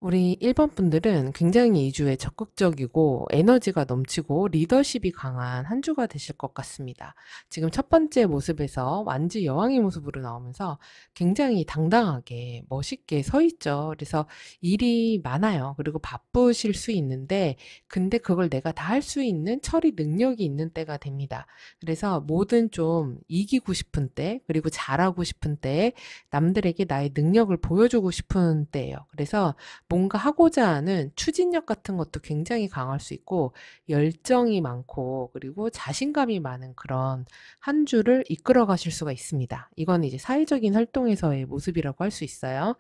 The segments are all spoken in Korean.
우리 1번 분들은 굉장히 이주에 적극적이고 에너지가 넘치고 리더십이 강한 한 주가 되실 것 같습니다. 지금 첫 번째 모습에서 완지 여왕의 모습으로 나오면서 굉장히 당당하게 멋있게 서 있죠. 그래서 일이 많아요. 그리고 바쁘실 수 있는데 근데 그걸 내가 다 할 수 있는 처리 능력이 있는 때가 됩니다. 그래서 뭐든 좀 이기고 싶은 때 그리고 잘하고 싶은 때에 남들에게 나의 능력을 보여주고 싶은 때예요. 그래서 뭔가 하고자 하는 추진력 같은 것도 굉장히 강할 수 있고 열정이 많고 그리고 자신감이 많은 그런 한 주를 이끌어 가실 수가 있습니다. 이건 이제 사회적인 활동에서의 모습이라고 할 수 있어요.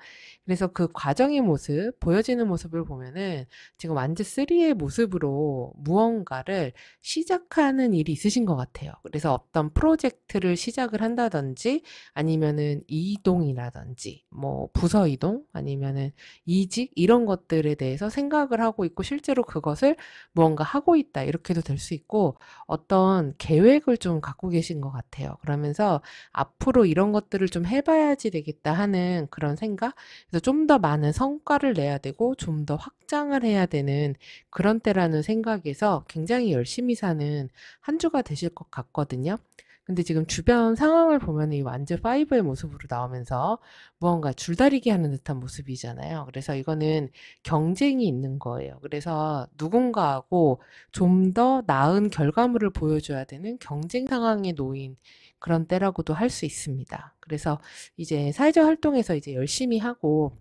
그래서 그 과정의 모습, 보여지는 모습을 보면은 지금 완즈 3의 모습으로 무언가를 시작하는 일이 있으신 것 같아요. 그래서 어떤 프로젝트를 시작을 한다든지 아니면은 이동이라든지 뭐 부서 이동 아니면은 이직 이런 것들에 대해서 생각을 하고 있고 실제로 그것을 무언가 하고 있다 이렇게도 될 수 있고 어떤 계획을 좀 갖고 계신 것 같아요. 그러면서 앞으로 이런 것들을 좀 해봐야지 되겠다 하는 그런 생각 그래서 좀 더 많은 성과를 내야 되고 좀 더 확장을 해야 되는 그런 때라는 생각에서 굉장히 열심히 사는 한 주가 되실 것 같거든요. 근데 지금 주변 상황을 보면 이 완즈 5의 모습으로 나오면서 무언가 줄다리기 하는 듯한 모습이잖아요. 그래서 이거는 경쟁이 있는 거예요. 그래서 누군가하고 좀 더 나은 결과물을 보여줘야 되는 경쟁 상황에 놓인 그런 때라고도 할 수 있습니다. 그래서 이제 사회적 활동에서 이제 열심히 하고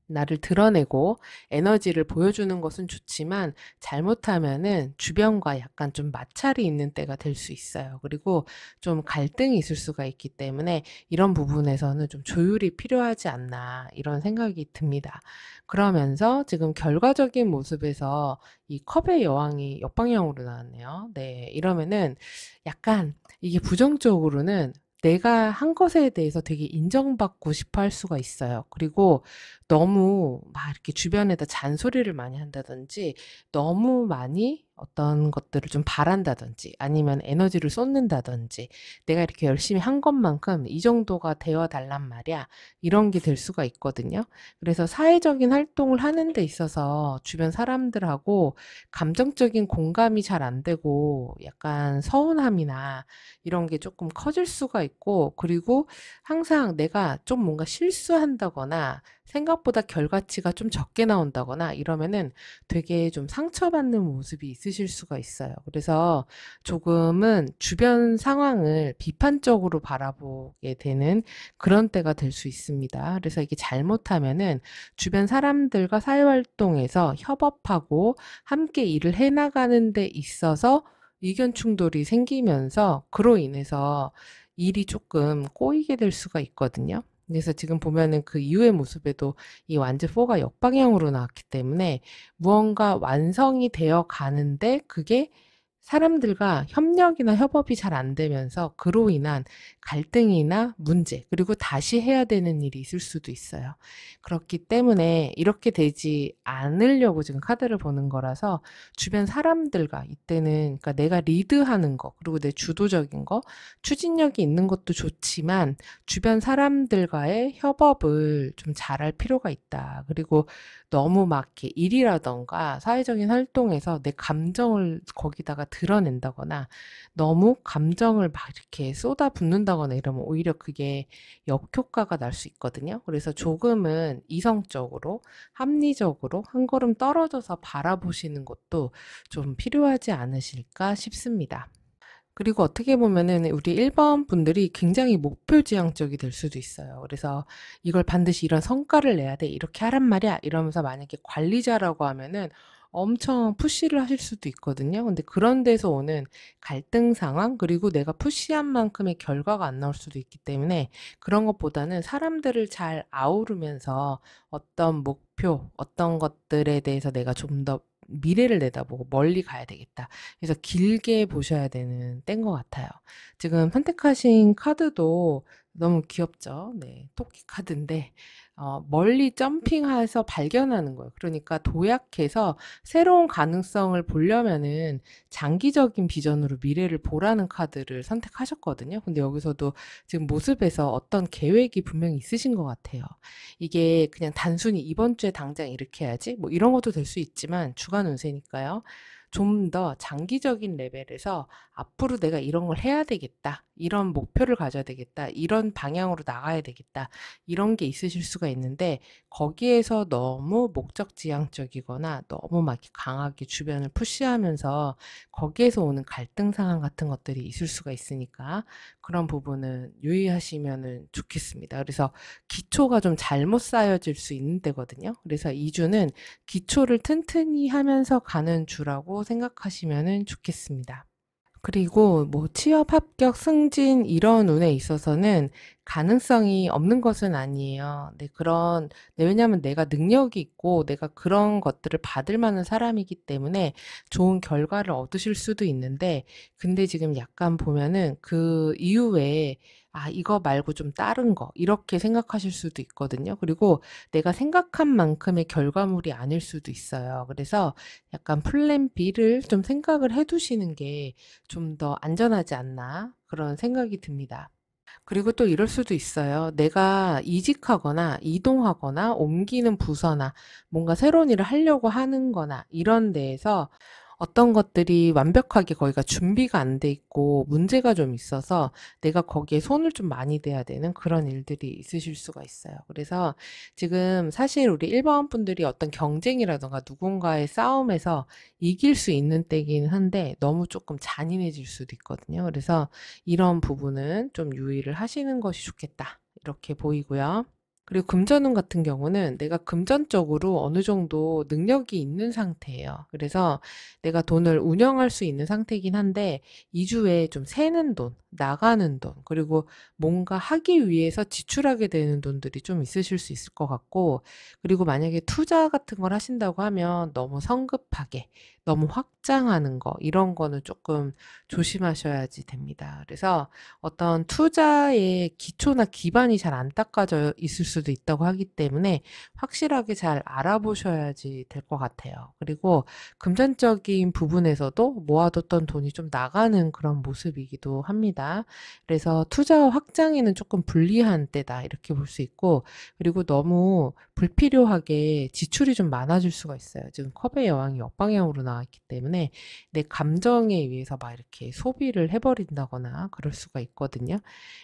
나를 드러내고 에너지를 보여주는 것은 좋지만 잘못하면은 주변과 약간 좀 마찰이 있는 때가 될 수 있어요. 그리고 좀 갈등이 있을 수가 있기 때문에 이런 부분에서는 좀 조율이 필요하지 않나 이런 생각이 듭니다. 그러면서 지금 결과적인 모습에서 이 컵의 여왕이 역방향으로 나왔네요. 네, 이러면은 약간 이게 부정적으로는 내가 한 것에 대해서 되게 인정받고 싶어 할 수가 있어요. 그리고 너무 막 이렇게 주변에다 잔소리를 많이 한다든지 너무 많이 어떤 것들을 좀 바란다든지 아니면 에너지를 쏟는다든지 내가 이렇게 열심히 한 것만큼 이 정도가 되어 달란 말이야. 이런 게 될 수가 있거든요. 그래서 사회적인 활동을 하는 데 있어서 주변 사람들하고 감정적인 공감이 잘 안 되고 약간 서운함이나 이런 게 조금 커질 수가 있고 그리고 항상 내가 좀 뭔가 실수한다거나 생각보다 결과치가 좀 적게 나온다거나 이러면은 되게 좀 상처받는 모습이 있으실 수가 있어요. 그래서 조금은 주변 상황을 비판적으로 바라보게 되는 그런 때가 될 수 있습니다. 그래서 이게 잘못하면은 주변 사람들과 사회활동에서 협업하고 함께 일을 해나가는 데 있어서 의견 충돌이 생기면서 그로 인해서 일이 조금 꼬이게 될 수가 있거든요. 그래서 지금 보면은 그 이후의 모습에도 이 완즈 4가 역방향으로 나왔기 때문에 무언가 완성이 되어 가는데 그게 사람들과 협력이나 협업이 잘 안 되면서 그로 인한 갈등이나 문제, 그리고 다시 해야 되는 일이 있을 수도 있어요. 그렇기 때문에 이렇게 되지 않으려고 지금 카드를 보는 거라서 주변 사람들과 이때는 그러니까 내가 리드하는 거, 그리고 내 주도적인 거, 추진력이 있는 것도 좋지만 주변 사람들과의 협업을 좀 잘할 필요가 있다. 그리고 너무 막 이렇게 일이라던가 사회적인 활동에서 내 감정을 거기다가 드러낸다거나 너무 감정을 막 이렇게 쏟아붓는다거나 이러면 오히려 그게 역효과가 날 수 있거든요. 그래서 조금은 이성적으로, 합리적으로 한 걸음 떨어져서 바라보시는 것도 좀 필요하지 않으실까 싶습니다. 그리고 어떻게 보면은 우리 1번 분들이 굉장히 목표지향적이 될 수도 있어요. 그래서 "이걸 반드시 이런 성과를 내야 돼. 이렇게 하란 말이야." 이러면서 만약에 관리자라고 하면은 엄청 푸시를 하실 수도 있거든요. 근데 그런 데서 오는 갈등 상황, 그리고 내가 푸시한 만큼의 결과가 안 나올 수도 있기 때문에 그런 것보다는 사람들을 잘 아우르면서 어떤 목표, 어떤 것들에 대해서 내가 좀 더 미래를 내다보고 '멀리 가야 되겠다.' 그래서 길게 보셔야 되는 때인 것 같아요. 지금 선택하신 카드도 너무 귀엽죠. 네. 토끼 카드인데 멀리 점핑해서 발견하는 거예요. 그러니까 도약해서 새로운 가능성을 보려면은 장기적인 비전으로 미래를 보라는 카드를 선택하셨거든요. 근데 여기서도 지금 모습에서 어떤 계획이 분명히 있으신 것 같아요. 이게 그냥 단순히 '이번 주에 당장 이렇게 해야지.' 뭐 이런 것도 될 수 있지만 주간 운세니까요. 좀 더 장기적인 레벨에서 '앞으로 내가 이런 걸 해야 되겠다. 이런 목표를 가져야 되겠다. 이런 방향으로 나가야 되겠다.' 이런 게 있으실 수가 있는데 거기에서 너무 목적지향적이거나 너무 막 이렇게 강하게 주변을 푸시하면서 거기에서 오는 갈등 상황 같은 것들이 있을 수가 있으니까 그런 부분은 유의하시면은 좋겠습니다. 그래서 기초가 좀 잘못 쌓여질 수 있는 때거든요. 그래서 이 주는 기초를 튼튼히 하면서 가는 주라고 생각하시면은 좋겠습니다. 그리고 뭐 취업 합격, 승진 이런 운에 있어서는 가능성이 없는 것은 아니에요. 네, 네, 왜냐하면 내가 능력이 있고 내가 그런 것들을 받을 만한 사람이기 때문에 좋은 결과를 얻으실 수도 있는데, 근데 지금 약간 보면은 그 이후에 이거 말고 좀 다른 거, 이렇게 생각하실 수도 있거든요. 그리고 내가 생각한 만큼의 결과물이 아닐 수도 있어요. 그래서 약간 플랜 B를 좀 생각을 해 두시는 게 좀 더 안전하지 않나 그런 생각이 듭니다. 그리고 또 이럴 수도 있어요. 내가 이직하거나 이동하거나 옮기는 부서나 뭔가 새로운 일을 하려고 하는 거나 이런 데에서 어떤 것들이 완벽하게 거기가 준비가 안 돼 있고 문제가 좀 있어서 내가 거기에 손을 좀 많이 대야 되는 그런 일들이 있으실 수가 있어요. 그래서 지금 사실 우리 1번 분들이 어떤 경쟁이라든가 누군가의 싸움에서 이길 수 있는 때긴 한데 너무 조금 잔인해질 수도 있거든요. 그래서 이런 부분은 좀 유의를 하시는 것이 좋겠다. 이렇게 보이고요. 그리고 금전운 같은 경우는 내가 금전적으로 어느 정도 능력이 있는 상태예요. 그래서 내가 돈을 운영할 수 있는 상태이긴 한데 2 주에 좀 새는 돈, 나가는 돈, 그리고 뭔가 하기 위해서 지출하게 되는 돈들이 좀 있으실 수 있을 것 같고, 그리고 만약에 투자 같은 걸 하신다고 하면 너무 성급하게 너무 확장하는 거 이런 거는 조금 조심하셔야지 됩니다. 그래서 어떤 투자의 기초나 기반이 잘 안 닦아져 있을 수도 있다고 하기 때문에 확실하게 잘 알아보셔야지 될 것 같아요. 그리고 금전적인 부분에서도 모아뒀던 돈이 좀 나가는 그런 모습이기도 합니다. 그래서 투자와 확장에는 조금 불리한 때다 이렇게 볼 수 있고, 그리고 너무 불필요하게 지출이 좀 많아질 수가 있어요. 지금 컵의 여왕이 역방향으로 나왔기 때문에 내 감정에 의해서 막 이렇게 소비를 해버린다거나 그럴 수가 있거든요.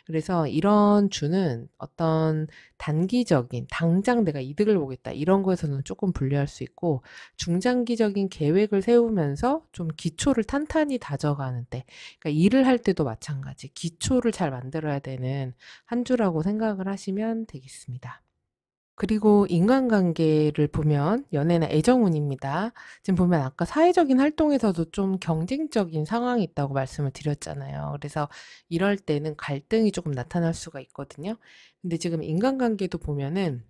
그래서 이런 주는 어떤 단기적인 당장 내가 이득을 보겠다 이런 거에서는 조금 불리할 수 있고, 중장기적인 계획을 세우면서 좀 기초를 탄탄히 다져가는 때, 그러니까 일을 할 때도 마찬가지 기초를 잘 만들어야 되는 한 주라고 생각을 하시면 되겠습니다. 그리고 인간관계를 보면 연애나 애정운입니다. 지금 보면 아까 사회적인 활동에서도 좀 경쟁적인 상황이 있다고 말씀을 드렸잖아요. 그래서 이럴 때는 갈등이 조금 나타날 수가 있거든요. 근데 지금 인간관계도 보면은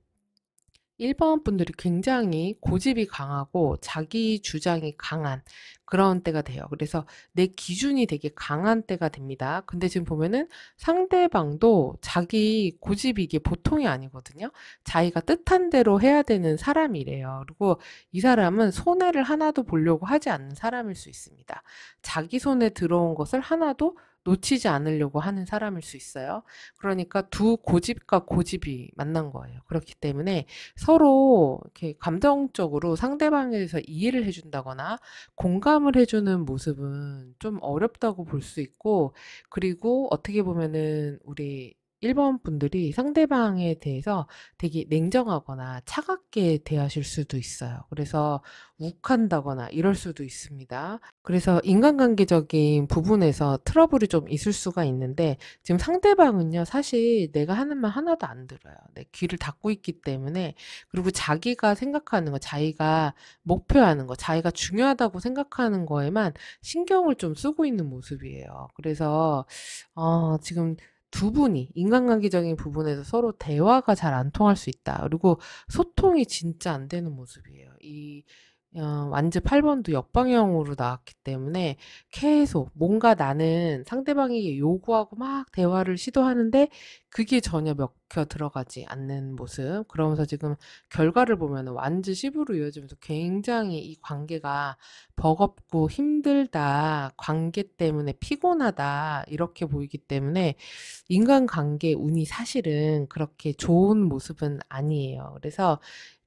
1번 분들이 굉장히 고집이 강하고 자기 주장이 강한 그런 때가 돼요. 그래서 내 기준이 되게 강한 때가 됩니다. 근데 지금 보면은 상대방도 자기 고집이 이게 보통이 아니거든요. 자기가 뜻한 대로 해야 되는 사람이래요. 그리고 이 사람은 손해를 하나도 보려고 하지 않는 사람일 수 있습니다. 자기 손에 들어온 것을 하나도 놓치지 않으려고 하는 사람일 수 있어요. 그러니까 두 고집과 고집이 만난 거예요. 그렇기 때문에 서로 이렇게 감정적으로 상대방에 대해서 이해를 해준다거나 공감을 해주는 모습은 좀 어렵다고 볼 수 있고, 그리고 어떻게 보면은 우리 1번 분들이 상대방에 대해서 되게 냉정하거나 차갑게 대하실 수도 있어요. 그래서 욱한다거나 이럴 수도 있습니다. 그래서 인간관계적인 부분에서 트러블이 좀 있을 수가 있는데, 지금 상대방은요, 사실 내가 하는 말 하나도 안 들어요. 내 귀를 닫고 있기 때문에. 그리고 자기가 생각하는 거, 자기가 목표하는 거, 자기가 중요하다고 생각하는 거에만 신경을 좀 쓰고 있는 모습이에요. 그래서 지금 두 분이 인간관계적인 부분에서 서로 대화가 잘 안 통할 수 있다. 그리고 소통이 진짜 안 되는 모습이에요. 완즈 8번도 역방향으로 나왔기 때문에 계속 뭔가 나는 상대방에게 요구하고 막 대화를 시도하는데 그게 전혀 먹혀 들어가지 않는 모습. 그러면서 지금 결과를 보면 완즈 10으로 이어지면서 굉장히 이 관계가 버겁고 힘들다, 관계 때문에 피곤하다, 이렇게 보이기 때문에 인간관계 운이 사실은 그렇게 좋은 모습은 아니에요. 그래서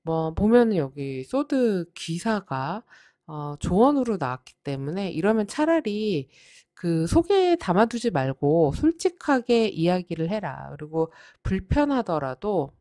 뭐 보면은 여기 소드 기사가 조언으로 나왔기 때문에 이러면 차라리 그 속에 담아두지 말고 솔직하게 이야기를 해라. 그리고 불편하더라도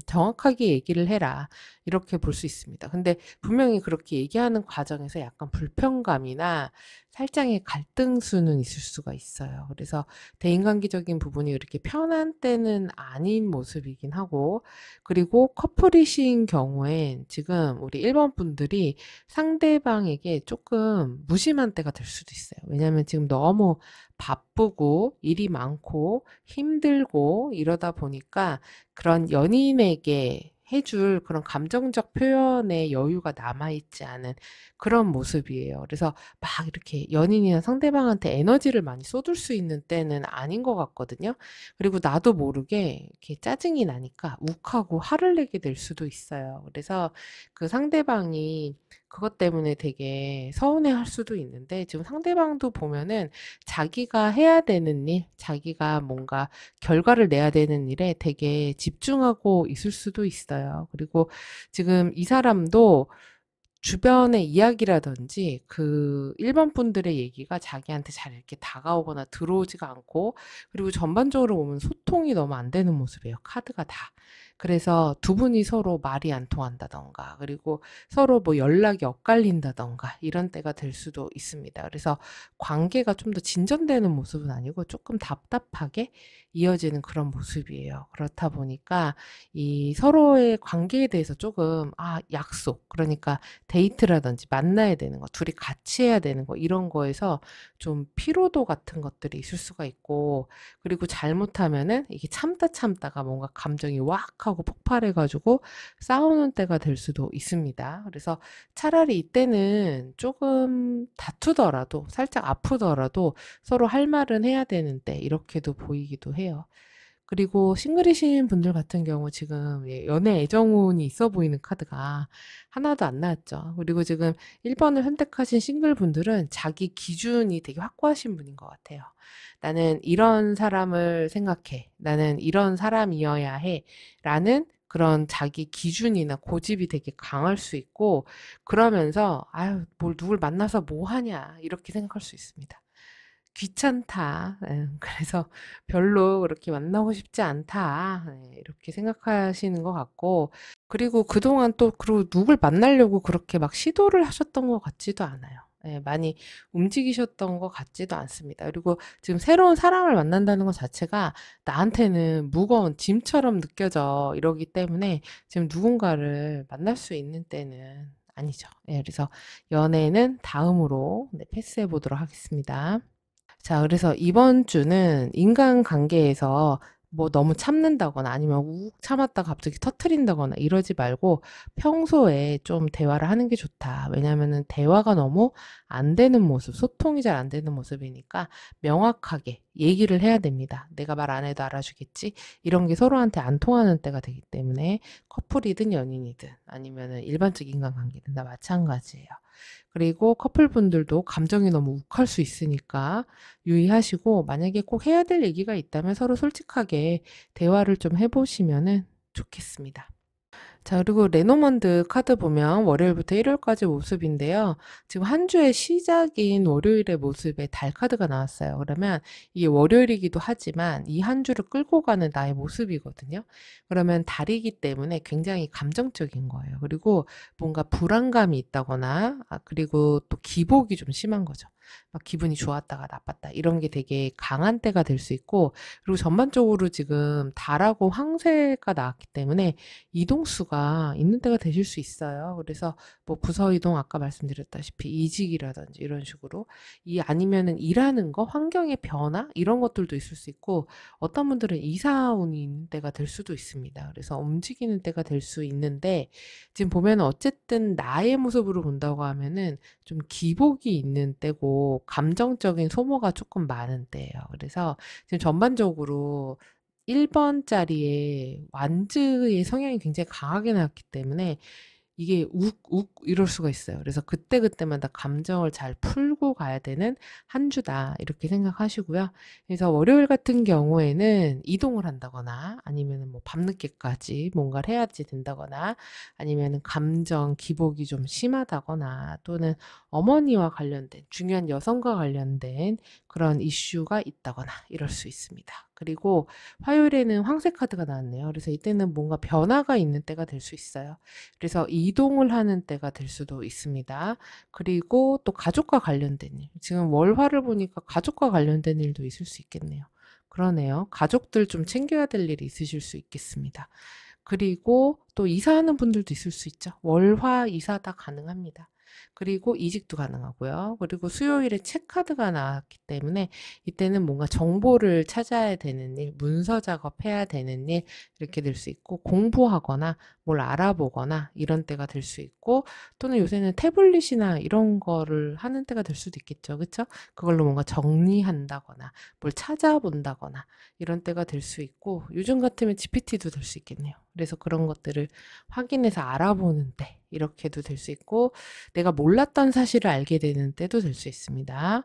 정확하게 얘기를 해라. 이렇게 볼 수 있습니다. 근데 분명히 그렇게 얘기하는 과정에서 약간 불편감이나 살짝의 갈등수는 있을 수가 있어요. 그래서 대인관계적인 부분이 이렇게 편한 때는 아닌 모습이긴 하고, 그리고 커플이신 경우엔 지금 우리 1번 분들이 상대방에게 조금 무심한 때가 될 수도 있어요. 왜냐하면 지금 너무 바쁘고 일이 많고 힘들고 이러다 보니까 그런 연인에게 해줄 그런 감정적 표현의 여유가 남아있지 않은 그런 모습이에요. 그래서 막 이렇게 연인이나 상대방한테 에너지를 많이 쏟을 수 있는 때는 아닌 것 같거든요. 그리고 나도 모르게 이렇게 짜증이 나니까 욱하고 화를 내게 될 수도 있어요. 그래서 그 상대방이 그것 때문에 되게 서운해할 수도 있는데, 지금 상대방도 보면은 자기가 해야 되는 일, 자기가 뭔가 결과를 내야 되는 일에 되게 집중하고 있을 수도 있어요. 그리고 지금 이 사람도 주변의 이야기라든지 그 1번 분들의 얘기가 자기한테 잘 이렇게 다가오거나 들어오지가 않고, 그리고 전반적으로 보면 소통이 너무 안 되는 모습이에요. 카드가 다. 그래서 두 분이 서로 말이 안 통한다던가, 그리고 서로 뭐 연락이 엇갈린다던가 이런 때가 될 수도 있습니다. 그래서 관계가 좀 더 진전되는 모습은 아니고 조금 답답하게 이어지는 그런 모습이에요. 그렇다 보니까 이 서로의 관계에 대해서 조금 약속, 그러니까 데이트라든지 만나야 되는 거, 둘이 같이 해야 되는 거, 이런 거에서 좀 피로도 같은 것들이 있을 수가 있고, 그리고 잘못하면은 이게 참다가 뭔가 감정이 왁 하고 폭발해가지고 싸우는 때가 될 수도 있습니다. 그래서 차라리 이때는 조금 다투더라도, 살짝 아프더라도 서로 할 말은 해야 되는데, 이렇게도 보이기도 해요. 그리고 싱글이신 분들 같은 경우 지금 연애 애정운이 있어 보이는 카드가 하나도 안 나왔죠. 그리고 지금 1번을 선택하신 싱글 분들은 자기 기준이 되게 확고하신 분인 것 같아요. 나는 이런 사람을 생각해. 나는 이런 사람이어야 해. 라는 그런 자기 기준이나 고집이 되게 강할 수 있고, 그러면서 아유, 뭘 누굴 만나서 뭐 하냐, 이렇게 생각할 수 있습니다. 귀찮다. 그래서 별로 그렇게 만나고 싶지 않다. 이렇게 생각하시는 것 같고, 그리고 그동안 또, 그리고 누굴 만나려고 그렇게 막 시도를 하셨던 것 같지도 않아요. 많이 움직이셨던 것 같지도 않습니다. 그리고 지금 새로운 사람을 만난다는 것 자체가 나한테는 무거운 짐처럼 느껴져. 이러기 때문에 지금 누군가를 만날 수 있는 때는 아니죠. 그래서 연애는 다음으로 패스해 보도록 하겠습니다. 자, 그래서 이번 주는 인간관계에서 뭐 너무 참는다거나 아니면 욱 참았다가 갑자기 터트린다거나 이러지 말고 평소에 좀 대화를 하는 게 좋다. 왜냐하면은 대화가 너무 안 되는 모습, 소통이 잘 안 되는 모습이니까 명확하게 얘기를 해야 됩니다. 내가 말 안 해도 알아주겠지? 이런 게 서로한테 안 통하는 때가 되기 때문에 커플이든 연인이든 아니면은 일반적 인간관계든 다 마찬가지예요. 그리고 커플분들도 감정이 너무 욱할 수 있으니까 유의하시고 만약에 꼭 해야 될 얘기가 있다면 서로 솔직하게 대화를 좀 해보시면은 좋겠습니다. 자, 그리고 레노먼드 카드 보면 월요일부터 일요일까지 모습인데요. 지금 한 주의 시작인 월요일의 모습에 달 카드가 나왔어요. 그러면 이게 월요일이기도 하지만 이 한 주를 끌고 가는 나의 모습이거든요. 그러면 달이기 때문에 굉장히 감정적인 거예요. 그리고 뭔가 불안감이 있다거나, 그리고 또 기복이 좀 심한 거죠. 막 기분이 좋았다가 나빴다. 이런 게 되게 강한 때가 될 수 있고, 그리고 전반적으로 지금 달하고 황새가 나왔기 때문에 이동수가 있는 때가 되실 수 있어요. 그래서 뭐 부서 이동 아까 말씀드렸다시피 이직이라든지 이런 식으로 이 아니면은 일하는 거, 환경의 변화 이런 것들도 있을 수 있고 어떤 분들은 이사운이 있는 때가 될 수도 있습니다. 그래서 움직이는 때가 될 수 있는데 지금 보면 어쨌든 나의 모습으로 본다고 하면은 좀 기복이 있는 때고 감정적인 소모가 조금 많은 때예요. 그래서 지금 전반적으로 1번 자리에 완즈의 성향이 굉장히 강하게 나왔기 때문에 이게 욱욱 이럴 수가 있어요. 그래서 그때그때마다 감정을 잘 풀고 가야 되는 한 주다 이렇게 생각하시고요. 그래서 월요일 같은 경우에는 이동을 한다거나 아니면은 뭐 밤늦게까지 뭔가를 해야지 된다거나 아니면은 감정 기복이 좀 심하다거나 또는 어머니와 관련된 중요한 여성과 관련된 그런 이슈가 있다거나 이럴 수 있습니다. 그리고 화요일에는 황새 카드가 나왔네요. 그래서 이때는 뭔가 변화가 있는 때가 될 수 있어요. 그래서 이동을 하는 때가 될 수도 있습니다. 그리고 또 가족과 관련된 일. 지금 월화를 보니까 가족과 관련된 일도 있을 수 있겠네요. 그러네요. 가족들 좀 챙겨야 될 일이 있으실 수 있겠습니다. 그리고 또 이사하는 분들도 있을 수 있죠. 월화 이사 다 가능합니다. 그리고 이직도 가능하고요. 그리고 수요일에 체크카드가 나왔기 때문에 이때는 뭔가 정보를 찾아야 되는 일, 문서 작업해야 되는 일 이렇게 될 수 있고 공부하거나 뭘 알아보거나 이런 때가 될 수 있고 또는 요새는 태블릿이나 이런 거를 하는 때가 될 수도 있겠죠. 그쵸? 그걸로 뭔가 정리한다거나 뭘 찾아본다거나 이런 때가 될 수 있고 요즘 같으면 GPT도 될 수 있겠네요. 그래서 그런 것들을 확인해서 알아보는 때 이렇게도 될 수 있고 내가 몰랐던 사실을 알게 되는 때도 될 수 있습니다.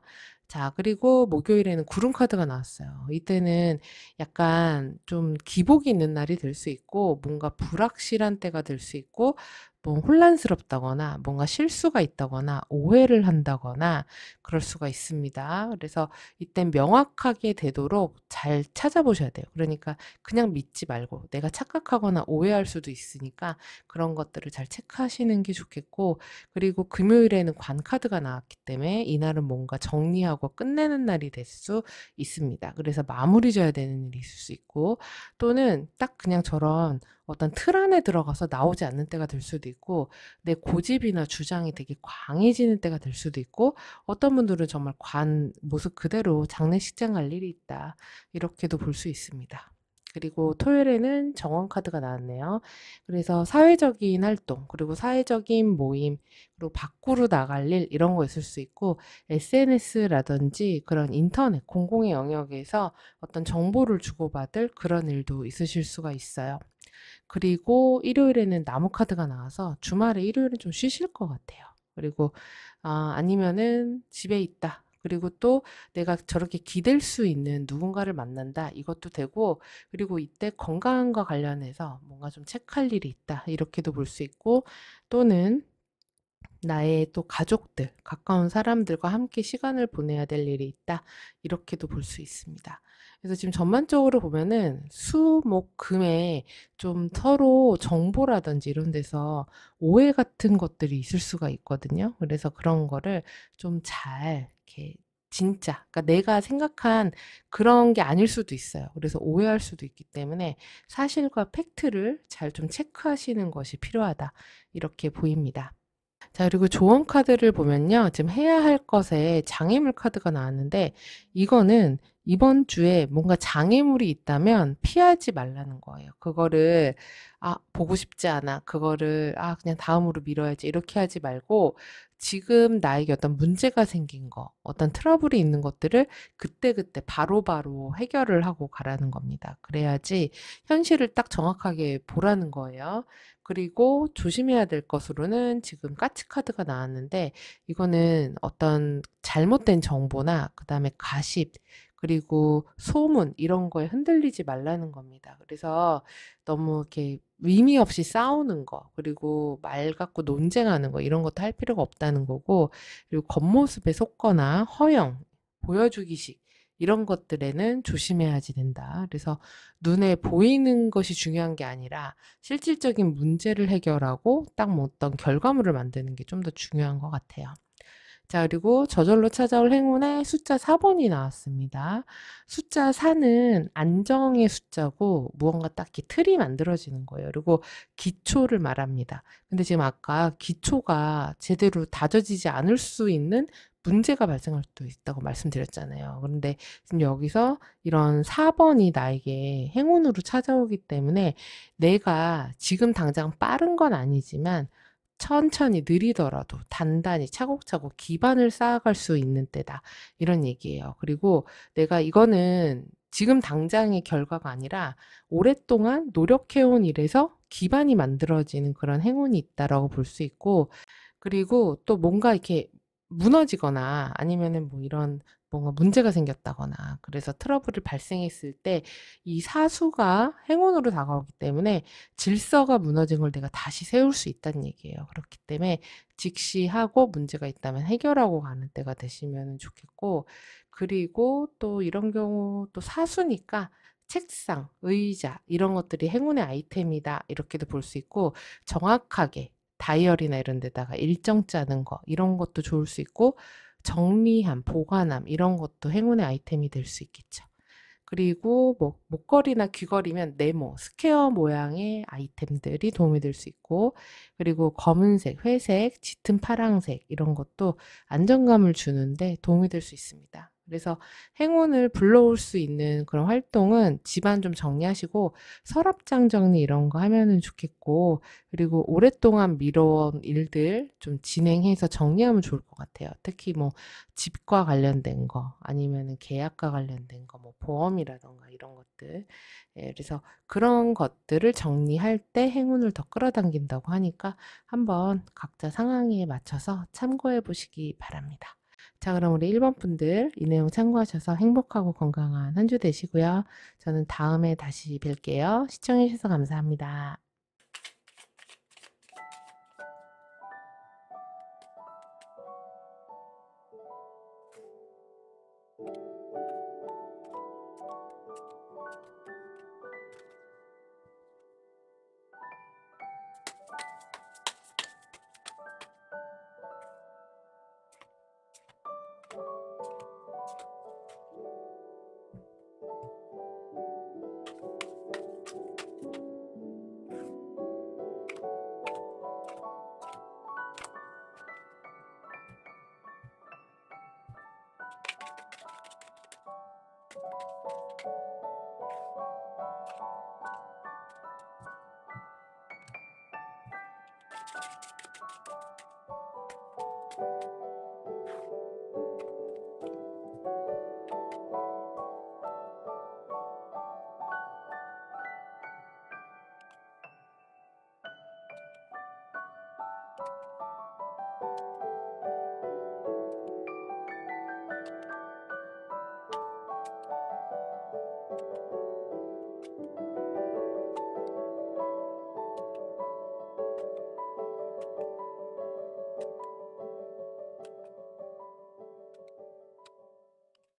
자, 그리고 목요일에는 구름 카드가 나왔어요. 이때는 약간 좀 기복이 있는 날이 될 수 있고 뭔가 불확실한 때가 될 수 있고 뭐 혼란스럽다거나 뭔가 실수가 있다거나 오해를 한다거나 그럴 수가 있습니다. 그래서 이땐 명확하게 되도록 잘 찾아보셔야 돼요. 그러니까 그냥 믿지 말고 내가 착각하거나 오해할 수도 있으니까 그런 것들을 잘 체크하시는 게 좋겠고 그리고 금요일에는 관 카드가 나왔기 때문에 이날은 뭔가 정리하고 끝내는 날이 될 수 있습니다. 그래서 마무리 져야 되는 일이 있을 수 있고 또는 딱 그냥 저런 어떤 틀 안에 들어가서 나오지 않는 때가 될 수도 있고 내 고집이나 주장이 되게 강해지는 때가 될 수도 있고 어떤 분들은 정말 관 모습 그대로 장례식장 갈 일이 있다. 이렇게도 볼 수 있습니다. 그리고 토요일에는 정원 카드가 나왔네요. 그래서 사회적인 활동, 그리고 사회적인 모임, 그리고 밖으로 나갈 일 이런 거 있을 수 있고 SNS라든지 그런 인터넷 공공의 영역에서 어떤 정보를 주고받을 그런 일도 있으실 수가 있어요. 그리고 일요일에는 나무 카드가 나와서 주말에 일요일은 좀 쉬실 것 같아요. 그리고 아니면은 집에 있다. 그리고 또 내가 저렇게 기댈 수 있는 누군가를 만난다. 이것도 되고 그리고 이때 건강과 관련해서 뭔가 좀 체크할 일이 있다. 이렇게도 볼 수 있고 또는 나의 또 가족들, 가까운 사람들과 함께 시간을 보내야 될 일이 있다. 이렇게도 볼 수 있습니다. 그래서 지금 전반적으로 보면은 수, 목, 금에 좀 서로 정보라든지 이런 데서 오해 같은 것들이 있을 수가 있거든요. 그래서 그런 거를 좀 잘 이렇게 진짜, 그러니까 내가 생각한 그런 게 아닐 수도 있어요. 그래서 오해할 수도 있기 때문에 사실과 팩트를 잘 좀 체크하시는 것이 필요하다. 이렇게 보입니다. 자, 그리고 조언 카드를 보면요. 지금 해야 할 것에 장애물 카드가 나왔는데, 이거는 이번 주에 뭔가 장애물이 있다면 피하지 말라는 거예요. 그거를 '아 보고 싶지 않아. 그거를 그냥 다음으로 미뤄야지.' 이렇게 하지 말고 지금 나에게 어떤 문제가 생긴 거, 어떤 트러블이 있는 것들을 그때그때 바로바로 해결을 하고 가라는 겁니다. 그래야지 현실을 딱 정확하게 보라는 거예요. 그리고 조심해야 될 것으로는 지금 까치 카드가 나왔는데 이거는 어떤 잘못된 정보나 그다음에 가십 그리고 소문 이런 거에 흔들리지 말라는 겁니다. 그래서 너무 이렇게 의미 없이 싸우는 거 그리고 말 갖고 논쟁하는 거 이런 것도 할 필요가 없다는 거고 그리고 겉모습에 속거나 허영, 보여주기식 이런 것들에는 조심해야지 된다. 그래서 눈에 보이는 것이 중요한 게 아니라 실질적인 문제를 해결하고 딱 뭐 어떤 결과물을 만드는 게 좀 더 중요한 것 같아요. 자, 그리고 저절로 찾아올 행운의 숫자 4번이 나왔습니다. 숫자 4는 안정의 숫자고 무언가 딱히 틀이 만들어지는 거예요. 그리고 기초를 말합니다. 근데 지금 아까 기초가 제대로 다져지지 않을 수 있는 문제가 발생할 수도 있다고 말씀드렸잖아요. 그런데 지금 여기서 이런 4번이 나에게 행운으로 찾아오기 때문에 내가 지금 당장 빠른 건 아니지만 천천히 느리더라도 단단히 차곡차곡 기반을 쌓아갈 수 있는 때다. 이런 얘기예요. 그리고 내가 이거는 지금 당장의 결과가 아니라 오랫동안 노력해온 일에서 기반이 만들어지는 그런 행운이 있다라고 볼 수 있고 그리고 또 뭔가 이렇게 무너지거나 아니면은 뭐 이런 뭔가 문제가 생겼다거나 그래서 트러블이 발생했을 때 이 사수가 행운으로 다가오기 때문에 질서가 무너진 걸 내가 다시 세울 수 있다는 얘기예요. 그렇기 때문에 직시하고 문제가 있다면 해결하고 가는 때가 되시면 좋겠고 그리고 또 이런 경우 또 사수니까 책상, 의자 이런 것들이 행운의 아이템이다 이렇게도 볼 수 있고 정확하게 다이어리나 이런 데다가 일정 짜는 거 이런 것도 좋을 수 있고 정리함, 보관함 이런 것도 행운의 아이템이 될 수 있겠죠. 그리고 뭐 목걸이나 귀걸이면 네모, 스퀘어 모양의 아이템들이 도움이 될 수 있고 그리고 검은색, 회색, 짙은 파랑색 이런 것도 안정감을 주는데 도움이 될 수 있습니다. 그래서 행운을 불러올 수 있는 그런 활동은 집안 좀 정리하시고 서랍장 정리 이런 거 하면은 좋겠고 그리고 오랫동안 미뤄온 일들 좀 진행해서 정리하면 좋을 것 같아요. 특히 뭐 집과 관련된 거 아니면은 계약과 관련된 거 뭐 보험이라든가 이런 것들. 예, 그래서 그런 것들을 정리할 때 행운을 더 끌어당긴다고 하니까 한번 각자 상황에 맞춰서 참고해 보시기 바랍니다. 자, 그럼 우리 1번 분들 이 내용 참고하셔서 행복하고 건강한 한 주 되시고요. 저는 다음에 다시 뵐게요. 시청해 주셔서 감사합니다.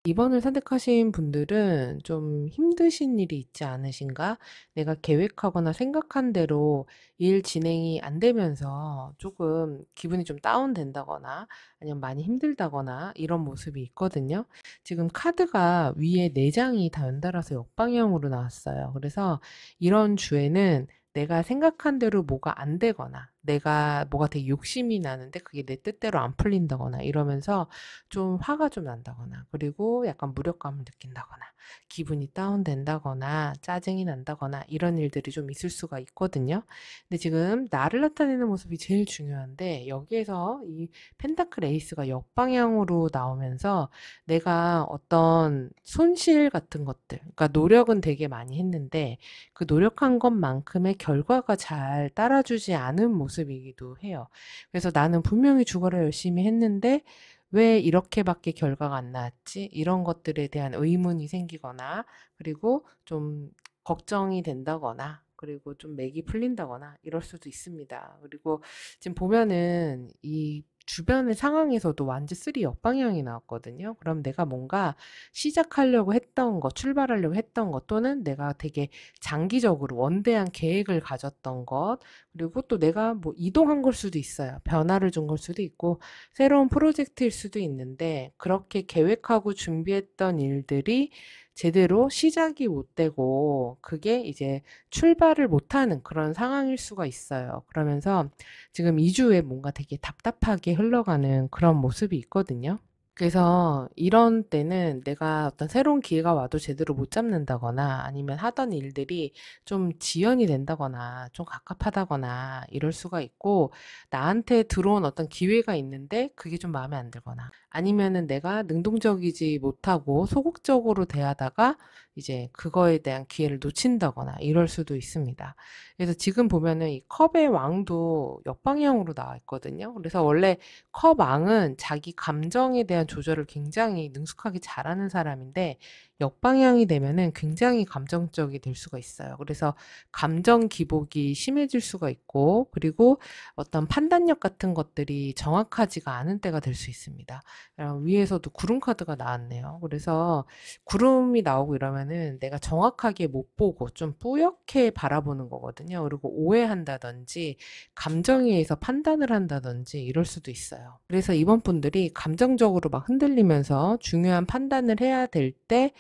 이번을 선택하신 분들은 좀 힘드신 일이 있지 않으신가? 내가 계획하거나 생각한 대로 일 진행이 안 되면서 조금 기분이 좀 다운된다거나 아니면 많이 힘들다거나 이런 모습이 있거든요. 지금 카드가 위에 4장이 다 연달아서 역방향으로 나왔어요. 그래서 이런 주에는 내가 생각한 대로 뭐가 안 되거나 내가 뭐가 되게 욕심이 나는데 그게 내 뜻대로 안 풀린다거나 이러면서 좀 화가 좀 난다거나 그리고 약간 무력감을 느낀다거나 기분이 다운된다거나 짜증이 난다거나 이런 일들이 좀 있을 수가 있거든요. 근데 지금 나를 나타내는 모습이 제일 중요한데 여기에서 이 펜타클 에이스가 역방향으로 나오면서 내가 어떤 손실 같은 것들, 그러니까 노력은 되게 많이 했는데 그 노력한 것만큼의 결과가 잘 따라주지 않은 모습이기도 해요. 그래서 나는 분명히 죽어라 열심히 했는데 왜 이렇게밖에 결과가 안 나왔지? 이런 것들에 대한 의문이 생기거나 그리고 좀 걱정이 된다거나 그리고 좀 맥이 풀린다거나 이럴 수도 있습니다. 그리고 지금 보면은 이 주변의 상황에서도 완전 3 역방향이 나왔거든요. 그럼 내가 뭔가 시작하려고 했던 것, 출발하려고 했던 것 또는 내가 되게 장기적으로 원대한 계획을 가졌던 것 그리고 또 내가 뭐 이동한 걸 수도 있어요. 변화를 준 걸 수도 있고 새로운 프로젝트일 수도 있는데 그렇게 계획하고 준비했던 일들이 제대로 시작이 못 되고 그게 이제 출발을 못하는 그런 상황일 수가 있어요. 그러면서 지금 2주에 뭔가 되게 답답하게 흘러가는 그런 모습이 있거든요. 그래서 이런 때는 내가 어떤 새로운 기회가 와도 제대로 못 잡는다거나 아니면 하던 일들이 좀 지연이 된다거나 좀 갑갑하다거나 이럴 수가 있고 나한테 들어온 어떤 기회가 있는데 그게 좀 마음에 안 들거나 아니면은 내가 능동적이지 못하고 소극적으로 대하다가 이제 그거에 대한 기회를 놓친다거나 이럴 수도 있습니다. 그래서 지금 보면은 이 컵의 왕도 역방향으로 나와 있거든요. 그래서 원래 컵왕은 자기 감정에 대한 조절을 굉장히 능숙하게 잘하는 사람인데 역방향이 되면은 굉장히 감정적이 될 수가 있어요. 그래서 감정 기복이 심해질 수가 있고 그리고 어떤 판단력 같은 것들이 정확하지가 않은 때가 될 수 있습니다. 위에서도 구름 카드가 나왔네요. 그래서 구름이 나오고 이러면은 내가 정확하게 못 보고 좀 뿌옇게 바라보는 거거든요. 그리고 오해한다든지 감정에 의해서 판단을 한다든지 이럴 수도 있어요. 그래서 이번 분들이 감정적으로 막 흔들리면서 중요한 판단을 해야 될 때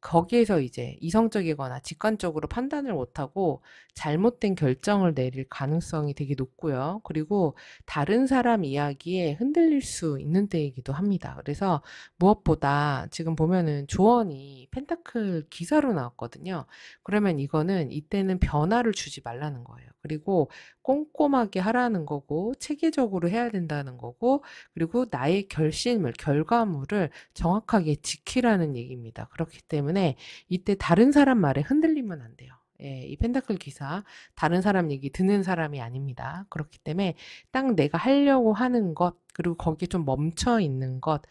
거기에서 이제 이성적이거나 직관적으로 판단을 못하고 잘못된 결정을 내릴 가능성이 되게 높고요. 그리고 다른 사람 이야기에 흔들릴 수 있는 때이기도 합니다. 그래서 무엇보다 지금 보면은 조언이 펜타클 기사로 나왔거든요. 그러면 이거는 이때는 변화를 주지 말라는 거예요. 그리고 꼼꼼하게 하라는 거고 체계적으로 해야 된다는 거고 그리고 나의 결심을 결과물을 정확하게 지키라는 얘기입니다. 그렇기 때문에 이때 다른 사람 말에 흔들리면 안 돼요. 예, 이 펜타클 기사 다른 사람 얘기 듣는 사람이 아닙니다. 그렇기 때문에 딱 내가 하려고 하는 것 그리고 거기에 좀 멈춰 있는 것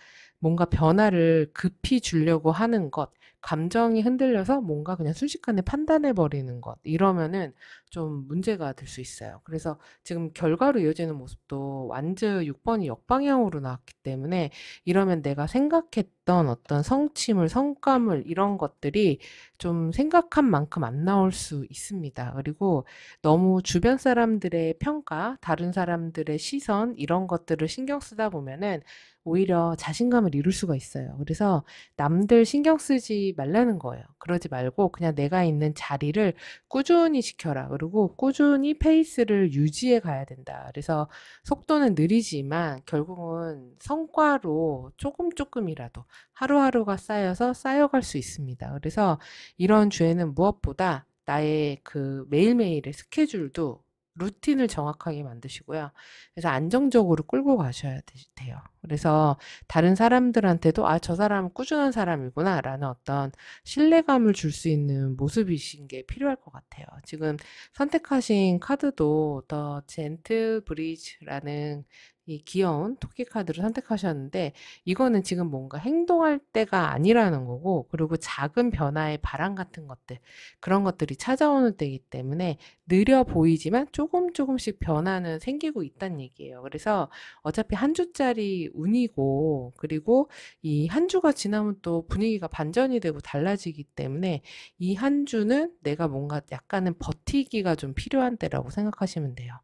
뭔가 변화를 급히 주려고 하는 것 감정이 흔들려서 뭔가 그냥 순식간에 판단해 버리는 것 이러면은 좀 문제가 될 수 있어요. 그래서 지금 결과로 이어지는 모습도 완즈 6번이 역방향으로 나왔기 때문에 이러면 내가 생각했던 어떤 성취물, 성과물 이런 것들이 좀 생각한 만큼 안 나올 수 있습니다. 그리고 너무 주변 사람들의 평가, 다른 사람들의 시선 이런 것들을 신경 쓰다 보면은 오히려 자신감을 잃을 수가 있어요. 그래서 남들 신경 쓰지 말라는 거예요. 그러지 말고 그냥 내가 있는 자리를 꾸준히 지켜라. 그리고 꾸준히 페이스를 유지해 가야 된다. 그래서 속도는 느리지만 결국은 성과로 조금이라도 하루하루가 쌓여서 쌓여갈 수 있습니다. 그래서 이런 주에는 무엇보다 나의 그 매일매일의 스케줄도 루틴을 정확하게 만드시고요. 그래서 안정적으로 끌고 가셔야 돼요. 그래서 다른 사람들한테도 아, 저 사람은 꾸준한 사람이구나 라는 어떤 신뢰감을 줄 수 있는 모습이신 게 필요할 것 같아요. 지금 선택하신 카드도 더 젠틀 브리즈라는 이 귀여운 토끼 카드를 선택하셨는데 이거는 지금 뭔가 행동할 때가 아니라는 거고 그리고 작은 변화의 바람 같은 것들 그런 것들이 찾아오는 때이기 때문에 느려 보이지만 조금씩 변화는 생기고 있다는 얘기예요. 그래서 어차피 한 주짜리 운이고 그리고 이 한 주가 지나면 또 분위기가 반전이 되고 달라지기 때문에 이 한 주는 내가 뭔가 약간은 버티기가 좀 필요한 때라고 생각하시면 돼요.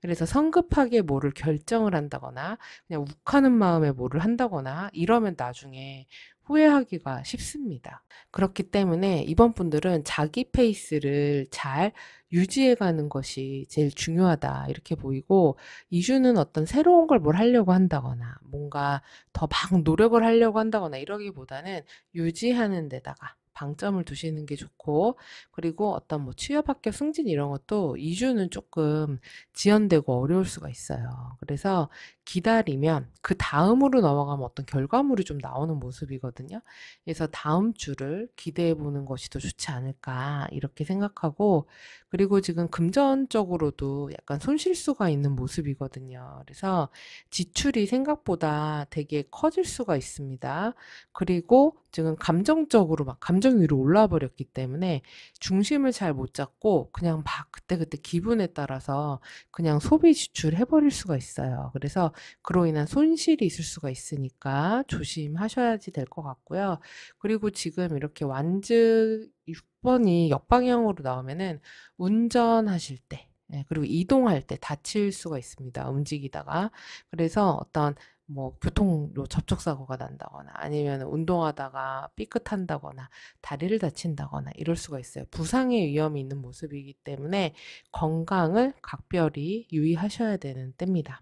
그래서 성급하게 뭐를 결정을 한다거나 그냥 욱하는 마음에 뭐를 한다거나 이러면 나중에 후회하기가 쉽습니다. 그렇기 때문에 이번 분들은 자기 페이스를 잘 유지해 가는 것이 제일 중요하다 이렇게 보이고, 이주는 어떤 새로운 걸 뭘 하려고 한다거나 뭔가 더 막 노력을 하려고 한다거나 이러기보다는 유지하는 데다가 방점을 두시는 게 좋고, 그리고 어떤 뭐 취업 합격 승진 이런 것도 이주는 조금 지연되고 어려울 수가 있어요. 그래서 기다리면 그 다음으로 넘어가면 어떤 결과물이 좀 나오는 모습이거든요. 그래서 다음 주를 기대해 보는 것이 더 좋지 않을까 이렇게 생각하고, 그리고 지금 금전적으로도 약간 손실수가 있는 모습이거든요. 그래서 지출이 생각보다 되게 커질 수가 있습니다. 그리고 지금 감정적으로 막 감정 위로 올라 버렸기 때문에 중심을 잘 못 잡고 그냥 막 그때그때 기분에 따라서 그냥 소비 지출해 버릴 수가 있어요. 그래서 그로 인한 손실이 있을 수가 있으니까 조심하셔야지 될 것 같고요. 그리고 지금 이렇게 완즈 6번이 역방향으로 나오면은 운전하실 때, 예, 그리고 이동할 때 다칠 수가 있습니다. 움직이다가. 그래서 어떤 뭐 교통로 접촉사고가 난다거나 아니면 운동하다가 삐끗한다거나 다리를 다친다거나 이럴 수가 있어요. 부상의 위험이 있는 모습이기 때문에 건강을 각별히 유의하셔야 되는 때입니다.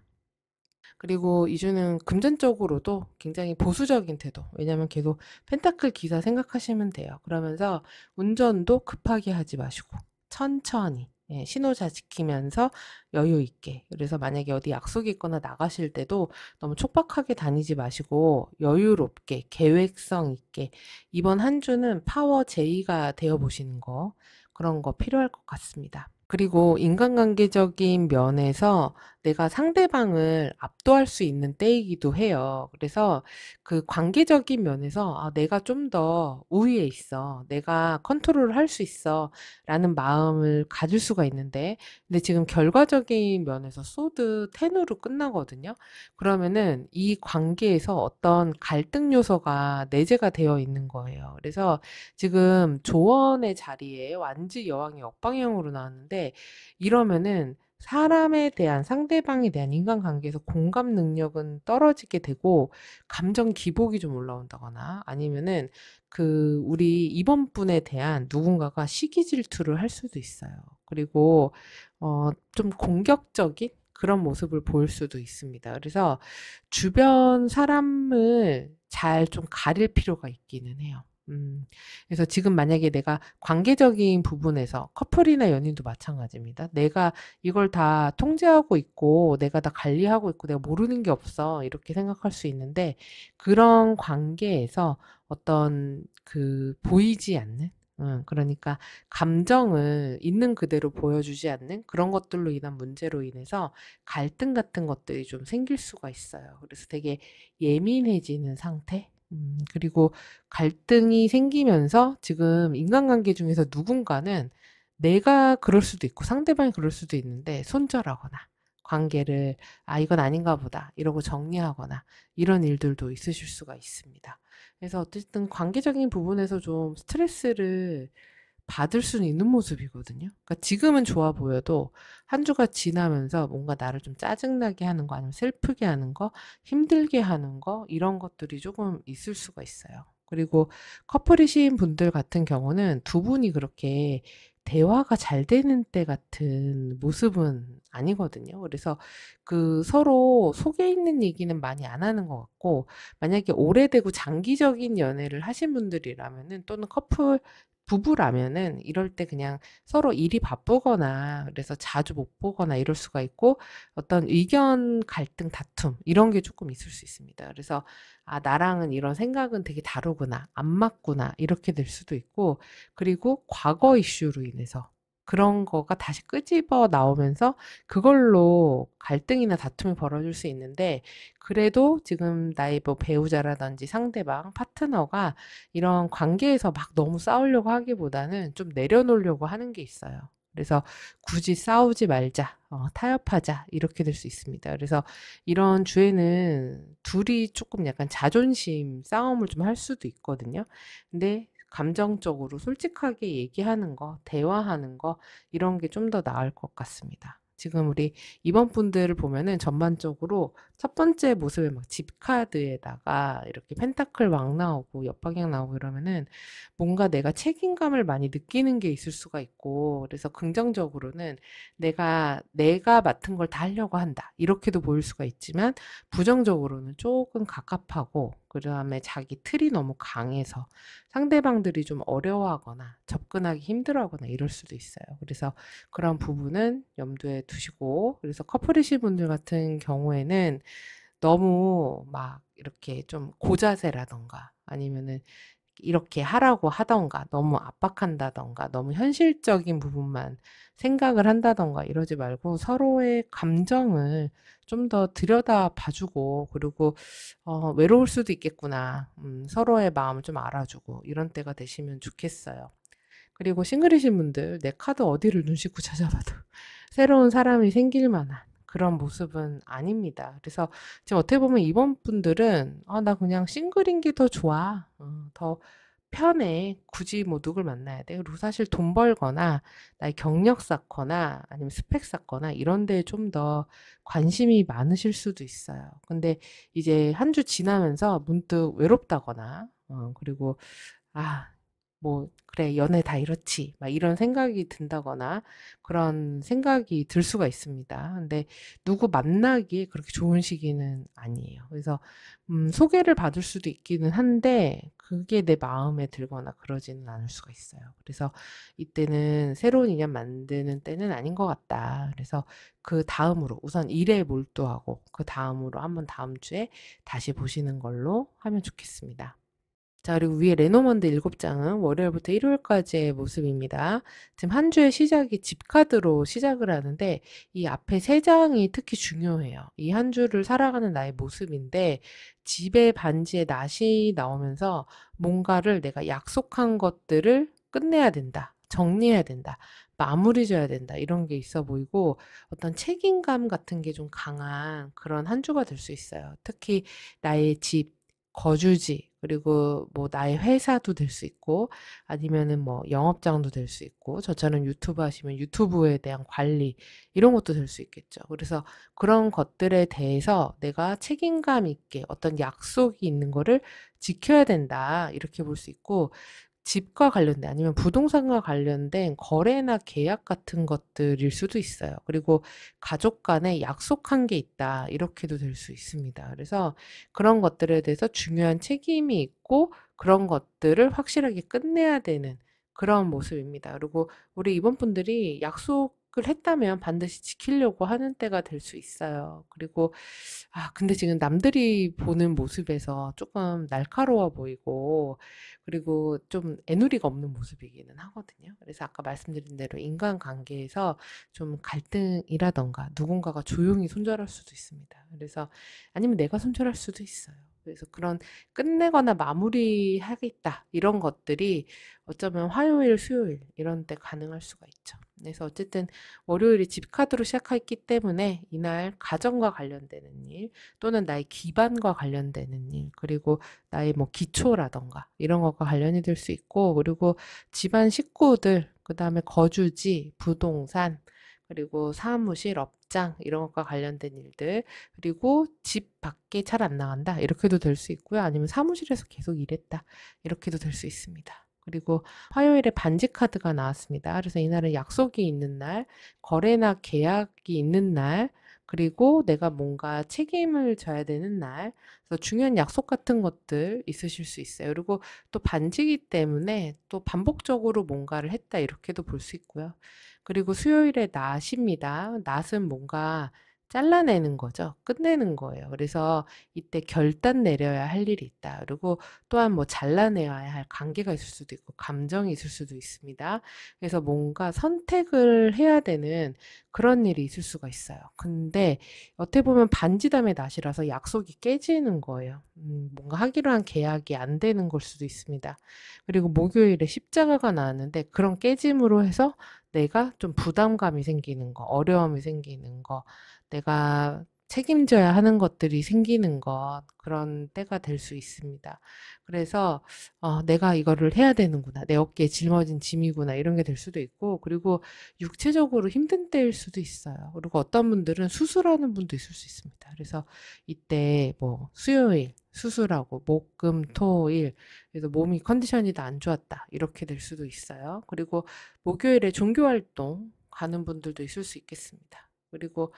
그리고 이주는 금전적으로도 굉장히 보수적인 태도. 왜냐면 계속 펜타클 기사 생각하시면 돼요. 그러면서 운전도 급하게 하지 마시고 천천히, 예, 신호 잘 지키면서 여유 있게. 그래서 만약에 어디 약속이 있거나 나가실 때도 너무 촉박하게 다니지 마시고 여유롭게 계획성 있게 이번 한 주는 파워 제이가 되어 보시는 거, 그런 거 필요할 것 같습니다. 그리고 인간관계적인 면에서 내가 상대방을 압도할 수 있는 때이기도 해요. 그래서 그 관계적인 면에서 '아 내가 좀 더 우위에 있어. 내가 컨트롤을 할 수 있어.'라는 마음을 가질 수가 있는데, 근데 지금 결과적인 면에서 소드 10 으로 끝나거든요. 그러면은 이 관계에서 어떤 갈등 요소가 내재가 되어 있는 거예요. 그래서 지금 조언의 자리에 완지 여왕이 역방향으로 나왔는데, 이러면은 사람에 대한 상대방에 대한 인간관계에서 공감 능력은 떨어지게 되고 감정 기복이 좀 올라온다거나 아니면은 우리 이번 분에 대한 누군가가 시기 질투를 할 수도 있어요. 그리고 좀 공격적인 그런 모습을 보일 수도 있습니다. 그래서 주변 사람을 잘 좀 가릴 필요가 있기는 해요. 그래서 지금 만약에 내가 관계적인 부분에서 커플이나 연인도 마찬가지입니다. 내가 이걸 다 통제하고 있고 내가 다 관리하고 있고 내가 모르는 게 없어 이렇게 생각할 수 있는데, 그런 관계에서 어떤 보이지 않는, 그러니까 감정을 있는 그대로 보여주지 않는 그런 것들로 인한 문제로 인해서 갈등 같은 것들이 좀 생길 수가 있어요. 그래서 되게 예민해지는 상태? 그리고 갈등이 생기면서 지금 인간관계 중에서 누군가는 내가 그럴 수도 있고 상대방이 그럴 수도 있는데 손절하거나 관계를 '아 이건 아닌가 보다.' 이러고 정리하거나 이런 일들도 있으실 수가 있습니다. 그래서 어쨌든 관계적인 부분에서 좀 스트레스를 받을 수는 있는 모습이거든요. 그러니까 지금은 좋아 보여도 한 주가 지나면서 뭔가 나를 좀 짜증나게 하는 거 아니면 슬프게 하는 거, 힘들게 하는 거 이런 것들이 조금 있을 수가 있어요. 그리고 커플이신 분들 같은 경우는 두 분이 그렇게 대화가 잘 되는 때 같은 모습은 아니거든요. 그래서 서로 속에 있는 얘기는 많이 안 하는 것 같고, 만약에 오래되고 장기적인 연애를 하신 분들이라면은 또는 커플 부부라면은 이럴 때 그냥 서로 일이 바쁘거나 그래서 자주 못 보거나 이럴 수가 있고, 어떤 의견 갈등, 다툼 이런 게 조금 있을 수 있습니다. 그래서 '아 나랑은 이런 생각은 되게 다르구나. 안 맞구나.' 이렇게 될 수도 있고, 그리고 과거 이슈로 인해서 그런 거가 다시 끄집어 나오면서 그걸로 갈등이나 다툼이 벌어질 수 있는데, 그래도 지금 나의 뭐 배우자라든지 상대방, 파트너가 이런 관계에서 막 너무 싸우려고 하기보다는 좀 내려놓으려고 하는 게 있어요. 그래서 굳이 싸우지 말자, 타협하자 이렇게 될 수 있습니다. 그래서 이런 주에는 둘이 조금 약간 자존심 싸움을 좀 할 수도 있거든요. 근데 감정적으로 솔직하게 얘기하는 거, 대화하는 거 이런 게 좀 더 나을 것 같습니다. 지금 우리 2번 분들을 보면은 전반적으로 첫 번째 모습에 막 집카드에다가 이렇게 펜타클 왕 나오고 옆방향 나오고 이러면은 뭔가 내가 책임감을 많이 느끼는 게 있을 수가 있고, 그래서 긍정적으로는 내가 맡은 걸 다 하려고 한다, 이렇게도 보일 수가 있지만, 부정적으로는 조금 갑갑하고, 그다음에 자기 틀이 너무 강해서 상대방들이 좀 어려워하거나 접근하기 힘들어하거나 이럴 수도 있어요. 그래서 그런 부분은 염두에 두시고, 그래서 커플이신 분들 같은 경우에는 너무 막 이렇게 좀 고자세라던가 아니면은 이렇게 하라고 하던가 너무 압박한다던가 너무 현실적인 부분만 생각을 한다던가 이러지 말고 서로의 감정을 좀 더 들여다 봐주고, 그리고 외로울 수도 있겠구나, 서로의 마음을 좀 알아주고 이런 때가 되시면 좋겠어요. 그리고 싱글이신 분들, 내 카드 어디를 눈 씻고 찾아봐도 새로운 사람이 생길 만한 그런 모습은 아닙니다. 그래서 지금 어떻게 보면 이번 분들은 나 그냥 싱글인 게 더 좋아, 더 편해, 굳이 뭐 누굴 만나야 돼, 그리고 사실 돈 벌거나 나의 경력 쌓거나 아니면 스펙 쌓거나 이런 데에 좀 더 관심이 많으실 수도 있어요. 근데 이제 한 주 지나면서 문득 외롭다거나 그리고 아, 뭐, 그래, 연애 다 이렇지, 막 이런 생각이 든다거나 그런 생각이 들 수가 있습니다. 근데 누구 만나기에 그렇게 좋은 시기는 아니에요. 그래서, 소개를 받을 수도 있기는 한데, 그게 내 마음에 들거나 그러지는 않을 수가 있어요. 그래서 이때는 새로운 인연 만드는 때는 아닌 것 같다. 그래서 그 다음으로, 우선 일에 몰두하고, 그 다음으로 한번 다음 주에 다시 보시는 걸로 하면 좋겠습니다. 자, 그리고 위에 레노먼드 7장은 월요일부터 일요일까지의 모습입니다. 지금 한 주의 시작이 집카드로 시작을 하는데, 이 앞에 3장이 특히 중요해요. 이 한 주를 살아가는 나의 모습인데, 집의 반지에 낫이 나오면서 뭔가를 내가 약속한 것들을 끝내야 된다, 정리해야 된다, 마무리 져야 된다, 이런 게 있어 보이고, 어떤 책임감 같은 게 좀 강한 그런 한 주가 될 수 있어요. 특히 나의 집, 거주지, 그리고 뭐 나의 회사도 될 수 있고 아니면은 뭐 영업장도 될 수 있고, 저처럼 유튜브 하시면 유튜브에 대한 관리 이런 것도 될 수 있겠죠. 그래서 그런 것들에 대해서 내가 책임감 있게 어떤 약속이 있는 거를 지켜야 된다, 이렇게 볼 수 있고, 집과 관련된 아니면 부동산과 관련된 거래나 계약 같은 것들일 수도 있어요. 그리고 가족 간에 약속한 게 있다, 이렇게도 될 수 있습니다. 그래서 그런 것들에 대해서 중요한 책임이 있고 그런 것들을 확실하게 끝내야 되는 그런 모습입니다. 그리고 우리 이번 분들이 약속을 했다면 반드시 지키려고 하는 때가 될 수 있어요. 그리고 근데 지금 남들이 보는 모습에서 조금 날카로워 보이고, 그리고 좀 애누리가 없는 모습이기는 하거든요. 그래서 아까 말씀드린 대로 인간관계에서 좀 갈등이라던가 누군가가 조용히 손절할 수도 있습니다. 그래서 아니면 내가 손절할 수도 있어요. 그래서 그런 끝내거나 마무리하겠다, 이런 것들이 어쩌면 화요일, 수요일 이런 때 가능할 수가 있죠. 그래서 어쨌든 월요일이 집카드로 시작했기 때문에 이날 가정과 관련되는 일, 또는 나의 기반과 관련되는 일, 그리고 나의 뭐 기초라던가 이런 것과 관련이 될 수 있고, 그리고 집안 식구들, 그 다음에 거주지, 부동산, 그리고 사무실, 업장 이런 것과 관련된 일들, 그리고 집 밖에 잘 안 나간다, 이렇게도 될 수 있고요. 아니면 사무실에서 계속 일했다, 이렇게도 될 수 있습니다. 그리고 화요일에 반지 카드가 나왔습니다. 그래서 이날은 약속이 있는 날, 거래나 계약이 있는 날, 그리고 내가 뭔가 책임을 져야 되는 날, 그래서 중요한 약속 같은 것들 있으실 수 있어요. 그리고 또 반지기 때문에 또 반복적으로 뭔가를 했다, 이렇게도 볼 수 있고요. 그리고 수요일에 낫입니다. 낫은 뭔가 잘라내는 거죠. 끝내는 거예요. 그래서 이때 결단 내려야 할 일이 있다. 그리고 또한 뭐 잘라내야 할 관계가 있을 수도 있고 감정이 있을 수도 있습니다. 그래서 뭔가 선택을 해야 되는 그런 일이 있을 수가 있어요. 근데 어떻게 보면 반지담의 낫이라서 약속이 깨지는 거예요. 뭔가 하기로 한 계약이 안 되는 걸 수도 있습니다. 그리고 목요일에 십자가가 나왔는데 그런 깨짐으로 해서 내가 좀 부담감이 생기는 거, 어려움이 생기는 거, 내가 책임져야 하는 것들이 생기는 것, 그런 때가 될 수 있습니다. 그래서 내가 이거를 해야 되는구나, 내 어깨에 짊어진 짐이구나, 이런 게 될 수도 있고, 그리고 육체적으로 힘든 때일 수도 있어요. 그리고 어떤 분들은 수술하는 분도 있을 수 있습니다. 그래서 이때 뭐 수요일 수술하고 목, 금, 토, 일, 그래서 몸이 컨디션이 다 안 좋았다, 이렇게 될 수도 있어요. 그리고 목요일에 종교활동 가는 분들도 있을 수 있겠습니다. 그리고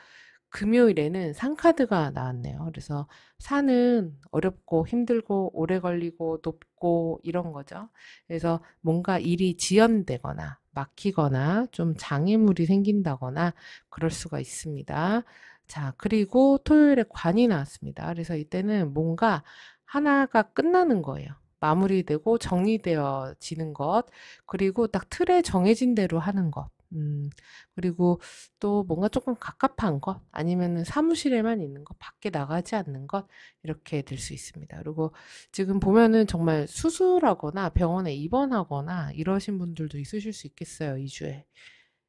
금요일에는 산카드가 나왔네요. 그래서 산은 어렵고 힘들고 오래 걸리고 높고 이런 거죠. 그래서 뭔가 일이 지연되거나 막히거나 좀 장애물이 생긴다거나 그럴 수가 있습니다. 자, 그리고 토요일에 관이 나왔습니다. 그래서 이때는 뭔가 하나가 끝나는 거예요. 마무리되고 정리되어지는 것, 그리고 딱 틀에 정해진 대로 하는 것. 그리고 또 뭔가 조금 갑갑한 것, 아니면은 사무실에만 있는 것, 밖에 나가지 않는 것, 이렇게 될 수 있습니다. 그리고 지금 보면은 정말 수술하거나 병원에 입원하거나 이러신 분들도 있으실 수 있겠어요, 2주에.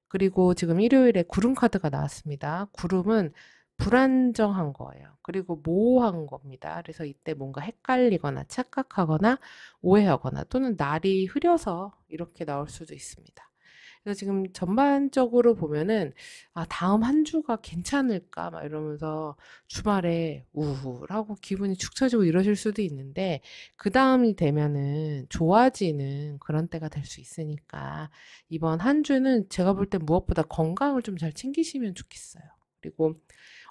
그리고 지금 일요일에 구름 카드가 나왔습니다. 구름은 불안정한 거예요. 그리고 모호한 겁니다. 그래서 이때 뭔가 헷갈리거나 착각하거나 오해하거나 또는 날이 흐려서 이렇게 나올 수도 있습니다. 그래서 지금 전반적으로 보면은 다음 한 주가 괜찮을까 막 이러면서 주말에 우울하고 기분이 축 처지고 이러실 수도 있는데, 그다음이 되면은 좋아지는 그런 때가 될 수 있으니까 이번 한 주는 제가 볼 때 무엇보다 건강을 좀 잘 챙기시면 좋겠어요. 그리고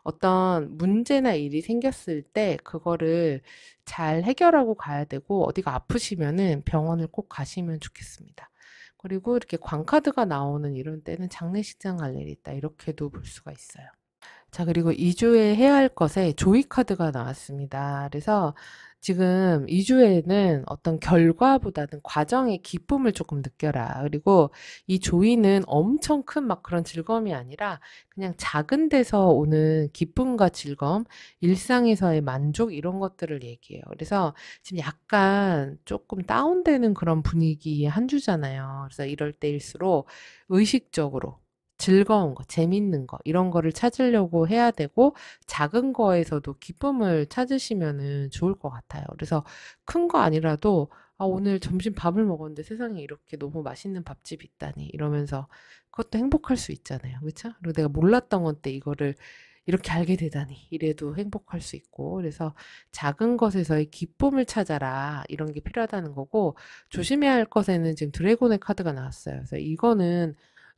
어떤 문제나 일이 생겼을 때 그거를 잘 해결하고 가야 되고, 어디가 아프시면은 병원을 꼭 가시면 좋겠습니다. 그리고 이렇게 광카드가 나오는 이런 때는 장례식장 갈 일이 있다, 이렇게도 볼 수가 있어요. 자, 그리고 2주에 해야 할 것에 조이 카드가 나왔습니다. 그래서 지금 2주에는 어떤 결과보다는 과정의 기쁨을 조금 느껴라. 그리고 이 조이는 엄청 큰 막 그런 즐거움이 아니라 그냥 작은 데서 오는 기쁨과 즐거움, 일상에서의 만족, 이런 것들을 얘기해요. 그래서 지금 약간 조금 다운되는 그런 분위기의 한 주잖아요. 그래서 이럴 때일수록 의식적으로 즐거운 거, 재밌는 거, 이런 거를 찾으려고 해야 되고, 작은 거에서도 기쁨을 찾으시면은 좋을 것 같아요. 그래서 큰 거 아니라도 오늘 점심 밥을 먹었는데 세상에 이렇게 너무 맛있는 밥집이 있다니, 이러면서 그것도 행복할 수 있잖아요. 그쵸? 그리고 내가 몰랐던 건데 이거를 이렇게 알게 되다니, 이래도 행복할 수 있고. 그래서 작은 것에서의 기쁨을 찾아라, 이런 게 필요하다는 거고, 조심해야 할 것에는 지금 드래곤의 카드가 나왔어요. 그래서 이거는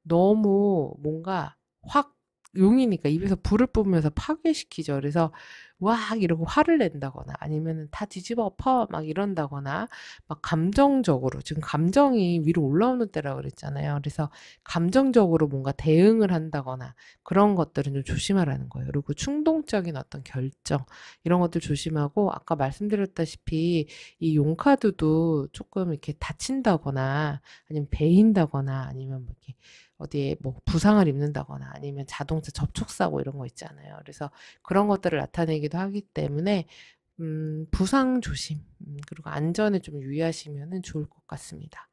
너무 뭔가 확, 용이니까 입에서 불을 뿜으면서 파괴시키죠. 그래서 와 이러고 화를 낸다거나 아니면은 다 뒤집어 엎어 막 이런다거나, 막 감정적으로, 지금 감정이 위로 올라오는 때라고 그랬잖아요. 그래서 감정적으로 뭔가 대응을 한다거나 그런 것들은 좀 조심하라는 거예요. 그리고 충동적인 어떤 결정, 이런 것들 조심하고, 아까 말씀드렸다시피 이 용카드도 조금 이렇게 다친다거나 아니면 베인다거나 아니면 뭐 이렇게 어디에 뭐 부상을 입는다거나 아니면 자동차 접촉사고 이런 거 있잖아요. 그래서 그런 것들을 나타내기도 하기 때문에 부상 조심, 그리고 안전에 좀 유의하시면 좋을 것 같습니다.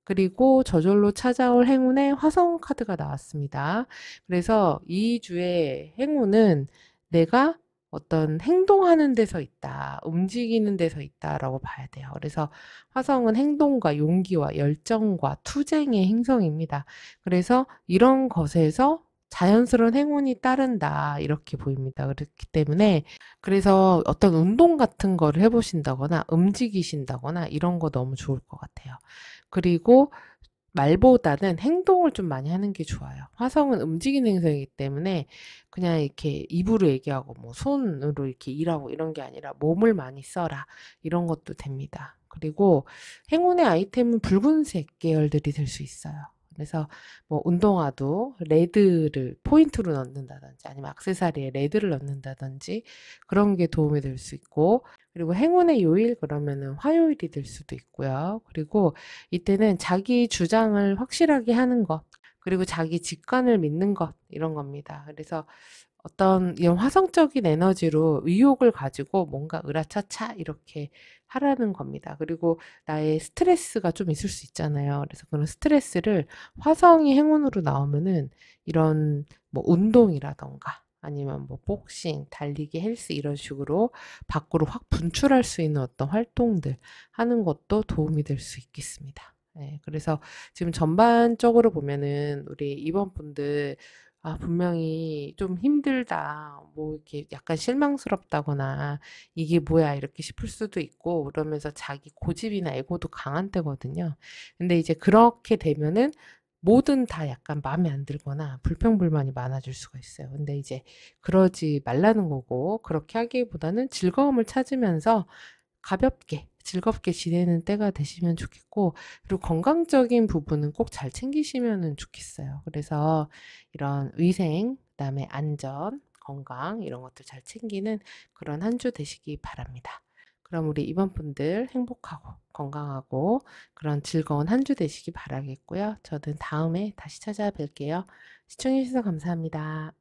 그리고 저절로 찾아올 행운의 화성 카드가 나왔습니다. 그래서 이 주의 행운은 내가 어떤 행동하는 데서 있다, 움직이는 데서 있다라고 봐야 돼요. 그래서 화성은 행동과 용기와 열정과 투쟁의 행성입니다. 그래서 이런 것에서 자연스러운 행운이 따른다, 이렇게 보입니다. 그렇기 때문에, 그래서 어떤 운동 같은 거를 해보신다거나 움직이신다거나 이런 거 너무 좋을 것 같아요. 그리고 말보다는 행동을 좀 많이 하는 게 좋아요. 화성은 움직이는 행성이기 때문에 그냥 이렇게 입으로 얘기하고 뭐 손으로 이렇게 일하고 이런 게 아니라 몸을 많이 써라, 이런 것도 됩니다. 그리고 행운의 아이템은 붉은색 계열들이 될 수 있어요. 그래서 뭐 운동화도 레드를 포인트로 넣는다든지 아니면 액세서리에 레드를 넣는다든지 그런 게 도움이 될 수 있고, 그리고 행운의 요일 그러면은 화요일이 될 수도 있고요. 그리고 이때는 자기 주장을 확실하게 하는 것, 그리고 자기 직관을 믿는 것, 이런 겁니다. 그래서 어떤 이런 화성적인 에너지로 의욕을 가지고 뭔가 으라차차 이렇게 하라는 겁니다. 그리고 나의 스트레스가 좀 있을 수 있잖아요. 그래서 그런 스트레스를 화성이 행운으로 나오면은 이런 뭐 운동이라던가 아니면 뭐 복싱, 달리기, 헬스 이런 식으로 밖으로 확 분출할 수 있는 어떤 활동들 하는 것도 도움이 될 수 있겠습니다. 네, 그래서 지금 전반적으로 보면은 우리 입원분들 분명히 좀 힘들다, 뭐 이렇게 약간 실망스럽다거나 이게 뭐야 이렇게 싶을 수도 있고 그러면서 자기 고집이나 에고도 강한 때거든요. 근데 이제 그렇게 되면은 뭐든 다 약간 마음에 안 들거나 불평불만이 많아질 수가 있어요. 근데 이제 그러지 말라는 거고, 그렇게 하기보다는 즐거움을 찾으면서 가볍게 즐겁게 지내는 때가 되시면 좋겠고, 그리고 건강적인 부분은 꼭 잘 챙기시면은 좋겠어요. 그래서 이런 위생, 그다음에 안전, 건강 이런 것들 잘 챙기는 그런 한 주 되시기 바랍니다. 그럼 우리 입원분들 행복하고 건강하고 그런 즐거운 한 주 되시기 바라겠고요. 저는 다음에 다시 찾아뵐게요. 시청해 주셔서 감사합니다.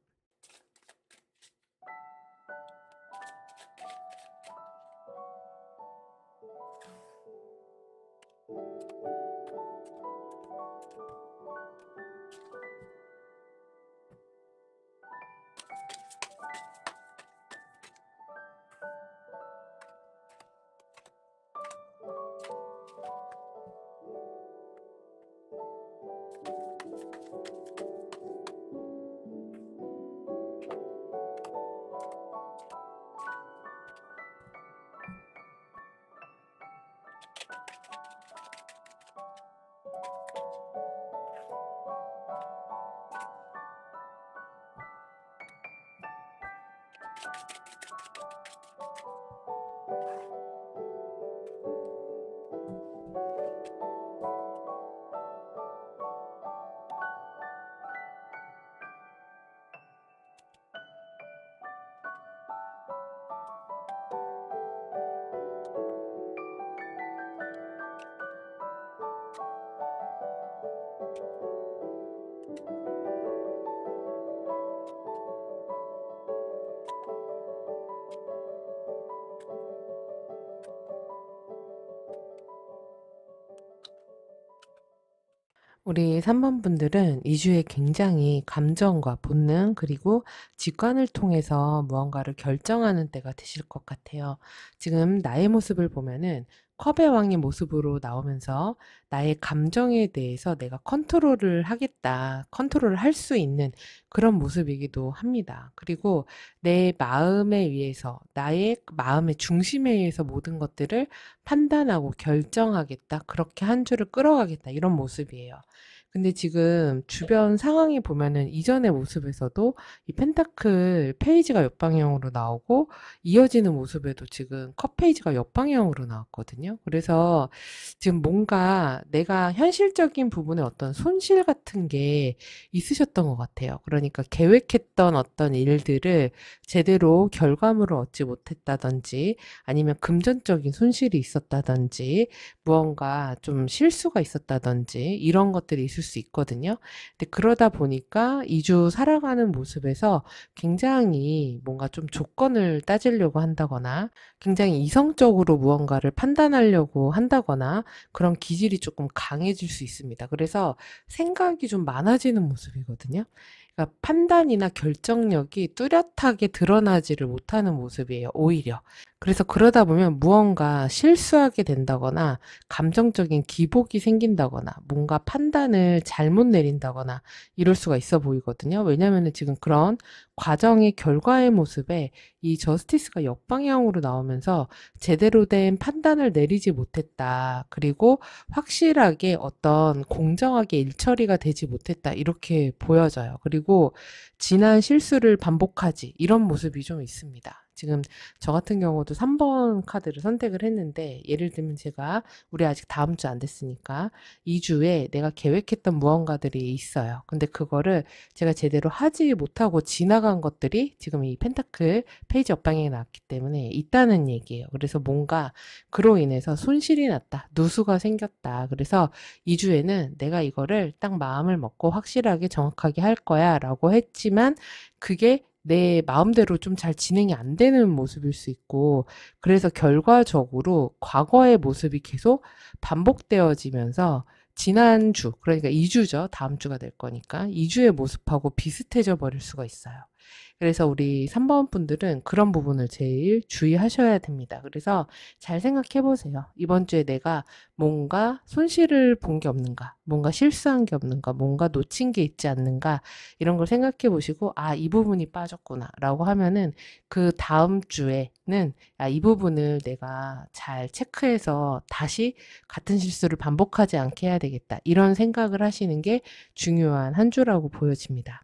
우리 3번 분들은 2주에 굉장히 감정과 본능 그리고 직관을 통해서 무언가를 결정하는 때가 되실 것 같아요. 지금 나의 모습을 보면은 컵의 왕의 모습으로 나오면서 나의 감정에 대해서 내가 컨트롤을 하겠다, 컨트롤을 할 수 있는 그런 모습이기도 합니다. 그리고 내 마음에 의해서, 나의 마음의 중심에 의해서 모든 것들을 판단하고 결정하겠다, 그렇게 한 주를 끌어가겠다, 이런 모습이에요. 근데 지금 주변 상황이 보면은 이전의 모습에서도 이 펜타클 페이지가 옆방향으로 나오고 이어지는 모습에도 지금 컵 페이지가 옆방향으로 나왔거든요. 그래서 지금 뭔가 내가 현실적인 부분에 어떤 손실 같은 게 있으셨던 것 같아요. 그러니까 계획했던 어떤 일들을 제대로 결과물을 얻지 못했다든지 아니면 금전적인 손실이 있었다든지 무언가 좀 실수가 있었다든지 이런 것들이 있을 수 있거든요. 근데 그러다 보니까 2주 살아가는 모습에서 굉장히 뭔가 좀 조건을 따지려고 한다거나 굉장히 이성적으로 무언가를 판단하려고 한다거나 그런 기질이 조금 강해질 수 있습니다. 그래서 생각이 좀 많아지는 모습이거든요. 그러니까 판단이나 결정력이 뚜렷하게 드러나지를 못하는 모습이에요, 오히려. 그래서 그러다 보면 무언가 실수하게 된다거나 감정적인 기복이 생긴다거나 뭔가 판단을 잘못 내린다거나 이럴 수가 있어 보이거든요. 왜냐면은 지금 그런 과정의 결과의 모습에 이 저스티스가 역방향으로 나오면서 제대로 된 판단을 내리지 못했다. 그리고 확실하게 어떤 공정하게 일처리가 되지 못했다. 이렇게 보여져요. 그리고 지난 실수를 반복하지. 이런 모습이 좀 있습니다. 지금 저 같은 경우도 3번 카드를 선택을 했는데 예를 들면 제가 우리 아직 다음 주 안 됐으니까 2주에 내가 계획했던 무언가들이 있어요. 근데 그거를 제가 제대로 하지 못하고 지나간 것들이 지금 이 펜타클 페이지 옆방향에 나왔기 때문에 있다는 얘기예요. 그래서 뭔가 그로 인해서 손실이 났다. 누수가 생겼다. 그래서 2주에는 내가 이거를 딱 마음을 먹고 확실하게 정확하게 할 거야 라고 했지만 그게 내 마음대로 좀 잘 진행이 안 되는 모습일 수 있고, 그래서 결과적으로 과거의 모습이 계속 반복되어지면서 지난주, 그러니까 2주죠. 다음 주가 될 거니까. 2주의 모습하고 비슷해져 버릴 수가 있어요. 그래서 우리 3번 분들은 그런 부분을 제일 주의하셔야 됩니다. 그래서 잘 생각해 보세요. 이번 주에 내가 뭔가 손실을 본 게 없는가, 뭔가 실수한 게 없는가, 뭔가 놓친 게 있지 않는가, 이런 걸 생각해 보시고, 아, 이 부분이 빠졌구나, 라고 하면은 그 다음 주에는 아, 이 부분을 내가 잘 체크해서 다시 같은 실수를 반복하지 않게 해야 되겠다. 이런 생각을 하시는 게 중요한 한 주라고 보여집니다.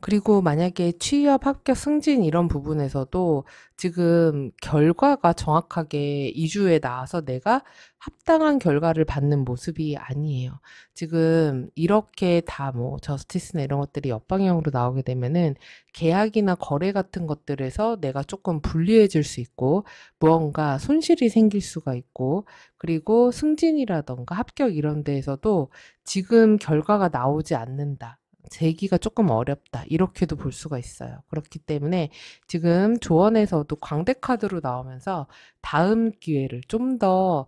그리고 만약에 취업, 합격, 승진 이런 부분에서도 지금 결과가 정확하게 2주에 나와서 내가 합당한 결과를 받는 모습이 아니에요. 지금 이렇게 다 뭐 저스티스나 이런 것들이 역방향으로 나오게 되면은 계약이나 거래 같은 것들에서 내가 조금 불리해질 수 있고 무언가 손실이 생길 수가 있고 그리고 승진이라던가 합격 이런 데에서도 지금 결과가 나오지 않는다. 재기가 조금 어렵다. 이렇게도 볼 수가 있어요. 그렇기 때문에 지금 조언에서도 광대카드로 나오면서 다음 기회를 좀 더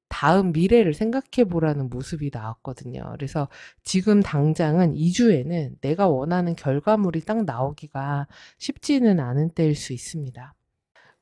다음 미래를 생각해 보라는 모습이 나왔거든요. 그래서 지금 당장은 2주에는 내가 원하는 결과물이 딱 나오기가 쉽지는 않은 때일 수 있습니다.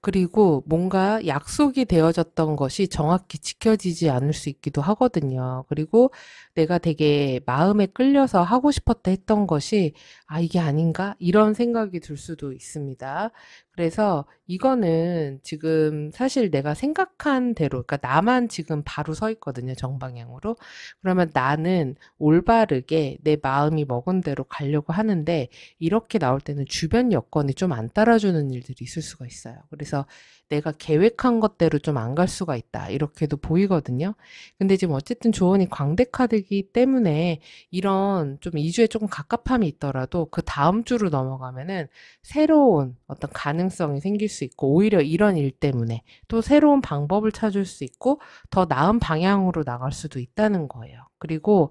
그리고 뭔가 약속이 되어졌던 것이 정확히 지켜지지 않을 수 있기도 하거든요. 그리고 내가 되게 마음에 끌려서 하고 싶었다 했던 것이 '아 이게 아닌가?' 이런 생각이 들 수도 있습니다. 그래서 이거는 지금 사실 내가 생각한 대로 그러니까 나만 지금 바로 서 있거든요, 정방향으로. 그러면 나는 올바르게 내 마음이 먹은 대로 가려고 하는데 이렇게 나올 때는 주변 여건이 좀 안 따라주는 일들이 있을 수가 있어요. 그래서 내가 계획한 것대로 좀 안 갈 수가 있다. 이렇게도 보이거든요. 근데 지금 어쨌든 조언이 광대카드이기 때문에 이런 좀 2주에 조금 갑갑함이 있더라도 그 다음 주로 넘어가면은 새로운 어떤 가능성이 생길 수 있고 오히려 이런 일 때문에 또 새로운 방법을 찾을 수 있고 더 나은 방향으로 나갈 수도 있다는 거예요. 그리고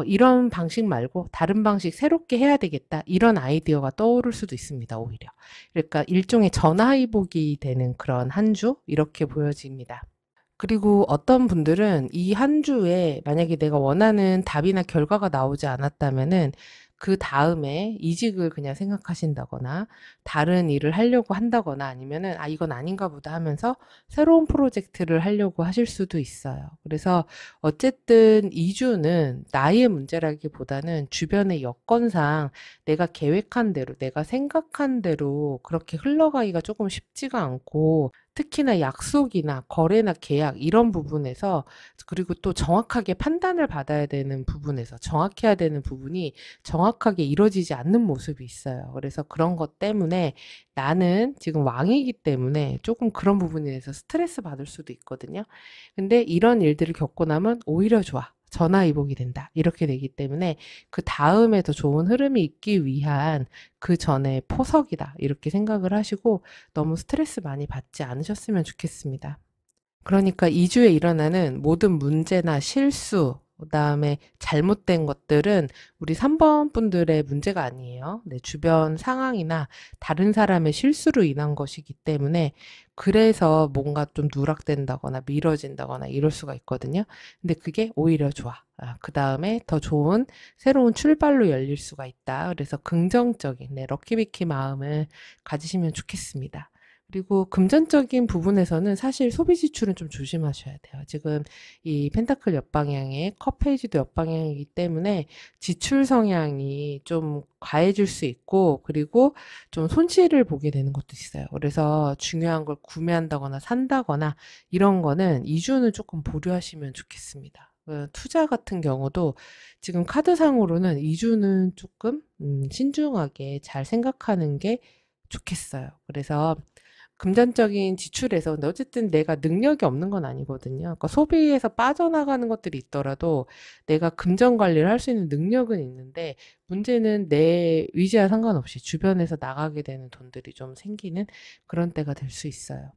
이런 방식 말고 다른 방식 새롭게 해야 되겠다. 이런 아이디어가 떠오를 수도 있습니다, 오히려. 그러니까 일종의 전화위복이 되는 그런 한 주? 이렇게 보여집니다. 그리고 어떤 분들은 이 한 주에 만약에 내가 원하는 답이나 결과가 나오지 않았다면은 그다음에 이직을 그냥 생각하신다거나 다른 일을 하려고 한다거나 아니면은 '아 이건 아닌가 보다.' 하면서 새로운 프로젝트를 하려고 하실 수도 있어요. 그래서 어쨌든 2 주는 나의 문제라기보다는 주변의 여건상 내가 계획한 대로 내가 생각한 대로 그렇게 흘러가기가 조금 쉽지가 않고 특히나 약속이나 거래나 계약 이런 부분에서 그리고 또 정확하게 판단을 받아야 되는 부분에서 정확해야 되는 부분이 정확하게 이루어지지 않는 모습이 있어요. 그래서 그런 것 때문에 나는 지금 왕이기 때문에 조금 그런 부분에 대해서 스트레스 받을 수도 있거든요. 근데 이런 일들을 겪고 나면 오히려 좋아. 전화위복이 된다. 이렇게 되기 때문에 그다음에 더 좋은 흐름이 있기 위한 그 전에 포석이다. 이렇게 생각을 하시고 너무 스트레스 많이 받지 않으셨으면 좋겠습니다. 그러니까 2주에 일어나는 모든 문제나 실수, 그다음에 잘못된 것들은 우리 3번 분들의 문제가 아니에요. 네, 주변 상황이나 다른 사람의 실수로 인한 것이기 때문에 그래서 뭔가 좀 누락된다거나 미뤄진다거나 이럴 수가 있거든요. 근데 그게 오히려 좋아. 아, 그다음에 더 좋은 새로운 출발로 열릴 수가 있다. 그래서 긍정적인 네, 럭키비키 마음을 가지시면 좋겠습니다. 그리고 금전적인 부분에서는 사실 소비 지출은 좀 조심하셔야 돼요. 지금 이 펜타클 옆방향에 컵 페이지도 옆방향이기 때문에 지출 성향이 좀 과해질 수 있고 그리고 좀 손실을 보게 되는 것도 있어요. 그래서 중요한 걸 구매한다거나 산다거나 이런 거는 2주는 조금 보류하시면 좋겠습니다. 투자 같은 경우도 지금 카드상으로는 2주는 조금 신중하게 잘 생각하는 게 좋겠어요. 그래서 금전적인 지출에서 근데 어쨌든 내가 능력이 없는 건 아니거든요. 그러니까 소비에서 빠져나가는 것들이 있더라도 내가 금전 관리를 할 수 있는 능력은 있는데 문제는 내 의지와 상관없이 주변에서 나가게 되는 돈들이 좀 생기는 그런 때가 될 수 있어요.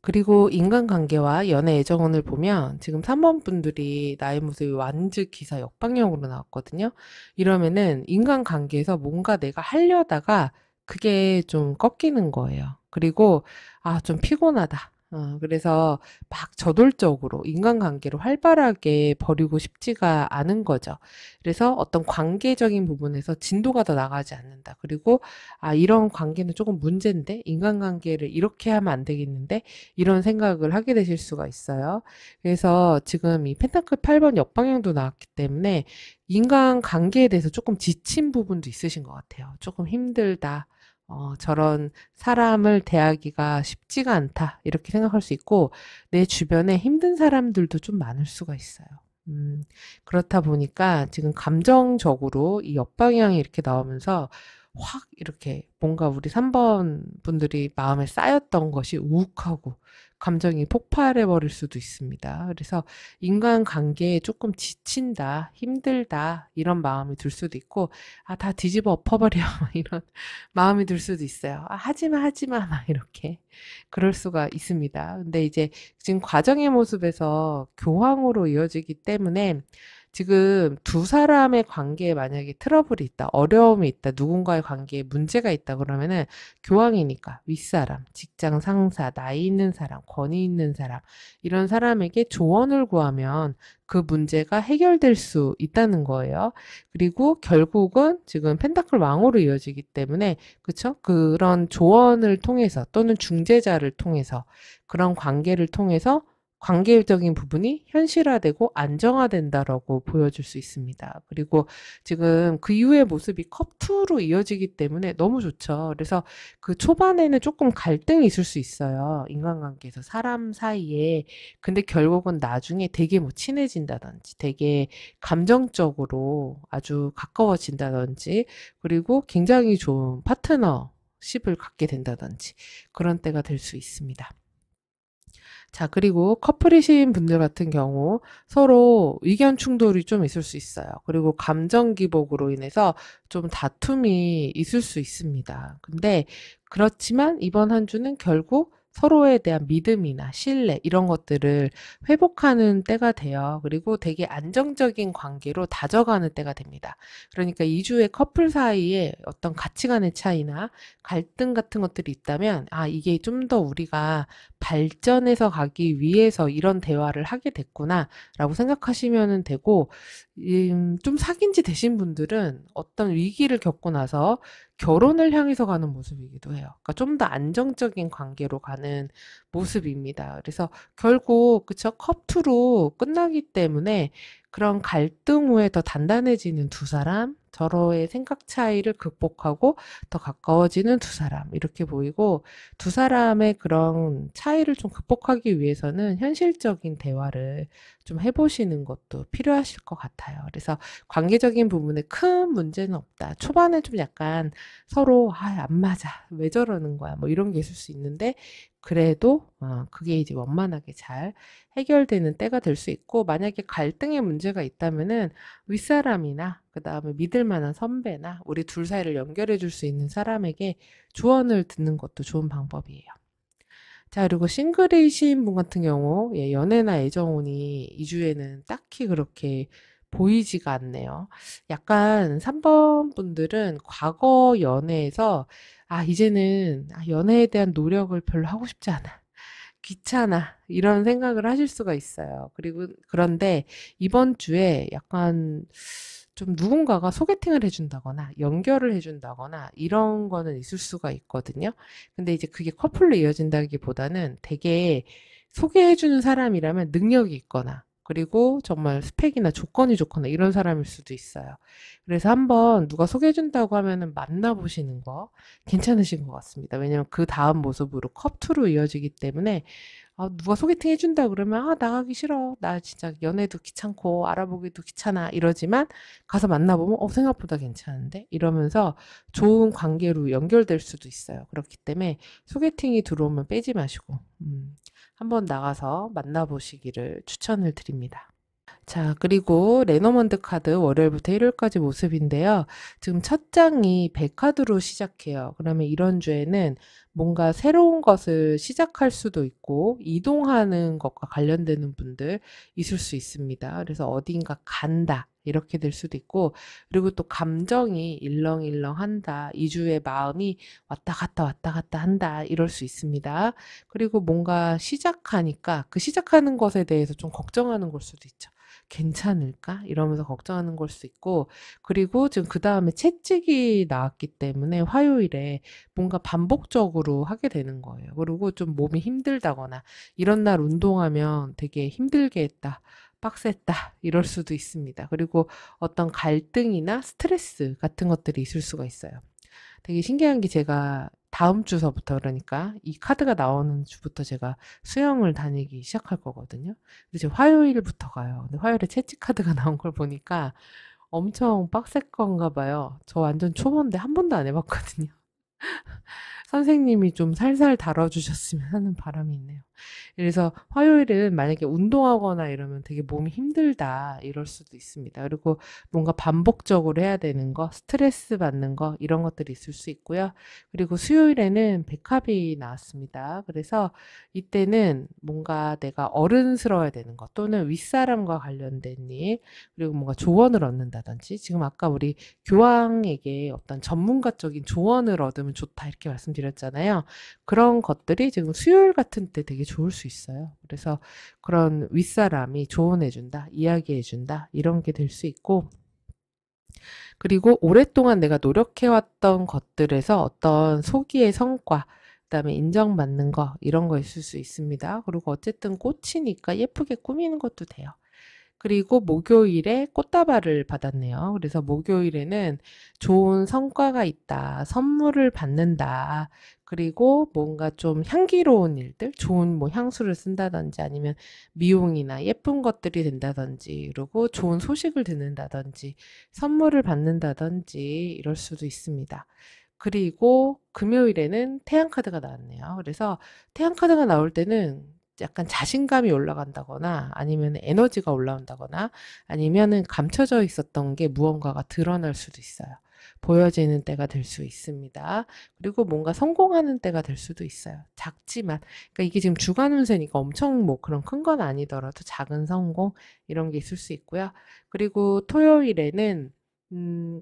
그리고 인간관계와 연애 애정운을 보면 지금 3번 분들이 나의 모습이 완즈 기사 역방향으로 나왔거든요. 이러면은 인간관계에서 뭔가 내가 하려다가 그게 좀 꺾이는 거예요. 그리고 '아 좀 피곤하다. 그래서 막 저돌적으로 인간관계를 활발하게 벌이고 싶지가 않은 거죠. 그래서 어떤 관계적인 부분에서 진도가 더 나가지 않는다. 그리고 이런 관계는 조금 문제인데 인간관계를 이렇게 하면 안 되겠는데 이런 생각을 하게 되실 수가 있어요. 그래서 지금 이 펜타클 8번 역방향도 나왔기 때문에 인간관계에 대해서 조금 지친 부분도 있으신 것 같아요. 조금 힘들다. 저런 사람을 대하기가 쉽지가 않다. 이렇게 생각할 수 있고, 내 주변에 힘든 사람들도 좀 많을 수가 있어요. 그렇다 보니까 지금 감정적으로 이 옆방향이 이렇게 나오면서 확 이렇게 뭔가 우리 3번 분들이 마음에 쌓였던 것이 욱하고 감정이 폭발해 버릴 수도 있습니다. 그래서 인간관계에 조금 지친다, 힘들다, 이런 마음이 들 수도 있고, 다 뒤집어 엎어버려. 이런 마음이 들 수도 있어요. 하지마, 하지마. 막 이렇게. 그럴 수가 있습니다. 근데 이제 지금 과정의 모습에서 교황으로 이어지기 때문에 지금 두 사람의 관계에 만약에 트러블이 있다, 어려움이 있다, 누군가의 관계에 문제가 있다 그러면은 교황이니까 윗사람, 직장 상사, 나이 있는 사람, 권위 있는 사람, 이런 사람에게 조언을 구하면 그 문제가 해결될 수 있다는 거예요. 그리고 결국은 지금 펜타클 왕으로 이어지기 때문에 그쵸? 그런 조언을 통해서 또는 중재자를 통해서 그런 관계를 통해서 관계적인 부분이 현실화되고 안정화된다라고 보여줄 수 있습니다. 그리고 지금 그 이후의 모습이 컵2로 이어지기 때문에 너무 좋죠. 그래서 그 초반에는 조금 갈등이 있을 수 있어요. 인간관계에서 사람 사이에. 근데 결국은 나중에 되게 뭐 친해진다든지 되게 감정적으로 아주 가까워진다든지 그리고 굉장히 좋은 파트너십을 갖게 된다든지 그런 때가 될 수 있습니다. 자, 그리고 커플이신 분들 같은 경우 서로 의견 충돌이 좀 있을 수 있어요. 그리고 감정 기복으로 인해서 좀 다툼이 있을 수 있습니다. 근데 그렇지만 이번 한 주는 결국 서로에 대한 믿음이나 신뢰 이런 것들을 회복하는 때가 돼요. 그리고 되게 안정적인 관계로 다져가는 때가 됩니다. 그러니까 2주의 커플 사이에 어떤 가치관의 차이나 갈등 같은 것들이 있다면 이게 좀 더 우리가 발전해서 가기 위해서 이런 대화를 하게 됐구나라고 생각하시면 되고, 좀 사귄 지 되신 분들은 어떤 위기를 겪고 나서 결혼을 향해서 가는 모습이기도 해요. 그러니까 좀 더 안정적인 관계로 가는 모습입니다. 그래서 결국 그쵸 컵2로 끝나기 때문에 그런 갈등 후에 더 단단해지는 두 사람, 서로의 생각 차이를 극복하고 더 가까워지는 두 사람 이렇게 보이고 두 사람의 그런 차이를 좀 극복하기 위해서는 현실적인 대화를 좀 해보시는 것도 필요하실 것 같아요. 그래서 관계적인 부분에 큰 문제는 없다. 초반에 좀 약간 서로 안 맞아. 왜 저러는 거야. 뭐 이런 게 있을 수 있는데 그래도 그게 이제 원만하게 잘 해결되는 때가 될 수 있고 만약에 갈등의 문제가 있다면은 윗사람이나 그다음에 믿을 만한 선배나 우리 둘 사이를 연결해 줄 수 있는 사람에게 조언을 듣는 것도 좋은 방법이에요. 자, 그리고 싱글이신 분 같은 경우, 연애나 애정운이 2주에는 딱히 그렇게 보이지가 않네요. 약간 3번 분들은 과거 연애에서, 이제는 연애에 대한 노력을 별로 하고 싶지 않아. 귀찮아. 이런 생각을 하실 수가 있어요. 그리고, 그런데 이번 주에 약간 좀 누군가가 소개팅을 해준다거나 연결을 해준다거나 이런 거는 있을 수가 있거든요. 근데 이제 그게 커플로 이어진다기보다는 되게 소개해주는 사람이라면 능력이 있거나 그리고 정말 스펙이나 조건이 좋거나 이런 사람일 수도 있어요. 그래서 한번 누가 소개해준다고 하면은 만나보시는 거 괜찮으신 것 같습니다. 왜냐면 그 다음 모습으로 컵2로 이어지기 때문에 누가 소개팅 해준다 그러면 나가기 싫어. 나 진짜 연애도 귀찮고 알아보기도 귀찮아. 이러지만 가서 만나보면 생각보다 괜찮은데? 이러면서 좋은 관계로 연결될 수도 있어요. 그렇기 때문에 소개팅이 들어오면 빼지 마시고 한번 나가서 만나보시기를 추천을 드립니다. 자, 그리고 레너먼드 카드 월요일부터 일요일까지 모습인데요. 지금 첫 장이 100카드로 시작해요. 그러면 이런 주에는 뭔가 새로운 것을 시작할 수도 있고 이동하는 것과 관련되는 분들 있을 수 있습니다. 그래서 어딘가 간다. 이렇게 될 수도 있고, 그리고 또 감정이 일렁일렁한다. 이 주에 마음이 왔다 갔다 한다. 이럴 수 있습니다. 그리고 뭔가 시작하니까 그 시작하는 것에 대해서 좀 걱정하는 걸 수도 있죠. 괜찮을까? 이러면서 걱정하는 걸 수 있고, 그리고 지금 그 다음에 채찍이 나왔기 때문에 화요일에 뭔가 반복적으로 하게 되는 거예요. 그리고 좀 몸이 힘들다거나, 이런 날 운동하면 되게 힘들게 했다. 빡셌다. 이럴 수도 있습니다. 그리고 어떤 갈등이나 스트레스 같은 것들이 있을 수가 있어요. 되게 신기한 게 제가 다음 주서부터 그러니까 이 카드가 나오는 주부터 제가 수영을 다니기 시작할 거거든요. 근데 제가 화요일부터 가요. 근데 화요일에 채찍 카드가 나온 걸 보니까 엄청 빡셀 건가 봐요. 저 완전 초보인데 한 번도 안 해봤거든요. 선생님이 좀 살살 다뤄주셨으면 하는 바람이 있네요. 그래서 화요일은 만약에 운동하거나 이러면 되게 몸이 힘들다 이럴 수도 있습니다. 그리고 뭔가 반복적으로 해야 되는 거, 스트레스 받는 거 이런 것들이 있을 수 있고요. 그리고 수요일에는 백합이 나왔습니다. 그래서 이때는 뭔가 내가 어른스러워야 되는 것 또는 윗사람과 관련된 일 그리고 뭔가 조언을 얻는다든지 지금 아까 우리 교황에게 어떤 전문가적인 조언을 얻으면 좋다 이렇게 말씀드렸잖아요. 그런 것들이 지금 수요일 같은 때 되게 좋을 수 있어요. 그래서 그런 윗사람이 조언해준다, 이야기해준다, 이런 게 될 수 있고, 그리고 오랫동안 내가 노력해왔던 것들에서 어떤 소기의 성과, 그다음에 인정받는 거, 이런 거 있을 수 있습니다. 그리고 어쨌든 꽃이니까 예쁘게 꾸미는 것도 돼요. 그리고 목요일에 꽃다발을 받았네요. 그래서 목요일에는 좋은 성과가 있다, 선물을 받는다, 그리고 뭔가 좀 향기로운 일들, 좋은 뭐 향수를 쓴다든지 아니면 미용이나 예쁜 것들이 된다든지, 그리고 좋은 소식을 듣는다든지, 선물을 받는다든지 이럴 수도 있습니다. 그리고 금요일에는 태양카드가 나왔네요. 그래서 태양카드가 나올 때는 약간 자신감이 올라간다거나 아니면 에너지가 올라온다거나 아니면은 감춰져 있었던 게 무언가가 드러날 수도 있어요. 보여지는 때가 될 수 있습니다. 그리고 뭔가 성공하는 때가 될 수도 있어요. 작지만. 그러니까 이게 지금 주간 운세니까 엄청 뭐 그런 큰 건 아니더라도 작은 성공 이런 게 있을 수 있고요. 그리고 토요일에는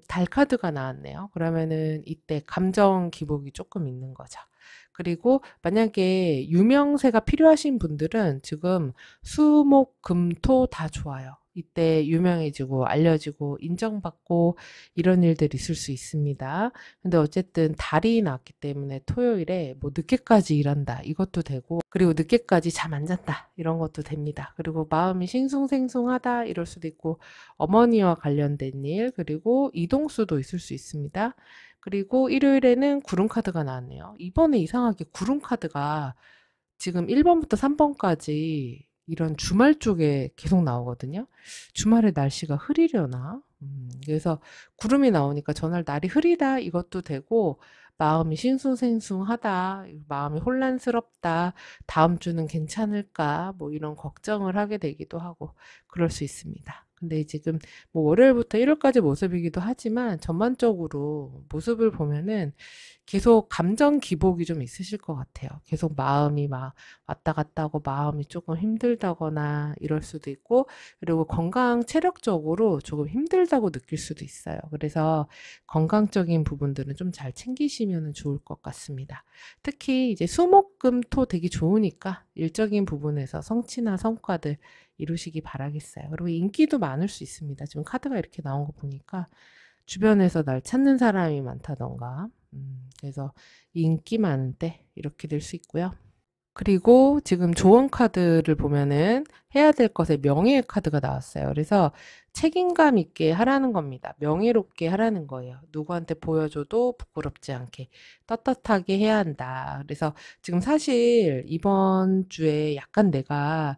달 카드가 나왔네요. 그러면은 이때 감정 기복이 조금 있는 거죠. 그리고 만약에 유명세가 필요하신 분들은 지금 수, 목, 금, 토 다 좋아요. 이때 유명해지고 알려지고 인정받고 이런 일들이 있을 수 있습니다. 근데 어쨌든 달이 나왔기 때문에 토요일에 뭐 늦게까지 일한다 이것도 되고 그리고 늦게까지 잠 안 잔다 이런 것도 됩니다. 그리고 마음이 싱숭생숭하다 이럴 수도 있고 어머니와 관련된 일 그리고 이동수도 있을 수 있습니다. 그리고 일요일에는 구름카드가 나왔네요. 이번에 이상하게 구름카드가 지금 1번부터 3번까지 이런 주말 쪽에 계속 나오거든요. 주말에 날씨가 흐리려나? 그래서 구름이 나오니까 전날 날이 흐리다 이것도 되고 마음이 싱숭생숭하다, 마음이 혼란스럽다, 다음 주는 괜찮을까, 뭐 이런 걱정을 하게 되기도 하고 그럴 수 있습니다. 근데 지금 뭐 월요일부터 일요일까지 모습이기도 하지만 전반적으로 모습을 보면은 계속 감정 기복이 좀 있으실 것 같아요. 계속 마음이 막 왔다 갔다 하고 마음이 조금 힘들다거나 이럴 수도 있고 그리고 건강 체력적으로 조금 힘들다고 느낄 수도 있어요. 그래서 건강적인 부분들은 좀 잘 챙기시면 좋을 것 같습니다. 특히 이제 수목금토 되게 좋으니까 일적인 부분에서 성취나 성과들 이루시기 바라겠어요. 그리고 인기도 많을 수 있습니다. 지금 카드가 이렇게 나온 거 보니까 주변에서 날 찾는 사람이 많다던가 그래서 인기 많은 때 이렇게 될 수 있고요. 그리고 지금 조언 카드를 보면은 해야 될 것에 명예의 카드가 나왔어요. 그래서 책임감 있게 하라는 겁니다. 명예롭게 하라는 거예요. 누구한테 보여줘도 부끄럽지 않게 떳떳하게 해야 한다. 그래서 지금 사실 이번 주에 약간 내가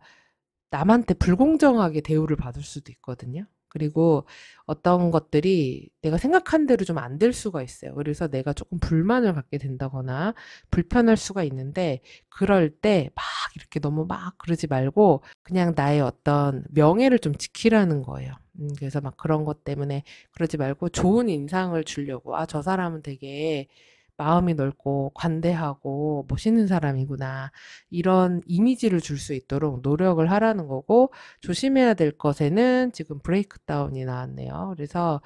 남한테 불공정하게 대우를 받을 수도 있거든요. 그리고 어떤 것들이 내가 생각한 대로 좀 안 될 수가 있어요. 그래서 내가 조금 불만을 갖게 된다거나 불편할 수가 있는데 그럴 때 막 이렇게 너무 막 그러지 말고 그냥 나의 어떤 명예를 좀 지키라는 거예요. 그래서 막 그런 것 때문에 그러지 말고 좋은 인상을 주려고, 아, 저 사람은 되게 마음이 넓고 관대하고 멋있는 사람이구나, 이런 이미지를 줄 수 있도록 노력을 하라는 거고, 조심해야 될 것에는 지금 브레이크다운이 나왔네요. 그래서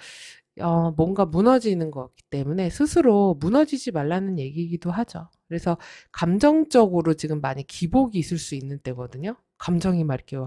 뭔가 무너지는 거기 때문에 스스로 무너지지 말라는 얘기이기도 하죠. 그래서 감정적으로 지금 많이 기복이 있을 수 있는 때거든요. 감정이 막 이렇게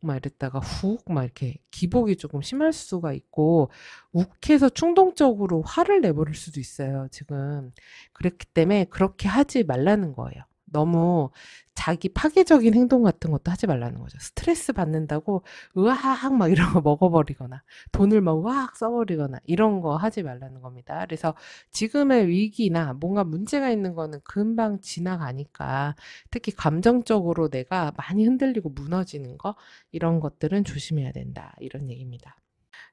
막 이랬다가 훅 막 이렇게 기복이 조금 심할 수가 있고, 욱해서 충동적으로 화를 내버릴 수도 있어요, 지금. 그렇기 때문에 그렇게 하지 말라는 거예요. 너무 자기 파괴적인 행동 같은 것도 하지 말라는 거죠. 스트레스 받는다고 으악 막 이런 거 먹어버리거나 돈을 막 으악 써버리거나 이런 거 하지 말라는 겁니다. 그래서 지금의 위기나 뭔가 문제가 있는 거는 금방 지나가니까, 특히 감정적으로 내가 많이 흔들리고 무너지는 거, 이런 것들은 조심해야 된다, 이런 얘기입니다.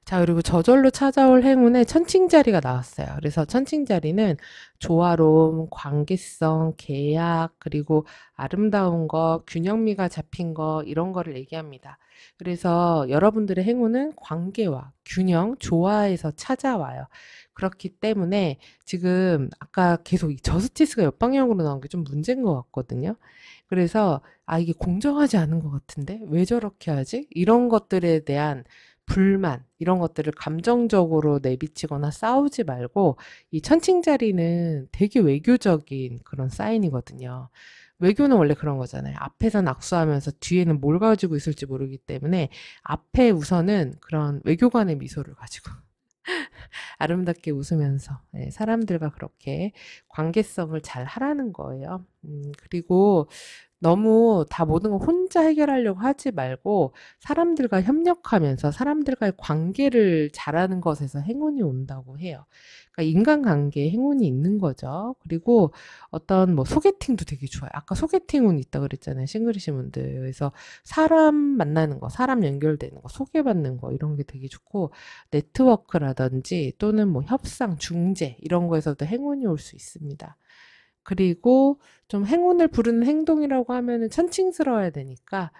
자, 그리고 저절로 찾아올 행운에 천칭자리가 나왔어요. 그래서 천칭자리는 조화로움, 관계성, 계약, 그리고 아름다운 거, 균형미가 잡힌 거, 이런 거를 얘기합니다. 그래서 여러분들의 행운은 관계와 균형, 조화에서 찾아와요. 그렇기 때문에 지금 아까 계속 이 저스티스가 옆방향으로 나온 게 좀 문제인 것 같거든요. 그래서 아, 이게 공정하지 않은 것 같은데 왜 저렇게 하지? 이런 것들에 대한 불만, 이런 것들을 감정적으로 내비치거나 싸우지 말고, 이 천칭자리는 되게 외교적인 그런 사인이거든요. 외교는 원래 그런 거잖아요. 앞에서 낙수하면서 뒤에는 뭘 가지고 있을지 모르기 때문에 앞에 우선은 그런 외교관의 미소를 가지고 아름답게 웃으면서, 예, 사람들과 그렇게 관계성을 잘 하라는 거예요. 그리고 너무 다 모든 걸 혼자 해결하려고 하지 말고 사람들과 협력하면서 사람들과의 관계를 잘하는 것에서 행운이 온다고 해요. 그러니까 인간관계에 행운이 있는 거죠. 그리고 어떤 뭐 소개팅도 되게 좋아요. 아까 소개팅 운 있다 그랬잖아요, 싱글이신 분들. 그래서 사람 만나는 거, 사람 연결되는 거, 소개받는 거, 이런 게 되게 좋고, 네트워크라든지 또는 뭐 협상, 중재, 이런 거에서도 행운이 올 수 있습니다. 그리고 좀 행운을 부르는 행동이라고 하면은 천칭스러워야 되니까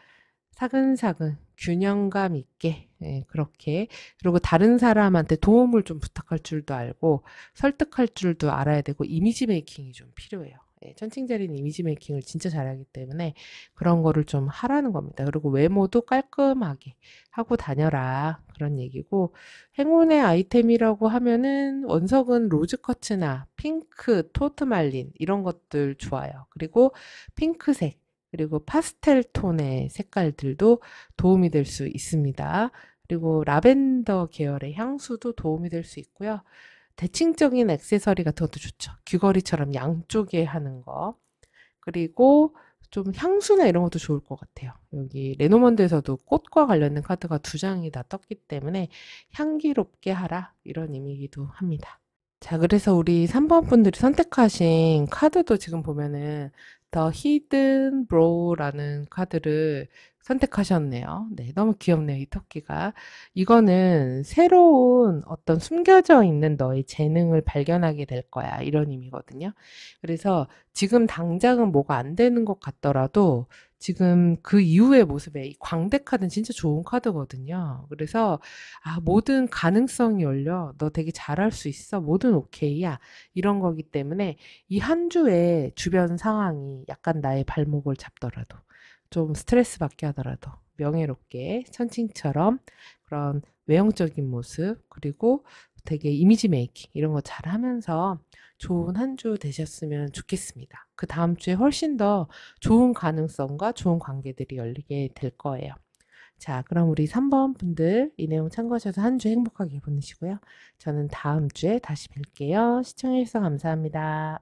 사근사근 균형감 있게, 예, 그렇게. 그리고 다른 사람한테 도움을 좀 부탁할 줄도 알고 설득할 줄도 알아야 되고, 이미지 메이킹이 좀 필요해요. 예, 천칭자리는 이미지 메이킹을 진짜 잘하기 때문에 그런 거를 좀 하라는 겁니다. 그리고 외모도 깔끔하게 하고 다녀라, 그런 얘기고, 행운의 아이템이라고 하면은 원석은 로즈커츠나 핑크, 토트말린, 이런 것들 좋아요. 그리고 핑크색, 그리고 파스텔 톤의 색깔들도 도움이 될 수 있습니다. 그리고 라벤더 계열의 향수도 도움이 될 수 있고요. 대칭적인 액세서리 같은 것도 좋죠. 귀걸이처럼 양쪽에 하는 거. 그리고 좀 향수나 이런 것도 좋을 것 같아요. 여기 레노먼드에서도 꽃과 관련된 카드가 두 장이 다 떴기 때문에 향기롭게 하라, 이런 의미이기도 합니다. 자, 그래서 우리 3번 분들이 선택하신 카드도 지금 보면은 더 히든 브로우라는 카드를 선택하셨네요. 네, 너무 귀엽네요, 이 토끼가. 이거는 새로운 어떤 숨겨져 있는 너의 재능을 발견하게 될 거야, 이런 의미거든요. 그래서 지금 당장은 뭐가 안 되는 것 같더라도 지금 그 이후의 모습에, 이 광대 카드는 진짜 좋은 카드거든요. 그래서 아, 모든 가능성이 열려. 너 되게 잘할 수 있어. 뭐든 오케이야. 이런 거기 때문에 이 한 주에 주변 상황이 약간 나의 발목을 잡더라도, 좀 스트레스 받게 하더라도 명예롭게 천칭처럼 그런 외형적인 모습, 그리고 되게 이미지 메이킹, 이런 거 잘하면서 좋은 한 주 되셨으면 좋겠습니다. 그 다음 주에 훨씬 더 좋은 가능성과 좋은 관계들이 열리게 될 거예요. 자, 그럼 우리 3번 분들 이 내용 참고하셔서 한 주 행복하게 보내시고요. 저는 다음 주에 다시 뵐게요. 시청해주셔서 감사합니다.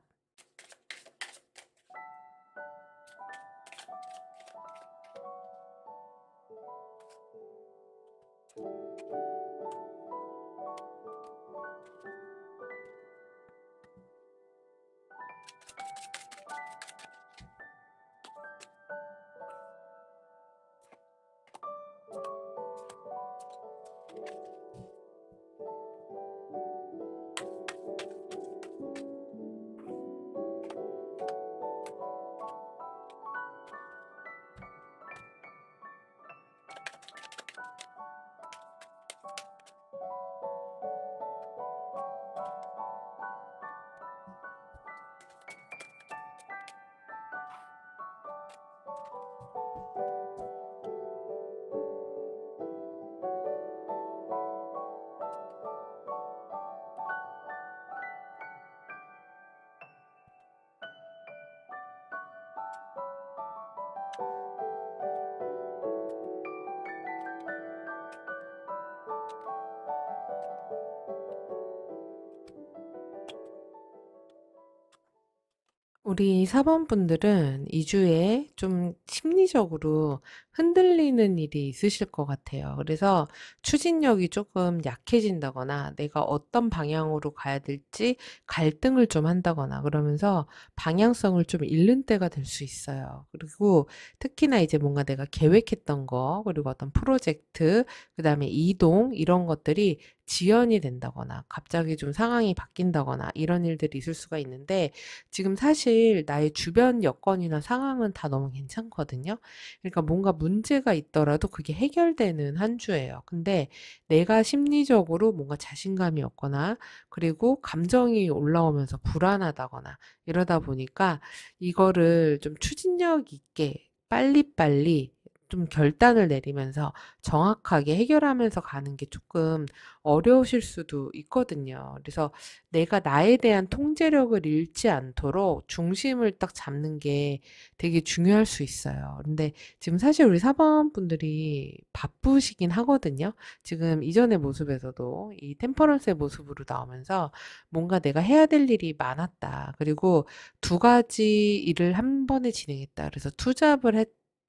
우리 사번분들은 2주에 좀 심리적으로 흔들리는 일이 있으실 것 같아요. 그래서 추진력이 조금 약해진다거나 내가 어떤 방향으로 가야 될지 갈등을 좀 한다거나 그러면서 방향성을 좀 잃는 때가 될 수 있어요. 그리고 특히나 이제 뭔가 내가 계획했던 거, 그리고 어떤 프로젝트, 그 다음에 이동, 이런 것들이 지연이 된다거나 갑자기 좀 상황이 바뀐다거나 이런 일들이 있을 수가 있는데 지금 사실 나의 주변 여건이나 상황은 다 너무 괜찮거든요. 그러니까 뭔가 문제가 있더라도 그게 해결되는 한 주예요. 근데 내가 심리적으로 뭔가 자신감이 없거나 그리고 감정이 올라오면서 불안하다거나 이러다 보니까 이거를 좀 추진력 있게 빨리빨리 좀 결단을 내리면서 정확하게 해결하면서 가는 게 조금 어려우실 수도 있거든요. 그래서 내가 나에 대한 통제력을 잃지 않도록 중심을 딱 잡는 게 되게 중요할 수 있어요. 근데 지금 사실 우리 사범분들이 바쁘시긴 하거든요. 지금 이전의 모습에서도 이 템퍼런스의 모습으로 나오면서 뭔가 내가 해야 될 일이 많았다. 그리고 두 가지 일을 한 번에 진행했다. 그래서 투잡을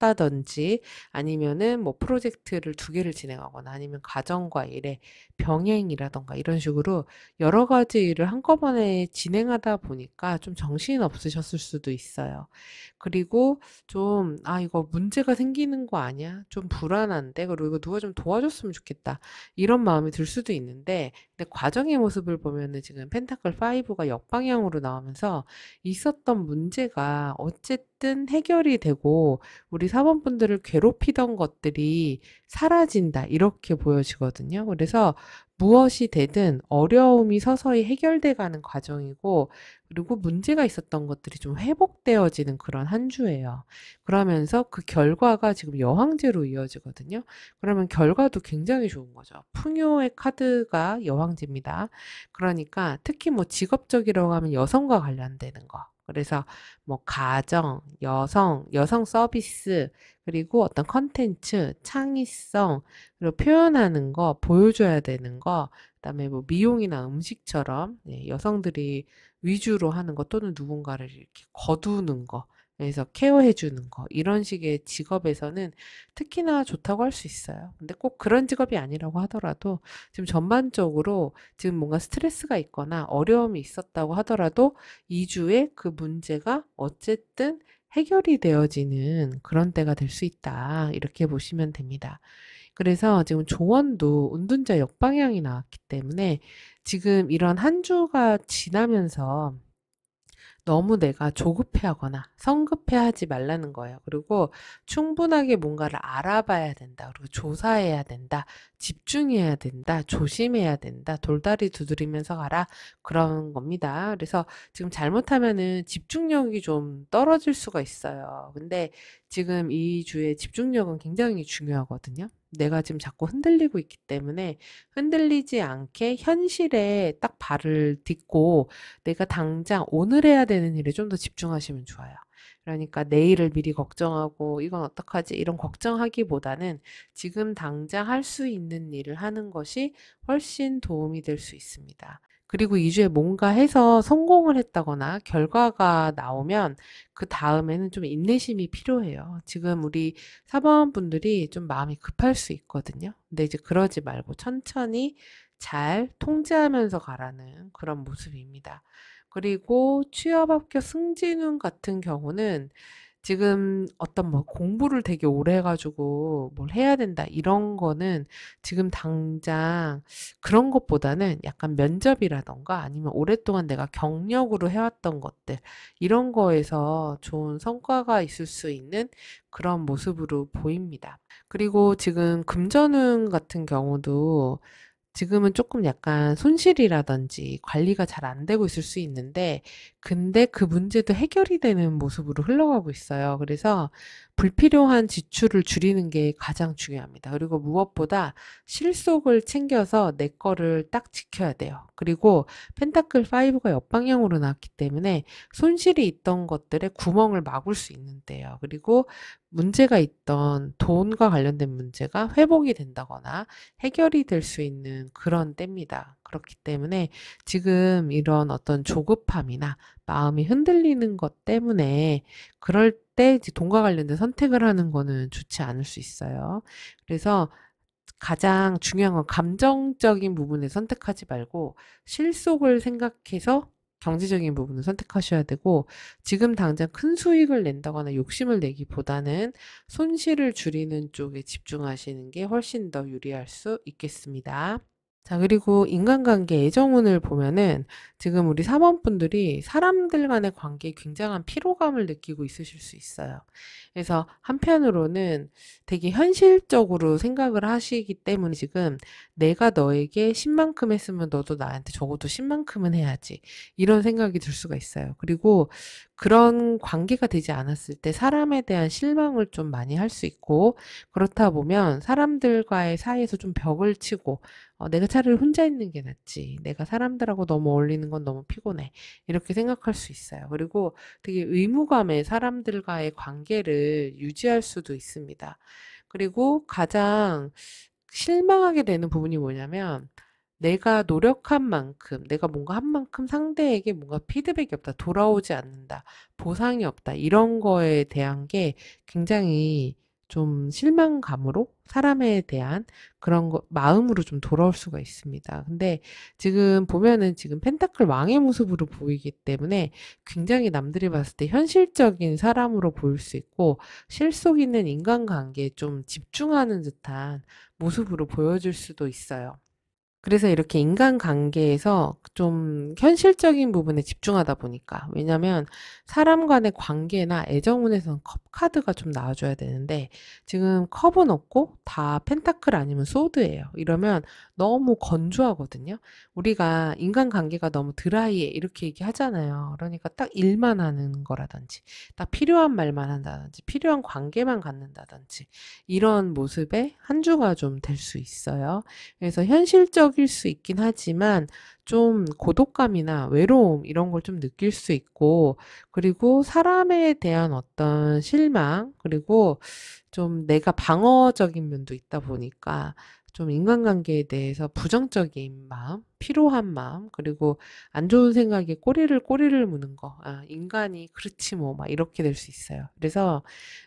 했다든지 아니면은 뭐 프로젝트를 두 개를 진행하거나 아니면 가정과 일의 병행이라던가 이런 식으로 여러 가지 일을 한꺼번에 진행하다 보니까 좀 정신 없으셨을 수도 있어요. 그리고 좀, 아, 이거 문제가 생기는 거 아니야? 좀 불안한데? 그리고 이거 누가 좀 도와줬으면 좋겠다. 이런 마음이 들 수도 있는데, 근데 과정의 모습을 보면은 지금 펜타클 5가 역방향으로 나오면서 있었던 문제가 어쨌든 해결이 되고, 우리 사범분들을 괴롭히던 것들이 사라진다. 이렇게 보여지거든요. 그래서 무엇이 되든 어려움이 서서히 해결돼 가는 과정이고, 그리고 문제가 있었던 것들이 좀 회복되어지는 그런 한 주예요. 그러면서 그 결과가 지금 여황제로 이어지거든요. 그러면 결과도 굉장히 좋은 거죠. 풍요의 카드가 여황제입니다. 그러니까 특히 뭐 직업적이라고 하면 여성과 관련되는 거. 그래서 뭐 가정, 여성 서비스, 그리고 어떤 컨텐츠, 창의성, 그리고 표현하는 거, 보여줘야 되는 거, 그다음에 뭐 미용이나 음식처럼 여성들이 위주로 하는 거 또는 누군가를 이렇게 거두는 거, 그래서 케어해 주는 거, 이런 식의 직업에서는 특히나 좋다고 할 수 있어요. 근데 꼭 그런 직업이 아니라고 하더라도 지금 전반적으로 지금 뭔가 스트레스가 있거나 어려움이 있었다고 하더라도 2주에 그 문제가 어쨌든 해결이 되어지는 그런 때가 될 수 있다. 이렇게 보시면 됩니다. 그래서 지금 조언도 운둔자 역방향이 나왔기 때문에 지금 이런 한 주가 지나면서 너무 내가 조급해하거나 성급해하지 말라는 거예요. 그리고 충분하게 뭔가를 알아봐야 된다. 그리고 조사해야 된다. 집중해야 된다. 조심해야 된다. 돌다리 두드리면서 가라. 그런 겁니다. 그래서 지금 잘못하면은 집중력이 좀 떨어질 수가 있어요. 근데 지금 이 주에 집중력은 굉장히 중요하거든요. 내가 지금 자꾸 흔들리고 있기 때문에 흔들리지 않게 현실에 딱 발을 딛고 내가 당장 오늘 해야 되는 일에 좀 더 집중하시면 좋아요. 그러니까 내일을 미리 걱정하고 이건 어떡하지? 이런 걱정하기보다는 지금 당장 할 수 있는 일을 하는 것이 훨씬 도움이 될 수 있습니다. 그리고 2주에 뭔가 해서 성공을 했다거나 결과가 나오면 그 다음에는 좀 인내심이 필요해요. 지금 우리 사범분들이 좀 마음이 급할 수 있거든요. 근데 이제 그러지 말고 천천히 잘 통제하면서 가라는 그런 모습입니다. 그리고 취업 합격 승진운 같은 경우는 지금 어떤 뭐 공부를 되게 오래 해가지고 뭘 해야 된다 이런 거는 지금 당장 그런 것보다는 약간 면접이라던가 아니면 오랫동안 내가 경력으로 해왔던 것들 이런 거에서 좋은 성과가 있을 수 있는 그런 모습으로 보입니다. 그리고 지금 금전운 같은 경우도 지금은 조금 약간 손실이라든지 관리가 잘 안 되고 있을 수 있는데 근데 그 문제도 해결이 되는 모습으로 흘러가고 있어요. 그래서 불필요한 지출을 줄이는 게 가장 중요합니다. 그리고 무엇보다 실속을 챙겨서 내 거를 딱 지켜야 돼요. 그리고 펜타클 5가 옆방향으로 나왔기 때문에 손실이 있던 것들의 구멍을 막을 수 있는 때예요. 그리고 문제가 있던 돈과 관련된 문제가 회복이 된다거나 해결이 될 수 있는 그런 때입니다. 그렇기 때문에 지금 이런 어떤 조급함이나 마음이 흔들리는 것 때문에 그럴 때 이제 돈과 관련된 선택을 하는 거는 좋지 않을 수 있어요. 그래서 가장 중요한 건 감정적인 부분을 선택하지 말고 실속을 생각해서 경제적인 부분을 선택하셔야 되고, 지금 당장 큰 수익을 낸다거나 욕심을 내기보다는 손실을 줄이는 쪽에 집중하시는 게 훨씬 더 유리할 수 있겠습니다. 자, 그리고 인간관계 애정운을 보면은 지금 우리 사모분들이 사람들 간의 관계에 굉장한 피로감을 느끼고 있으실 수 있어요. 그래서 한편으로는 되게 현실적으로 생각을 하시기 때문에 지금 내가 너에게 10만큼 했으면 너도 나한테 적어도 10만큼은 해야지. 이런 생각이 들 수가 있어요. 그리고 그런 관계가 되지 않았을 때 사람에 대한 실망을 좀 많이 할 수 있고, 그렇다 보면 사람들과의 사이에서 좀 벽을 치고 내가 차라리 혼자 있는 게 낫지. 내가 사람들하고 너무 어울리는 건 너무 피곤해. 이렇게 생각할 수 있어요. 그리고 되게 의무감에 사람들과의 관계를 유지할 수도 있습니다. 그리고 가장 실망하게 되는 부분이 뭐냐면, 내가 노력한 만큼, 내가 뭔가 한 만큼 상대에게 뭔가 피드백이 없다, 돌아오지 않는다, 보상이 없다, 이런 거에 대한 게 굉장히 좀 실망감으로 사람에 대한 그런 거, 마음으로 좀 돌아올 수가 있습니다. 근데 지금 보면은 지금 펜타클 왕의 모습으로 보이기 때문에 굉장히 남들이 봤을 때 현실적인 사람으로 보일 수 있고, 실속 있는 인간관계에 좀 집중하는 듯한 모습으로 보여질 수도 있어요. 그래서 이렇게 인간관계에서 좀 현실적인 부분에 집중하다 보니까, 왜냐면 사람 간의 관계나 애정운에서는 컵 카드가 좀 나와줘야 되는데 지금 컵은 없고 다 펜타클 아니면 소드예요. 이러면 너무 건조하거든요. 우리가 인간관계가 너무 드라이해 이렇게 얘기하잖아요. 그러니까 딱 일만 하는 거라든지, 딱 필요한 말만 한다든지, 필요한 관계만 갖는다든지, 이런 모습의 한 주가 좀 될 수 있어요. 그래서 현실적일 수 있긴 하지만 좀 고독감이나 외로움 이런 걸 좀 느낄 수 있고, 그리고 사람에 대한 어떤 실망, 그리고 좀 내가 방어적인 면도 있다 보니까 좀 인간관계에 대해서 부정적인 마음, 피로한 마음, 그리고 안 좋은 생각에 꼬리를 무는 거, 아, 인간이 그렇지 뭐, 막 이렇게 될 수 있어요. 그래서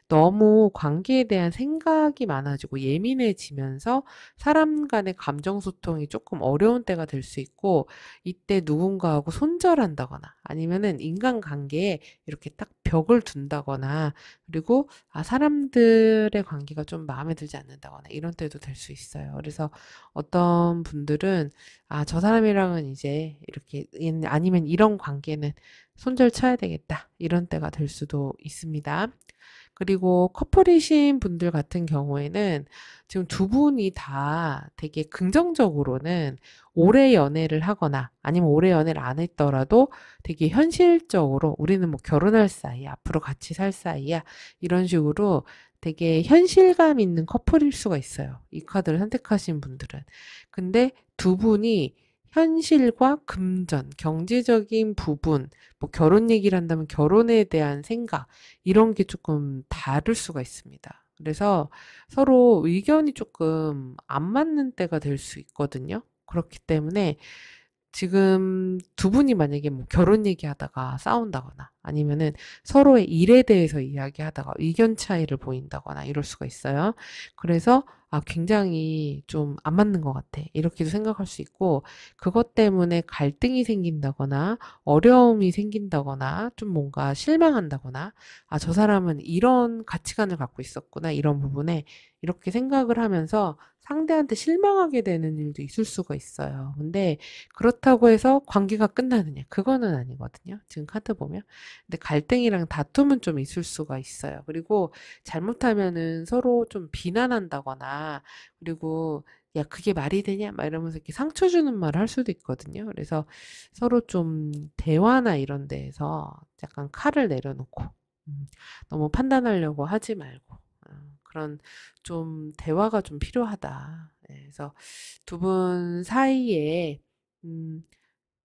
너무 관계에 대한 생각이 많아지고 예민해지면서 사람 간의 감정 소통이 조금 어려운 때가 될 수 있고, 이때 누군가하고 손절한다거나 아니면은 인간관계에 이렇게 딱 벽을 둔다거나, 그리고 사람들의 관계가 좀 마음에 들지 않는다거나 이런 때도 될 수 있어요. 그래서 어떤 분들은 저 사람이랑은 이제 이렇게, 아니면 이런 관계는 손절 쳐야 되겠다, 이런 때가 될 수도 있습니다. 그리고 커플이신 분들 같은 경우에는 지금 두 분이 다 되게 긍정적으로는 오래 연애를 하거나 아니면 오래 연애를 안 했더라도 되게 현실적으로 우리는 뭐 결혼할 사이야, 앞으로 같이 살 사이야, 이런 식으로 되게 현실감 있는 커플일 수가 있어요. 이 카드를 선택하신 분들은. 근데 두 분이 현실과 금전, 경제적인 부분, 뭐 결혼 얘기를 한다면 결혼에 대한 생각, 이런 게 조금 다를 수가 있습니다. 그래서 서로 의견이 조금 안 맞는 때가 될 수 있거든요. 그렇기 때문에 지금 두 분이 만약에 뭐 결혼 얘기하다가 싸운다거나 아니면은 서로의 일에 대해서 이야기하다가 의견 차이를 보인다거나 이럴 수가 있어요. 그래서 굉장히 좀 안 맞는 것 같아, 이렇게도 생각할 수 있고, 그것 때문에 갈등이 생긴다거나 어려움이 생긴다거나 좀 뭔가 실망한다거나, 저 사람은 이런 가치관을 갖고 있었구나, 이런 부분에 이렇게 생각을 하면서 상대한테 실망하게 되는 일도 있을 수가 있어요. 근데 그렇다고 해서 관계가 끝나느냐? 그거는 아니거든요. 지금 카드 보면. 근데 갈등이랑 다툼은 좀 있을 수가 있어요. 그리고 잘못하면은 서로 좀 비난한다거나, 그리고 야, 그게 말이 되냐? 막 이러면서 이렇게 상처 주는 말을 할 수도 있거든요. 그래서 서로 좀 대화나 이런 데에서 약간 칼을 내려놓고, 너무 판단하려고 하지 말고, 그런 좀 대화가 좀 필요하다. 네, 그래서 두 분 사이에 음,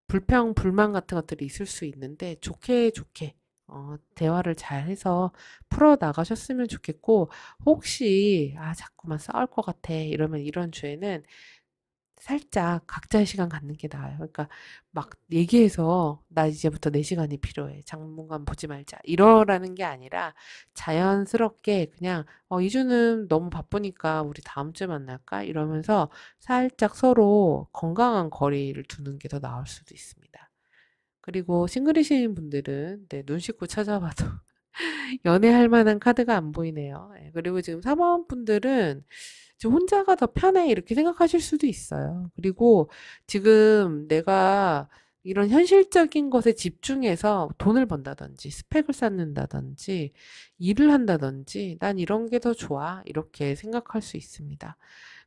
불평, 불만 같은 것들이 있을 수 있는데 좋게 좋게 대화를 잘 해서 풀어 나가셨으면 좋겠고, 혹시 자꾸만 싸울 것 같아 이러면 이런 주에는 살짝 각자의 시간 갖는 게 나아요. 그러니까 막 얘기해서 나 이제부터 내 시간이 필요해. 장문관 보지 말자. 이러라는 게 아니라 자연스럽게 그냥 이주는 너무 바쁘니까 우리 다음 주에 만날까? 이러면서 살짝 서로 건강한 거리를 두는 게 더 나을 수도 있습니다. 그리고 싱글이신 분들은 네, 눈 씻고 찾아봐도 연애할 만한 카드가 안 보이네요. 예, 그리고 지금 사모분들은 지금 혼자가 더 편해 이렇게 생각하실 수도 있어요. 그리고 지금 내가 이런 현실적인 것에 집중해서 돈을 번다든지 스펙을 쌓는다든지 일을 한다든지 난 이런 게 더 좋아 이렇게 생각할 수 있습니다.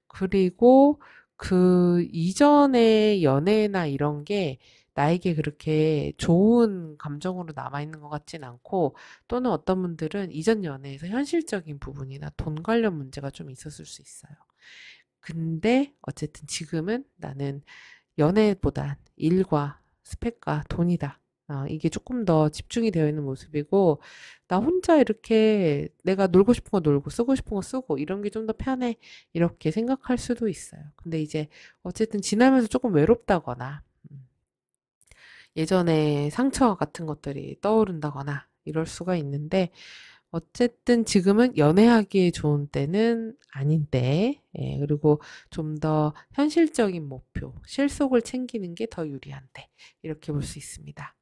그리고 그 이전의 연애나 이런 게 나에게 그렇게 좋은 감정으로 남아있는 것 같진 않고, 또는 어떤 분들은 이전 연애에서 현실적인 부분이나 돈 관련 문제가 좀 있었을 수 있어요. 근데 어쨌든 지금은 나는 연애보단 일과 스펙과 돈이다. 이게 조금 더 집중이 되어 있는 모습이고, 나 혼자 이렇게 내가 놀고 싶은 거 놀고 쓰고 싶은 거 쓰고 이런 게 좀 더 편해. 이렇게 생각할 수도 있어요. 근데 이제 어쨌든 지나면서 조금 외롭다거나, 예전에 상처 같은 것들이 떠오른다거나 이럴 수가 있는데, 어쨌든 지금은 연애하기에 좋은 때는 아닌데, 예, 그리고 좀 더 현실적인 목표, 실속을 챙기는 게 더 유리한데, 이렇게 볼 수 있습니다.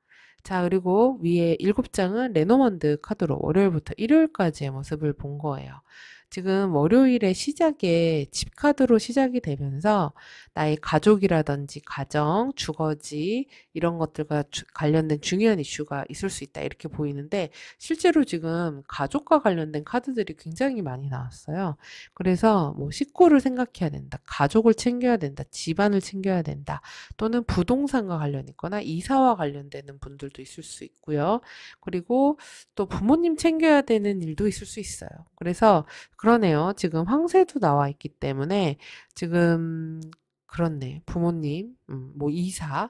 자, 그리고 위에 7장은 레노먼드 카드로 월요일부터 일요일까지의 모습을 본 거예요. 지금 월요일의 시작에 집 카드로 시작이 되면서 나의 가족이라든지 가정, 주거지 이런 것들과 관련된 중요한 이슈가 있을 수 있다 이렇게 보이는데, 실제로 지금 가족과 관련된 카드들이 굉장히 많이 나왔어요. 그래서 뭐 식구를 생각해야 된다, 가족을 챙겨야 된다, 집안을 챙겨야 된다, 또는 부동산과 관련 있거나 이사와 관련되는 분들도 있을 수 있고요. 그리고 또 부모님 챙겨야 되는 일도 있을 수 있어요. 그래서 그러네요. 지금 황새도 나와 있기 때문에 지금 그렇네. 부모님, 뭐 이사,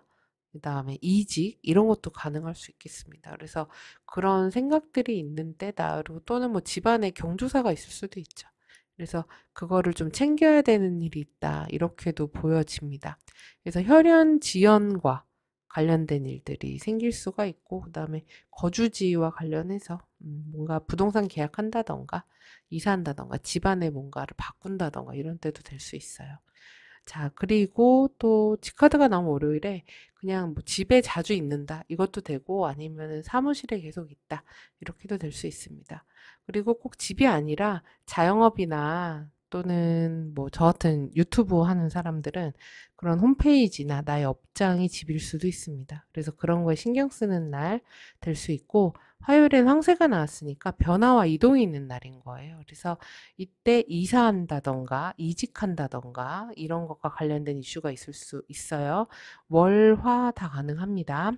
그다음에 이직 이런 것도 가능할 수 있겠습니다. 그래서 그런 생각들이 있는 때다. 그리고 또는 뭐 집안에 경조사가 있을 수도 있죠. 그래서 그거를 좀 챙겨야 되는 일이 있다. 이렇게도 보여집니다. 그래서 혈연 지연과 관련된 일들이 생길 수가 있고, 그다음에 거주지와 관련해서 뭔가 부동산 계약한다던가 이사한다던가 집안에 뭔가를 바꾼다던가 이런 때도 될 수 있어요. 자, 그리고 또 직카드가 나온 월요일에 그냥 뭐 집에 자주 있는다. 이것도 되고 아니면은 사무실에 계속 있다. 이렇게도 될 수 있습니다. 그리고 꼭 집이 아니라 자영업이나 또는 뭐 저 같은 유튜브 하는 사람들은 그런 홈페이지나 나의 업장이 집일 수도 있습니다. 그래서 그런 거에 신경 쓰는 날 될 수 있고, 화요일엔 황새가 나왔으니까 변화와 이동이 있는 날인 거예요. 그래서 이때 이사한다던가 이직한다던가 이런 것과 관련된 이슈가 있을 수 있어요. 월, 화 다 가능합니다.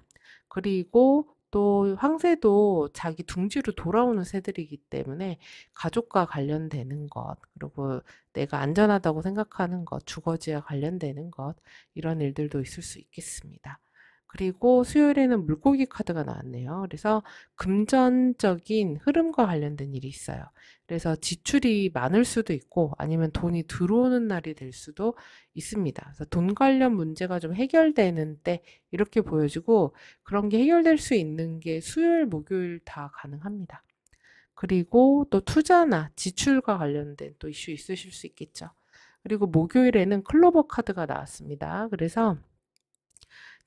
그리고 또 황새도 자기 둥지로 돌아오는 새들이기 때문에 가족과 관련되는 것, 그리고 내가 안전하다고 생각하는 것, 주거지와 관련되는 것, 이런 일들도 있을 수 있겠습니다. 그리고 수요일에는 물고기 카드가 나왔네요. 그래서 금전적인 흐름과 관련된 일이 있어요. 그래서 지출이 많을 수도 있고 아니면 돈이 들어오는 날이 될 수도 있습니다. 그래서 돈 관련 문제가 좀 해결되는 때 이렇게 보여지고, 그런 게 해결될 수 있는 게 수요일, 목요일 다 가능합니다. 그리고 또 투자나 지출과 관련된 또 이슈 있으실 수 있겠죠. 그리고 목요일에는 클로버 카드가 나왔습니다. 그래서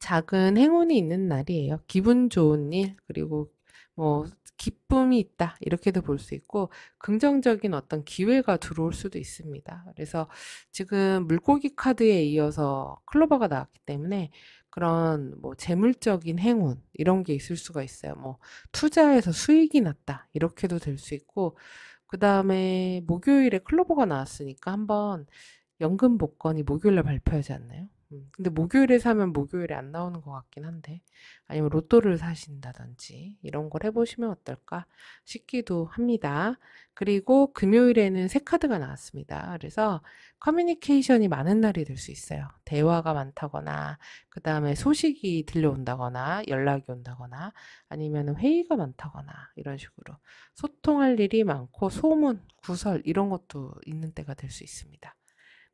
작은 행운이 있는 날이에요. 기분 좋은 일, 그리고 뭐 기쁨이 있다 이렇게도 볼 수 있고, 긍정적인 어떤 기회가 들어올 수도 있습니다. 그래서 지금 물고기 카드에 이어서 클로버가 나왔기 때문에 그런 뭐 재물적인 행운 이런 게 있을 수가 있어요. 뭐 투자해서 수익이 났다 이렇게도 될 수 있고, 그 다음에 목요일에 클로버가 나왔으니까 한번 연금 복권이 목요일날 발표하지 않나요? 근데 목요일에 사면 목요일에 안 나오는 것 같긴 한데, 아니면 로또를 사신다든지, 이런 걸 해보시면 어떨까 싶기도 합니다. 그리고 금요일에는 새 카드가 나왔습니다. 그래서 커뮤니케이션이 많은 날이 될 수 있어요. 대화가 많다거나, 그 다음에 소식이 들려온다거나, 연락이 온다거나, 아니면 회의가 많다거나, 이런 식으로 소통할 일이 많고, 소문, 구설, 이런 것도 있는 때가 될 수 있습니다.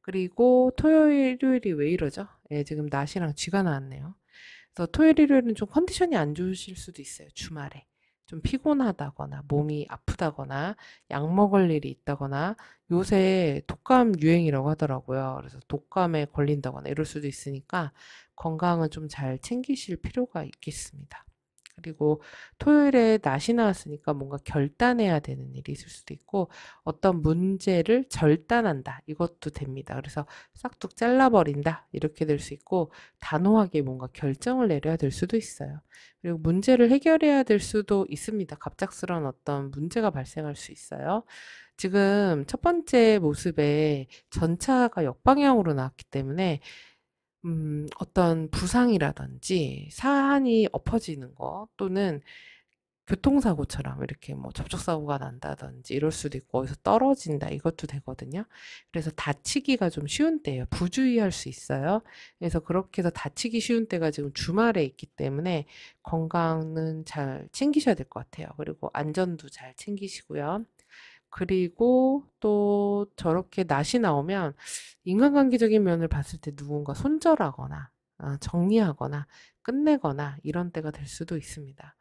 그리고 토요일, 일요일이 왜 이러죠? 예, 지금 낮이랑 쥐가 나왔네요. 그래서 토요일, 일요일은 좀 컨디션이 안 좋으실 수도 있어요. 주말에. 좀 피곤하다거나 몸이 아프다거나 약 먹을 일이 있다거나 요새 독감 유행이라고 하더라고요. 그래서 독감에 걸린다거나 이럴 수도 있으니까 건강은 좀 잘 챙기실 필요가 있겠습니다. 그리고 토요일에 낮이 나왔으니까 뭔가 결단해야 되는 일이 있을 수도 있고 어떤 문제를 절단한다 이것도 됩니다. 그래서 싹둑 잘라버린다 이렇게 될 수 있고 단호하게 뭔가 결정을 내려야 될 수도 있어요. 그리고 문제를 해결해야 될 수도 있습니다. 갑작스러운 어떤 문제가 발생할 수 있어요. 지금 첫 번째 모습에 전차가 역방향으로 나왔기 때문에 어떤 부상이라든지 사안이 엎어지는 거 또는 교통사고처럼 이렇게 뭐 접촉사고가 난다든지 이럴 수도 있고 어디서 떨어진다 이것도 되거든요. 그래서 다치기가 좀 쉬운 때예요. 부주의할 수 있어요. 그래서 그렇게 해서 다치기 쉬운 때가 지금 주말에 있기 때문에 건강은 잘 챙기셔야 될 것 같아요. 그리고 안전도 잘 챙기시고요. 그리고 또 저렇게 낯이 나오면 인간관계적인 면을 봤을 때 누군가 손절하거나 정리하거나 끝내거나 이런 때가 될 수도 있습니다.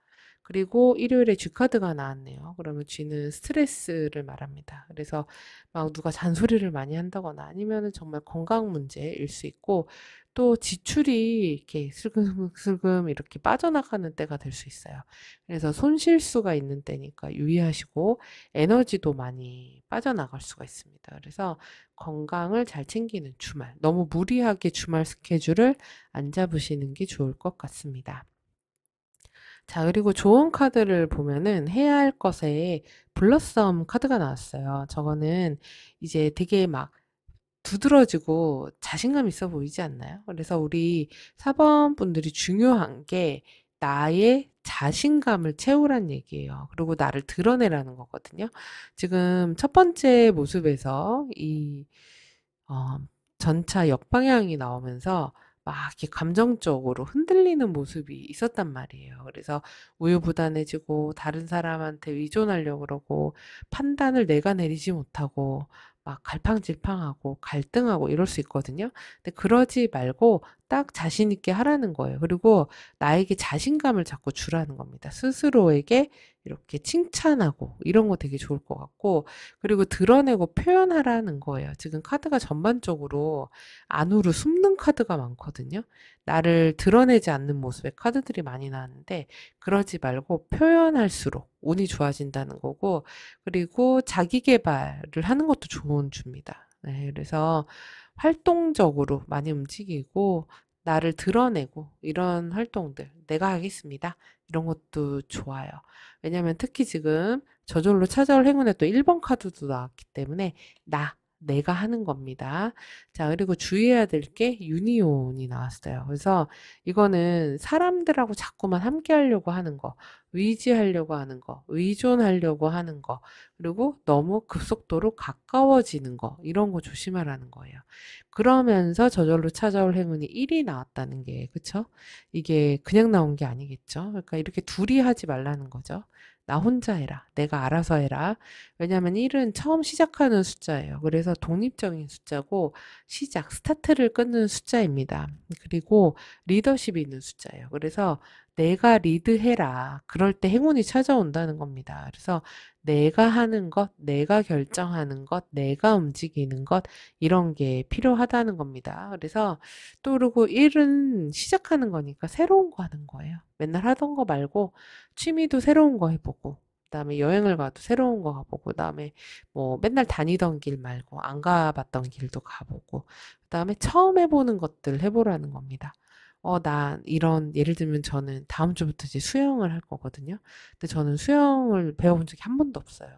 그리고 일요일에 G카드가 나왔네요. 그러면 G는 스트레스를 말합니다. 그래서 막 누가 잔소리를 많이 한다거나 아니면은 정말 건강 문제일 수 있고 또 지출이 이렇게 슬금슬금 이렇게 빠져나가는 때가 될 수 있어요. 그래서 손실수가 있는 때니까 유의하시고 에너지도 많이 빠져나갈 수가 있습니다. 그래서 건강을 잘 챙기는 주말, 너무 무리하게 주말 스케줄을 안 잡으시는 게 좋을 것 같습니다. 자, 그리고 좋은 카드를 보면은 해야 할 것에 블러썸 카드가 나왔어요. 저거는 이제 되게 막 두드러지고 자신감 있어 보이지 않나요? 그래서 우리 사번분들이 중요한 게 나의 자신감을 채우란 얘기예요. 그리고 나를 드러내라는 거거든요. 지금 첫 번째 모습에서 이 어, 전차 역방향이 나오면서 막 이렇게 감정적으로 흔들리는 모습이 있었단 말이에요. 그래서 우유부단해지고 다른 사람한테 의존하려고 그러고 판단을 내가 내리지 못하고 막 갈팡질팡하고 갈등하고 이럴 수 있거든요. 근데 그러지 말고 딱 자신 있게 하라는 거예요. 그리고 나에게 자신감을 자꾸 주라는 겁니다. 스스로에게 이렇게 칭찬하고 이런 거 되게 좋을 것 같고 그리고 드러내고 표현하라는 거예요. 지금 카드가 전반적으로 안으로 숨는 카드가 많거든요. 나를 드러내지 않는 모습의 카드들이 많이 나왔는데 그러지 말고 표현할수록 운이 좋아진다는 거고 그리고 자기 계발을 하는 것도 좋은 주입니다. 네, 그래서 활동적으로 많이 움직이고 나를 드러내고 이런 활동들 내가 하겠습니다. 이런 것도 좋아요. 왜냐하면 특히 지금 저절로 찾아올 행운에 또 1번 카드도 나왔기 때문에 내가 하는 겁니다. 자, 그리고 주의해야 될 게 유니온이 나왔어요. 그래서 이거는 사람들하고 자꾸만 함께 하려고 하는 거, 의지하려고 하는 거, 의존하려고 하는 거, 그리고 너무 급속도로 가까워지는 거, 이런 거 조심하라는 거예요. 그러면서 저절로 찾아올 행운이 1이 나왔다는 게, 그쵸? 이게 그냥 나온 게 아니겠죠? 그러니까 이렇게 둘이 하지 말라는 거죠. 나 혼자 해라. 내가 알아서 해라. 왜냐하면 1은 처음 시작하는 숫자예요. 그래서 독립적인 숫자고 시작, 스타트를 끊는 숫자입니다. 그리고 리더십이 있는 숫자예요. 그래서 내가 리드해라. 그럴 때 행운이 찾아온다는 겁니다. 그래서 내가 하는 것, 내가 결정하는 것, 내가 움직이는 것, 이런 게 필요하다는 겁니다. 그래서 또 그리고 1은 시작하는 거니까 새로운 거 하는 거예요. 맨날 하던 거 말고 취미도 새로운 거 해보고, 그다음에 여행을 가도 새로운 거 가보고, 그다음에 뭐 맨날 다니던 길 말고 안 가봤던 길도 가보고, 그다음에 처음 해보는 것들 해보라는 겁니다. 나 이런 예를 들면 저는 다음 주부터 이제 수영을 할 거거든요. 근데 저는 수영을 배워본 적이 한 번도 없어요.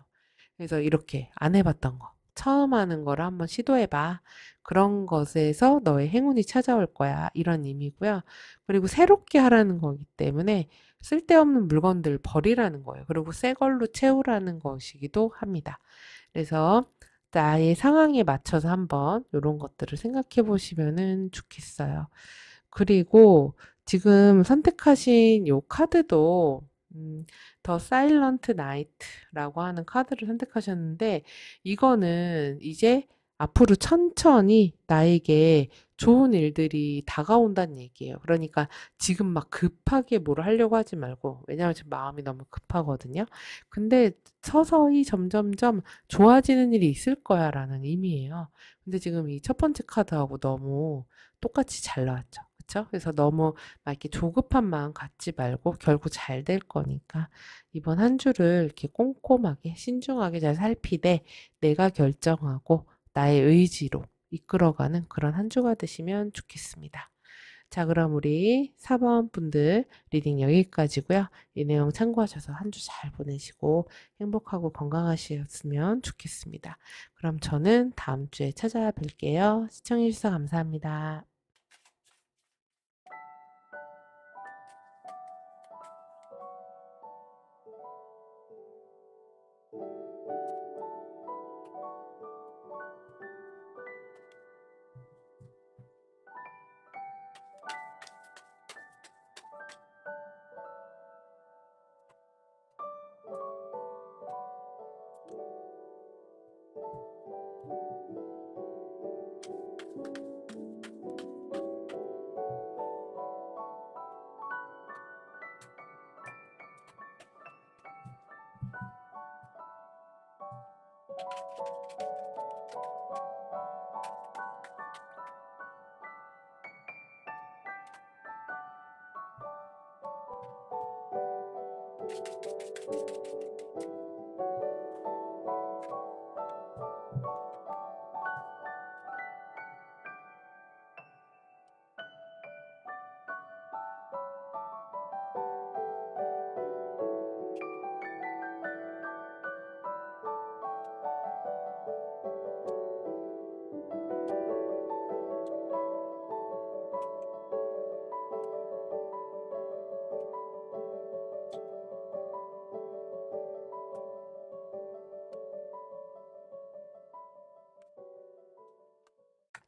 그래서 이렇게 안 해봤던 거. 처음 하는 거를 한번 시도해봐. 그런 것에서 너의 행운이 찾아올 거야. 이런 의미고요. 그리고 새롭게 하라는 거기 때문에 쓸데없는 물건들 버리라는 거예요. 그리고 새 걸로 채우라는 것이기도 합니다. 그래서 나의 상황에 맞춰서 한번 이런 것들을 생각해 보시면은 좋겠어요. 그리고 지금 선택하신 요 카드도 더 사일런트 나이트라고 하는 카드를 선택하셨는데 이거는 이제 앞으로 천천히 나에게 좋은 일들이 다가온다는 얘기예요. 그러니까 지금 막 급하게 뭘 하려고 하지 말고 왜냐하면 지금 마음이 너무 급하거든요. 근데 서서히 점점점 좋아지는 일이 있을 거야라는 의미예요. 근데 지금 이 첫 번째 카드하고 너무 똑같이 잘 나왔죠. 그쵸? 그래서 너무 막 이렇게 조급한 마음 갖지 말고 결국 잘 될 거니까 이번 한 주를 이렇게 꼼꼼하게 신중하게 잘 살피되 내가 결정하고 나의 의지로 이끌어가는 그런 한 주가 되시면 좋겠습니다. 자, 그럼 우리 4번 분들 리딩 여기까지고요. 이 내용 참고하셔서 한 주 잘 보내시고 행복하고 건강하셨으면 좋겠습니다. 그럼 저는 다음 주에 찾아뵐게요. 시청해 주셔서 감사합니다.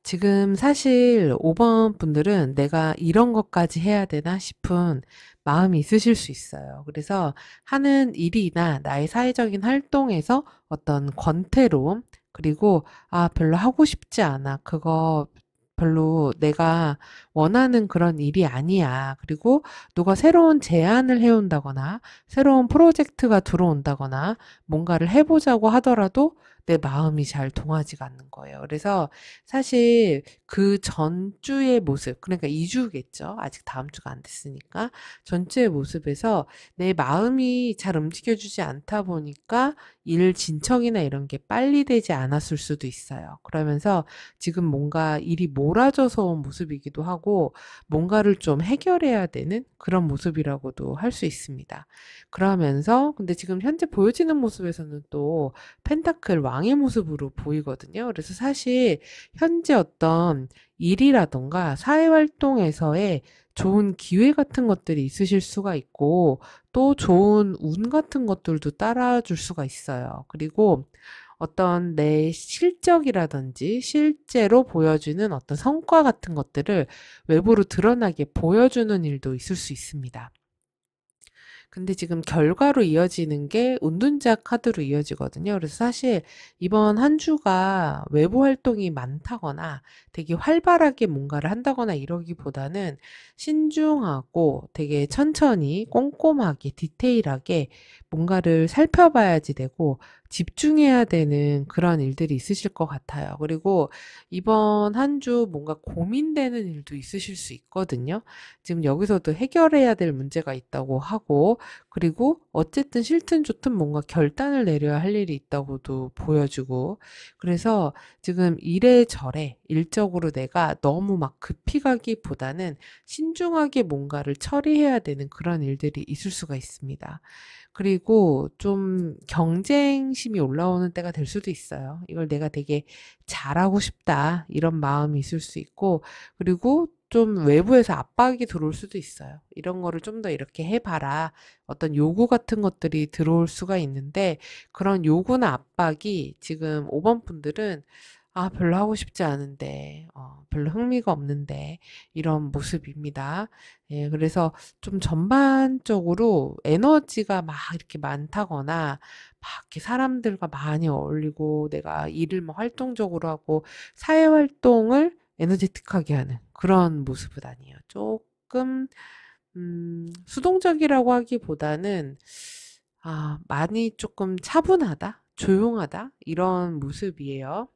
지금 사실 5번 분들은 '내가 이런 것까지 해야 되나?' 싶은 마음이 있으실 수 있어요. 그래서 하는 일이나 나의 사회적인 활동에서 어떤 권태로움 그리고 '아 별로 하고 싶지 않아. 그거 별로 내가 원하는 그런 일이 아니야.' 그리고 누가 새로운 제안을 해 온다거나 새로운 프로젝트가 들어온다거나 뭔가를 해 보자고 하더라도 내 마음이 잘 동하지가 않는 거예요. 그래서 사실 그 전주의 모습 그러니까 2 주겠죠. 아직 다음 주가 안 됐으니까. 전주의 모습에서 내 마음이 잘 움직여 주지 않다 보니까 일 진척이나 이런 게 빨리 되지 않았을 수도 있어요. 그러면서 지금 뭔가 일이 몰아져서 온 모습이기도 하고 뭔가를 좀 해결해야 되는 그런 모습이라고도 할 수 있습니다. 그러면서 근데 지금 현재 보여지는 모습에서는 또 펜타클 왕의 모습으로 보이거든요. 그래서 사실 현재 어떤 일이라던가 사회활동에서의 좋은 기회 같은 것들이 있으실 수가 있고 또 좋은 운 같은 것들도 따라줄 수가 있어요. 그리고 어떤 내 실적이라든지 실제로 보여주는 어떤 성과 같은 것들을 외부로 드러나게 보여주는 일도 있을 수 있습니다. 근데 지금 결과로 이어지는 게 운둔자 카드로 이어지거든요. 그래서 사실 이번 한 주가 외부 활동이 많다거나 되게 활발하게 뭔가를 한다거나 이러기보다는 신중하고 되게 천천히 꼼꼼하게 디테일하게 뭔가를 살펴봐야지 되고 집중해야 되는 그런 일들이 있으실 것 같아요. 그리고 이번 한 주 뭔가 고민되는 일도 있으실 수 있거든요. 지금 여기서도 해결해야 될 문제가 있다고 하고 그리고 어쨌든 싫든 좋든 뭔가 결단을 내려야 할 일이 있다고도 보여주고 그래서 지금 이래저래 일적으로 내가 너무 막 급히 가기보다는 신중하게 뭔가를 처리해야 되는 그런 일들이 있을 수가 있습니다. 그리고 좀 경쟁심이 올라오는 때가 될 수도 있어요. 이걸 내가 되게 잘하고 싶다 이런 마음이 있을 수 있고, 그리고 좀 외부에서 압박이 들어올 수도 있어요. 이런 거를 좀 더 이렇게 해봐라. 어떤 요구 같은 것들이 들어올 수가 있는데, 그런 요구나 압박이 지금 5번 분들은 별로 하고 싶지 않은데, 별로 흥미가 없는데, 이런 모습입니다. 예, 그래서 좀 전반적으로 에너지가 막 이렇게 많다거나, 막 이렇게 사람들과 많이 어울리고, 내가 일을 뭐 활동적으로 하고, 사회 활동을 에너제틱하게 하는 그런 모습은 아니에요. 조금, 수동적이라고 하기보다는, 많이 조금 차분하다? 조용하다? 이런 모습이에요.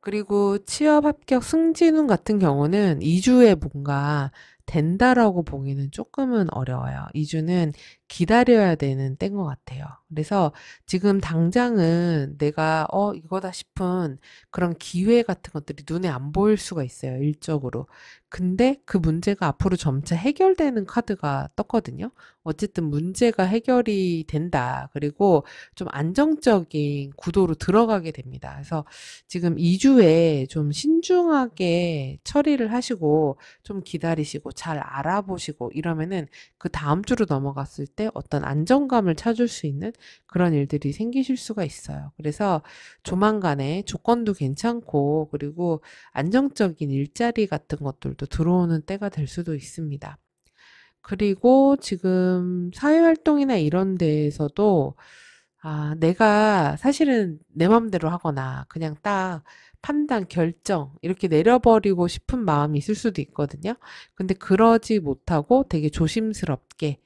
그리고 취업 합격 승진운 같은 경우는 2주에 뭔가 된다라고 보기는 조금은 어려워요. 2주는 기다려야 되는 때인 것 같아요. 그래서 지금 당장은 내가 이거다 싶은 그런 기회 같은 것들이 눈에 안 보일 수가 있어요. 일적으로. 근데 그 문제가 앞으로 점차 해결되는 카드가 떴거든요. 어쨌든 문제가 해결이 된다. 그리고 좀 안정적인 구도로 들어가게 됩니다. 그래서 지금 2주에 좀 신중하게 처리를 하시고 좀 기다리시고 잘 알아보시고 이러면은 그 다음 주로 넘어갔을 때 어떤 안정감을 찾을 수 있는 그런 일들이 생기실 수가 있어요. 그래서 조만간에 조건도 괜찮고 그리고 안정적인 일자리 같은 것들도 들어오는 때가 될 수도 있습니다. 그리고 지금 사회활동이나 이런 데에서도 내가 사실은 내 맘대로 하거나 그냥 딱 판단, 결정 이렇게 내려버리고 싶은 마음이 있을 수도 있거든요. 근데 그러지 못하고 되게 조심스럽게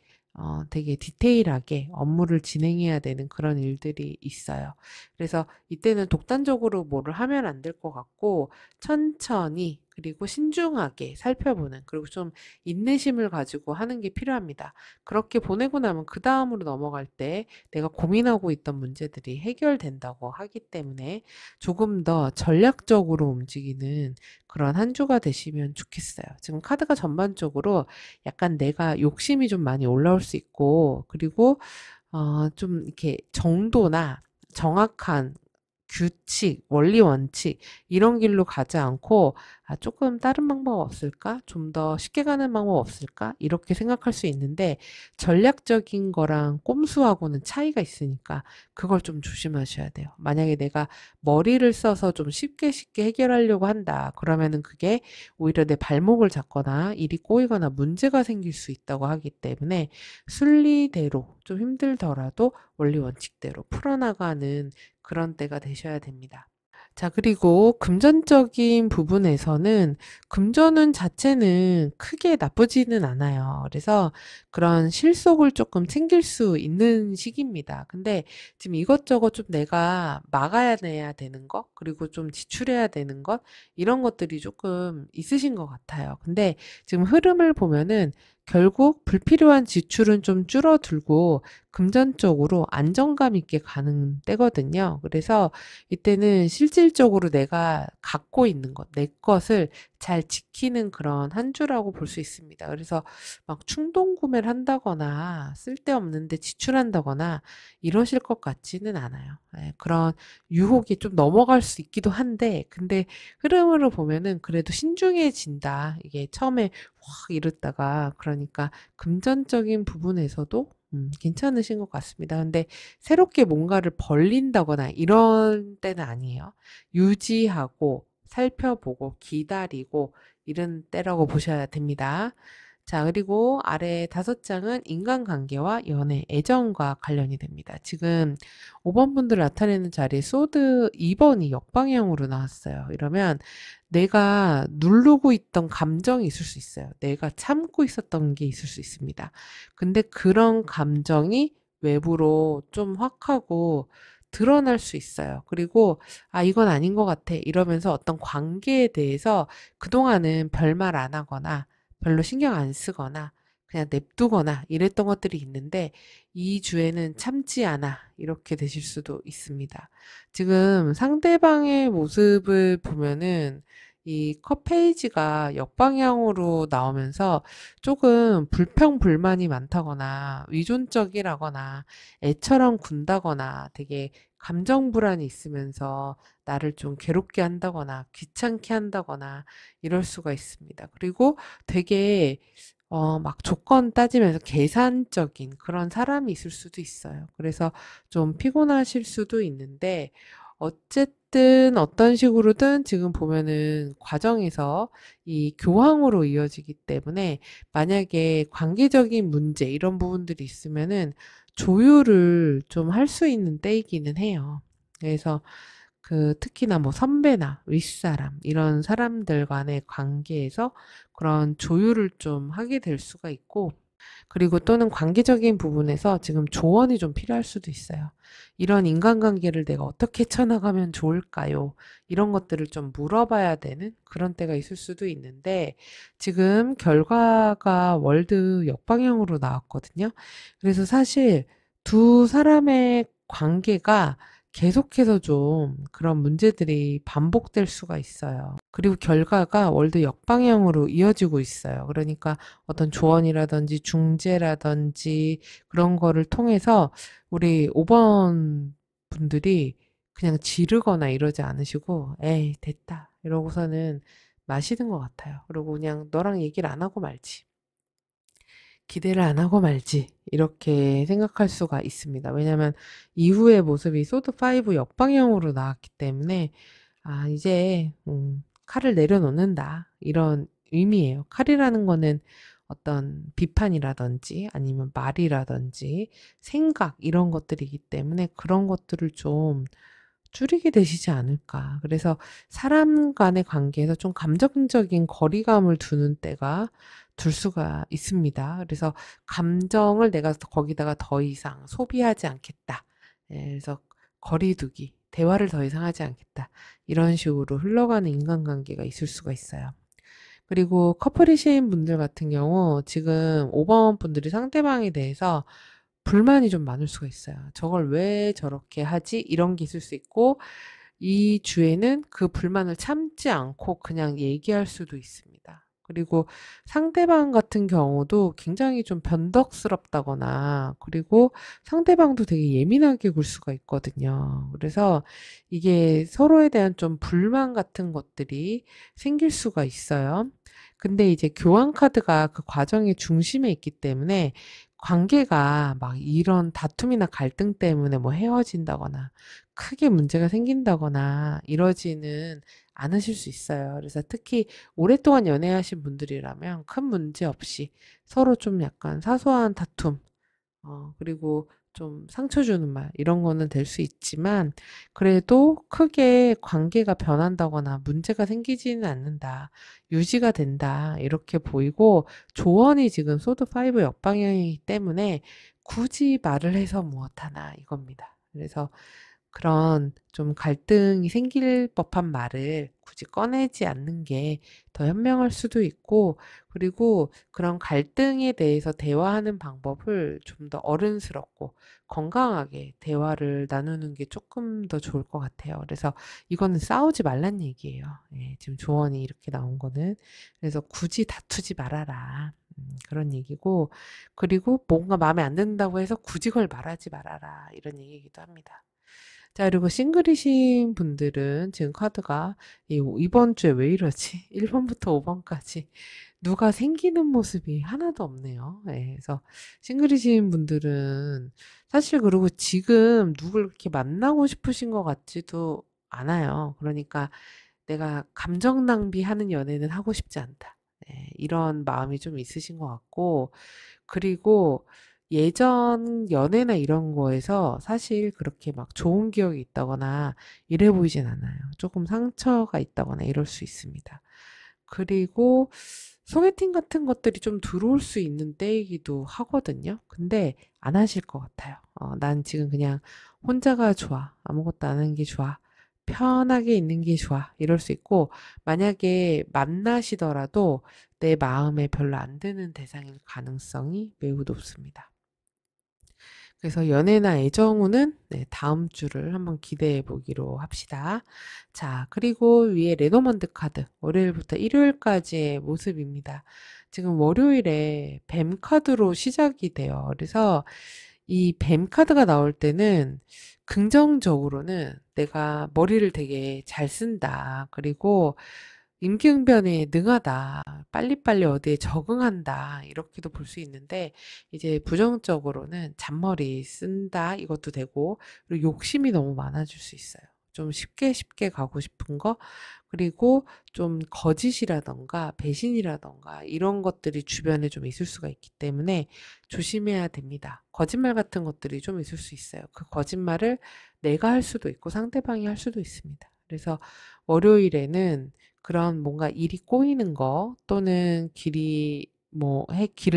되게 디테일하게 업무를 진행해야 되는 그런 일들이 있어요. 그래서 이때는 독단적으로 뭐를 하면 안 될 것 같고 천천히 그리고 신중하게 살펴보는 그리고 좀 인내심을 가지고 하는 게 필요합니다. 그렇게 보내고 나면 그 다음으로 넘어갈 때 내가 고민하고 있던 문제들이 해결된다고 하기 때문에 조금 더 전략적으로 움직이는 그런 한 주가 되시면 좋겠어요. 지금 카드가 전반적으로 약간 내가 욕심이 좀 많이 올라올 수 있고, 그리고, 좀 이렇게 정도나 정확한 규칙, 원리 원칙 이런 길로 가지 않고 조금 다른 방법 없을까? 좀 더 쉽게 가는 방법 없을까? 이렇게 생각할 수 있는데 전략적인 거랑 꼼수하고는 차이가 있으니까 그걸 좀 조심하셔야 돼요. 만약에 내가 머리를 써서 좀 쉽게 쉽게 해결하려고 한다. 그러면은 그게 오히려 내 발목을 잡거나 일이 꼬이거나 문제가 생길 수 있다고 하기 때문에 순리대로 좀 힘들더라도 원리 원칙대로 풀어나가는 그런 때가 되셔야 됩니다. 자, 그리고 금전적인 부분에서는 금전운 자체는 크게 나쁘지는 않아요. 그래서 그런 실속을 조금 챙길 수 있는 시기입니다. 근데 지금 이것저것 좀 내가 막아야 내야 되는 것, 그리고 좀 지출해야 되는 것, 이런 것들이 조금 있으신 것 같아요. 근데 지금 흐름을 보면은 결국 불필요한 지출은 좀 줄어들고 금전적으로 안정감 있게 가는 때거든요. 그래서 이때는 실질적으로 내가 갖고 있는 것, 내 것을 잘 지키는 그런 한 주라고 볼 수 있습니다. 그래서 막 충동 구매를 한다거나 쓸데없는데 지출한다거나 이러실 것 같지는 않아요. 예, 그런 유혹이 좀 넘어갈 수 있기도 한데, 근데 흐름으로 보면은 그래도 신중해진다. 이게 처음에 확 이랬다가, 그러니까 금전적인 부분에서도 괜찮으신 것 같습니다. 근데 새롭게 뭔가를 벌린다거나 이런 때는 아니에요. 유지하고 살펴보고 기다리고 이런 때라고 보셔야 됩니다. 자, 그리고 아래 5장은 인간관계와 연애, 애정과 관련이 됩니다. 지금 5번 분들 나타내는 자리에 소드 2번이 역방향으로 나왔어요. 이러면 내가 누르고 있던 감정이 있을 수 있어요. 내가 참고 있었던 게 있을 수 있습니다. 근데 그런 감정이 외부로 좀 확 하고 드러날 수 있어요. 그리고 이건 아닌 것 같아. 이러면서 어떤 관계에 대해서 그동안은 별말 안 하거나 별로 신경 안 쓰거나 그냥 냅두거나 이랬던 것들이 있는데 이 주에는 참지 않아. 이렇게 되실 수도 있습니다. 지금 상대방의 모습을 보면은 이 컷 페이지가 역방향으로 나오면서 조금 불평불만이 많다거나 위존적이라거나 애처럼 군다거나 되게 감정 불안이 있으면서 나를 좀 괴롭게 한다거나 귀찮게 한다거나 이럴 수가 있습니다. 그리고 되게 막 조건 따지면서 계산적인 그런 사람이 있을 수도 있어요. 그래서 좀 피곤하실 수도 있는데 어쨌든 어떤 식으로든 지금 보면은 과정에서 이 교황으로 이어지기 때문에 만약에 관계적인 문제 이런 부분들이 있으면은 조율을 좀 할 수 있는 때이기는 해요. 그래서 특히나 뭐 선배나 윗사람 이런 사람들 간의 관계에서 그런 조율을 좀 하게 될 수가 있고 그리고 또는 관계적인 부분에서 지금 조언이 좀 필요할 수도 있어요. 이런 인간관계를 내가 어떻게 쳐나가면 좋을까요? 이런 것들을 좀 물어봐야 되는 그런 때가 있을 수도 있는데 지금 결과가 월드 역방향으로 나왔거든요. 그래서 사실 두 사람의 관계가 계속해서 좀 그런 문제들이 반복될 수가 있어요. 그리고 결과가 월드 역방향으로 이어지고 있어요. 그러니까 어떤 조언이라든지 중재라든지 그런 거를 통해서 우리 5번 분들이 그냥 지르거나 이러지 않으시고, 에이, 됐다. 이러고서는 마시는 것 같아요. 그리고 그냥 너랑 얘기를 안 하고 말지. 기대를 안 하고 말지. 이렇게 생각할 수가 있습니다. 왜냐면 이후의 모습이 소드5 역방향으로 나왔기 때문에 아, 이제, 칼을 내려놓는다. 이런 의미예요. 칼이라는 거는 어떤 비판이라든지 아니면 말이라든지 생각 이런 것들이기 때문에 그런 것들을 좀 줄이게 되시지 않을까. 그래서 사람 간의 관계에서 좀 감정적인 거리감을 두는 때가 둘 수가 있습니다. 그래서 감정을 내가 거기다가 더 이상 소비하지 않겠다. 예, 그래서 거리두기, 대화를 더 이상 하지 않겠다. 이런 식으로 흘러가는 인간관계가 있을 수가 있어요. 그리고 커플이신 분들 같은 경우 지금 5번 분들이 상대방에 대해서 불만이 좀 많을 수가 있어요. 저걸 왜 저렇게 하지? 이런 게 있을 수 있고 이 주에는 그 불만을 참지 않고 그냥 얘기할 수도 있습니다. 그리고 상대방 같은 경우도 굉장히 좀 변덕스럽다거나 그리고 상대방도 되게 예민하게 굴 수가 있거든요. 그래서 이게 서로에 대한 좀 불만 같은 것들이 생길 수가 있어요. 근데 이제 교환 카드가 그 과정의 중심에 있기 때문에 관계가 막 이런 다툼이나 갈등 때문에 뭐 헤어진다거나 크게 문제가 생긴다거나 이러지는 않으실 수 있어요. 그래서 특히 오랫동안 연애하신 분들이라면 큰 문제 없이 서로 좀 약간 사소한 다툼, 그리고 좀 상처 주는 말, 이런 거는 될 수 있지만, 그래도 크게 관계가 변한다거나 문제가 생기지는 않는다. 유지가 된다. 이렇게 보이고, 조언이 지금 소드5 역방향이기 때문에 굳이 말을 해서 무엇하나 이겁니다. 그래서 그런 좀 갈등이 생길 법한 말을 굳이 꺼내지 않는 게 더 현명할 수도 있고, 그리고 그런 갈등에 대해서 대화하는 방법을 좀 더 어른스럽고 건강하게 대화를 나누는 게 조금 더 좋을 것 같아요. 그래서 이거는 싸우지 말란 얘기예요. 예, 지금 조언이 이렇게 나온 거는. 그래서 굳이 다투지 말아라. 그런 얘기고, 그리고 뭔가 마음에 안 든다고 해서 굳이 그걸 말하지 말아라. 이런 얘기이기도 합니다. 자, 그리고 싱글이신 분들은 지금 카드가 이번 주에 왜 이러지? 1번부터 5번까지 누가 생기는 모습이 하나도 없네요. 예, 그래서 싱글이신 분들은 사실 그리고 지금 누굴 그렇게 만나고 싶으신 것 같지도 않아요. 그러니까 내가 감정 낭비하는 연애는 하고 싶지 않다. 예, 이런 마음이 좀 있으신 것 같고, 그리고 예전 연애나 이런 거에서 사실 그렇게 막 좋은 기억이 있다거나 이래 보이진 않아요. 조금 상처가 있다거나 이럴 수 있습니다. 그리고 소개팅 같은 것들이 좀 들어올 수 있는 때이기도 하거든요. 근데 안 하실 것 같아요. 난 지금 그냥 혼자가 좋아. 아무것도 안 하는 게 좋아. 편하게 있는 게 좋아. 이럴 수 있고, 만약에 만나시더라도 내 마음에 별로 안 드는 대상일 가능성이 매우 높습니다. 그래서 연애나 애정운은 네, 다음 주를 한번 기대해 보기로 합시다. 자, 그리고 위에 레노먼드 카드, 월요일부터 일요일까지의 모습입니다. 지금 월요일에 뱀 카드로 시작이 돼요. 그래서 이 뱀 카드가 나올 때는 긍정적으로는 내가 머리를 되게 잘 쓴다. 그리고 임기응변에 능하다. 빨리빨리 어디에 적응한다. 이렇게도 볼 수 있는데 이제 부정적으로는 잔머리 쓴다. 이것도 되고 그리고 욕심이 너무 많아질 수 있어요. 좀 쉽게 쉽게 가고 싶은 거 그리고 좀 거짓이라던가 배신이라던가 이런 것들이 주변에 좀 있을 수가 있기 때문에 조심해야 됩니다. 거짓말 같은 것들이 좀 있을 수 있어요. 그 거짓말을 내가 할 수도 있고 상대방이 할 수도 있습니다. 그래서 월요일에는 그런 뭔가 일이 꼬이는 거 또는 길을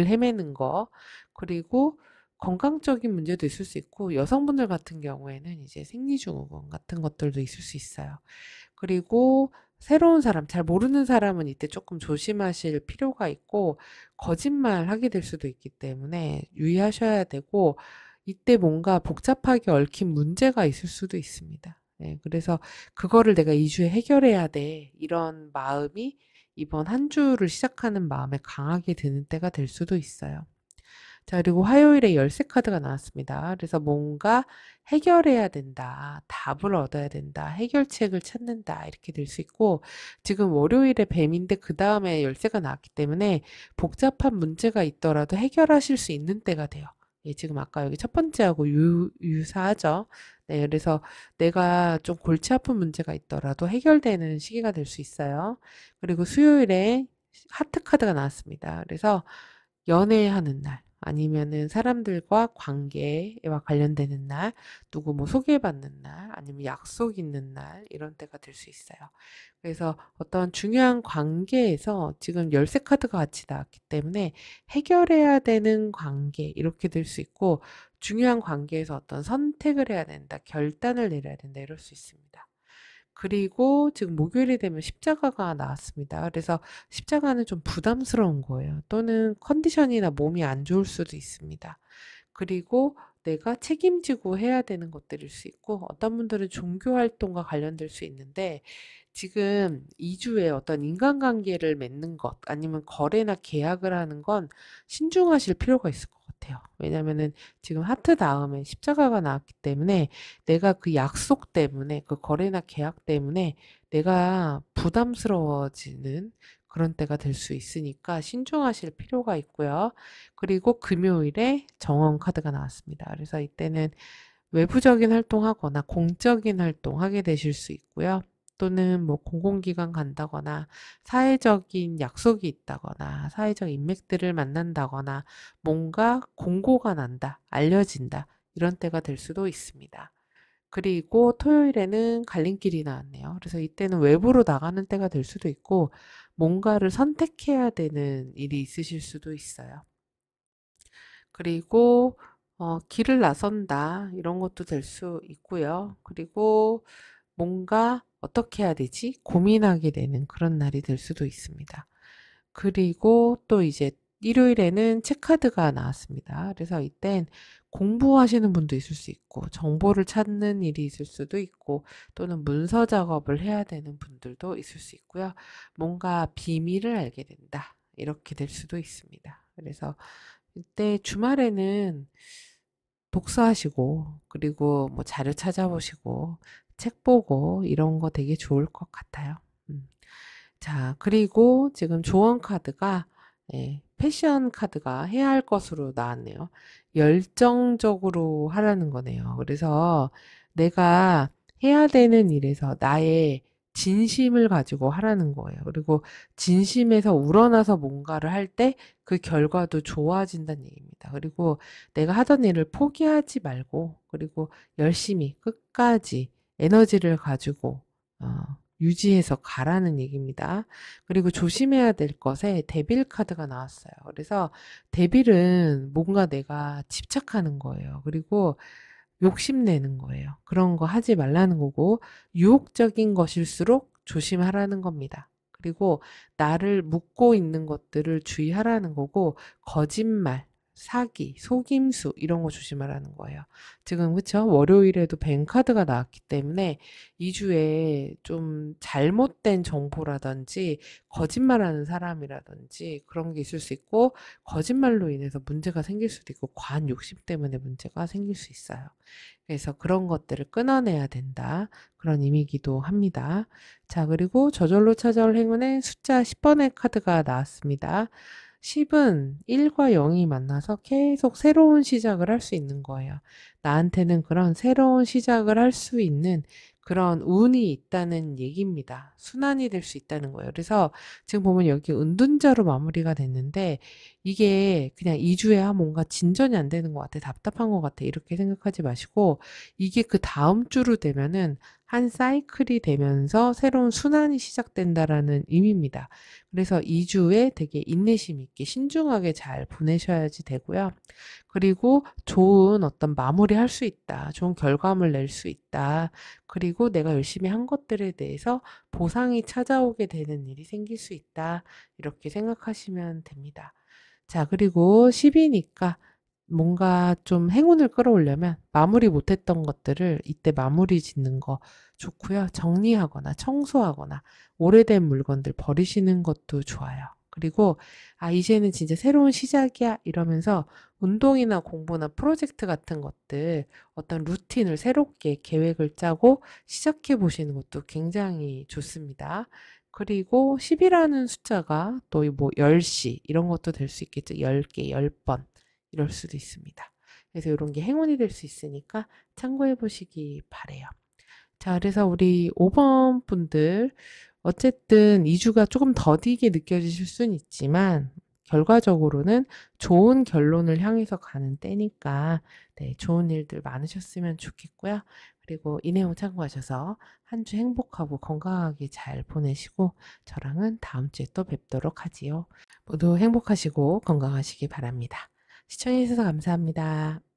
헤매는 거 그리고 건강적인 문제도 있을 수 있고 여성분들 같은 경우에는 이제 생리증후군 같은 것들도 있을 수 있어요. 그리고 새로운 사람, 잘 모르는 사람은 이때 조금 조심하실 필요가 있고 거짓말 하게 될 수도 있기 때문에 유의하셔야 되고 이때 뭔가 복잡하게 얽힌 문제가 있을 수도 있습니다. 네, 그래서 그거를 내가 2주에 해결해야 돼. 이런 마음이 이번 한 주를 시작하는 마음에 강하게 드는 때가 될 수도 있어요. 자, 그리고 화요일에 열쇠 카드가 나왔습니다. 그래서 뭔가 해결해야 된다. 답을 얻어야 된다. 해결책을 찾는다. 이렇게 될 수 있고, 지금 월요일에 뱀인데 그 다음에 열쇠가 나왔기 때문에 복잡한 문제가 있더라도 해결하실 수 있는 때가 돼요. 예, 지금 아까 여기 첫 번째하고 유사하죠. 네, 그래서 내가 좀 골치 아픈 문제가 있더라도 해결되는 시기가 될 수 있어요. 그리고 수요일에 하트 카드가 나왔습니다. 그래서 연애하는 날, 아니면은 사람들과 관계와 관련되는 날, 누구 뭐 소개받는 날, 아니면 약속 있는 날, 이런 때가 될 수 있어요. 그래서 어떤 중요한 관계에서 지금 열쇠 카드가 같이 나왔기 때문에 해결해야 되는 관계, 이렇게 될 수 있고, 중요한 관계에서 어떤 선택을 해야 된다, 결단을 내려야 된다, 이럴 수 있습니다. 그리고 지금 목요일이 되면 십자가가 나왔습니다. 그래서 십자가는 좀 부담스러운 거예요. 또는 컨디션이나 몸이 안 좋을 수도 있습니다. 그리고 내가 책임지고 해야 되는 것들일 수 있고 어떤 분들은 종교 활동과 관련될 수 있는데 지금 2주에 어떤 인간관계를 맺는 것 아니면 거래나 계약을 하는 건 신중하실 필요가 있을 것 같아요. 왜냐면은 지금 하트 다음에 십자가가 나왔기 때문에 내가 그 약속 때문에 그 거래나 계약 때문에 내가 부담스러워지는 그런 때가 될 수 있으니까 신중하실 필요가 있고요. 그리고 금요일에 정원 카드가 나왔습니다. 그래서 이때는 외부적인 활동하거나 공적인 활동하게 되실 수 있고요. 또는 뭐 공공기관 간다거나 사회적인 약속이 있다거나 사회적 인맥들을 만난다거나 뭔가 공고가 난다, 알려진다 이런 때가 될 수도 있습니다. 그리고 토요일에는 갈림길이 나왔네요. 그래서 이때는 외부로 나가는 때가 될 수도 있고 뭔가를 선택해야 되는 일이 있으실 수도 있어요. 그리고 길을 나선다 이런 것도 될 수 있고요. 그리고 뭔가 어떻게 해야 되지? 고민하게 되는 그런 날이 될 수도 있습니다. 그리고 또 이제 일요일에는 체크카드가 나왔습니다. 그래서 이땐 공부하시는 분도 있을 수 있고 정보를 찾는 일이 있을 수도 있고 또는 문서 작업을 해야 되는 분들도 있을 수 있고요. 뭔가 비밀을 알게 된다. 이렇게 될 수도 있습니다. 그래서 이때 주말에는 독서하시고 그리고 뭐 자료 찾아보시고 책 보고 이런 거 되게 좋을 것 같아요. 음. 자, 그리고 지금 조언 카드가 패션 카드가 해야 할 것으로 나왔네요. 열정적으로 하라는 거네요. 그래서 내가 해야 되는 일에서 나의 진심을 가지고 하라는 거예요. 그리고 진심에서 우러나서 뭔가를 할 때 그 결과도 좋아진다는 얘기입니다. 그리고 내가 하던 일을 포기하지 말고, 그리고 열심히 끝까지 에너지를 가지고, 어, 유지해서 가라는 얘기입니다. 그리고 조심해야 될 것에 데빌 카드가 나왔어요. 그래서 데빌은 뭔가 내가 집착하는 거예요. 그리고 욕심내는 거예요. 그런 거 하지 말라는 거고 유혹적인 것일수록 조심하라는 겁니다. 그리고 나를 묶고 있는 것들을 주의하라는 거고 거짓말, 사기, 속임수 이런 거 조심하라는 거예요. 지금 그쵸? 월요일에도 뱅카드가 나왔기 때문에 2주에 좀 잘못된 정보라든지 거짓말하는 사람이라든지 그런 게 있을 수 있고 거짓말로 인해서 문제가 생길 수도 있고 과한 욕심 때문에 문제가 생길 수 있어요. 그래서 그런 것들을 끊어내야 된다. 그런 의미이기도 합니다. 자, 그리고 저절로 찾아올 행운의 숫자 10번의 카드가 나왔습니다. 10은 1과 0이 만나서 계속 새로운 시작을 할 수 있는 거예요. 나한테는 그런 새로운 시작을 할 수 있는 그런 운이 있다는 얘기입니다. 순환이 될 수 있다는 거예요. 그래서 지금 보면 여기 은둔자로 마무리가 됐는데 이게 그냥 2주에 뭔가 진전이 안 되는 것 같아. 답답한 것 같아. 이렇게 생각하지 마시고 이게 그 다음 주로 되면은 한 사이클이 되면서 새로운 순환이 시작된다라는 의미입니다. 그래서 2주에 되게 인내심 있게 신중하게 잘 보내셔야지 되고요. 그리고 좋은 어떤 마무리 할 수 있다. 좋은 결과물 낼 수 있다. 그리고 내가 열심히 한 것들에 대해서 보상이 찾아오게 되는 일이 생길 수 있다. 이렇게 생각하시면 됩니다. 자, 그리고 10이니까 뭔가 좀 행운을 끌어오려면 마무리 못했던 것들을 이때 마무리 짓는 거 좋고요. 정리하거나 청소하거나 오래된 물건들 버리시는 것도 좋아요. 그리고 이제는 진짜 새로운 시작이야 이러면서 운동이나 공부나 프로젝트 같은 것들 어떤 루틴을 새롭게 계획을 짜고 시작해 보시는 것도 굉장히 좋습니다. 그리고 10이라는 숫자가 또 뭐 10시 이런 것도 될 수 있겠죠. 10개, 10번 이럴 수도 있습니다. 그래서 이런 게 행운이 될 수 있으니까 참고해 보시기 바래요. 자, 그래서 우리 5번 분들 어쨌든 2주가 조금 더디게 느껴지실 수는 있지만 결과적으로는 좋은 결론을 향해서 가는 때니까 네, 좋은 일들 많으셨으면 좋겠고요. 그리고 이 내용 참고하셔서 한 주 행복하고 건강하게 잘 보내시고 저랑은 다음 주에 또 뵙도록 하지요. 모두 행복하시고 건강하시기 바랍니다. 시청해주셔서 감사합니다.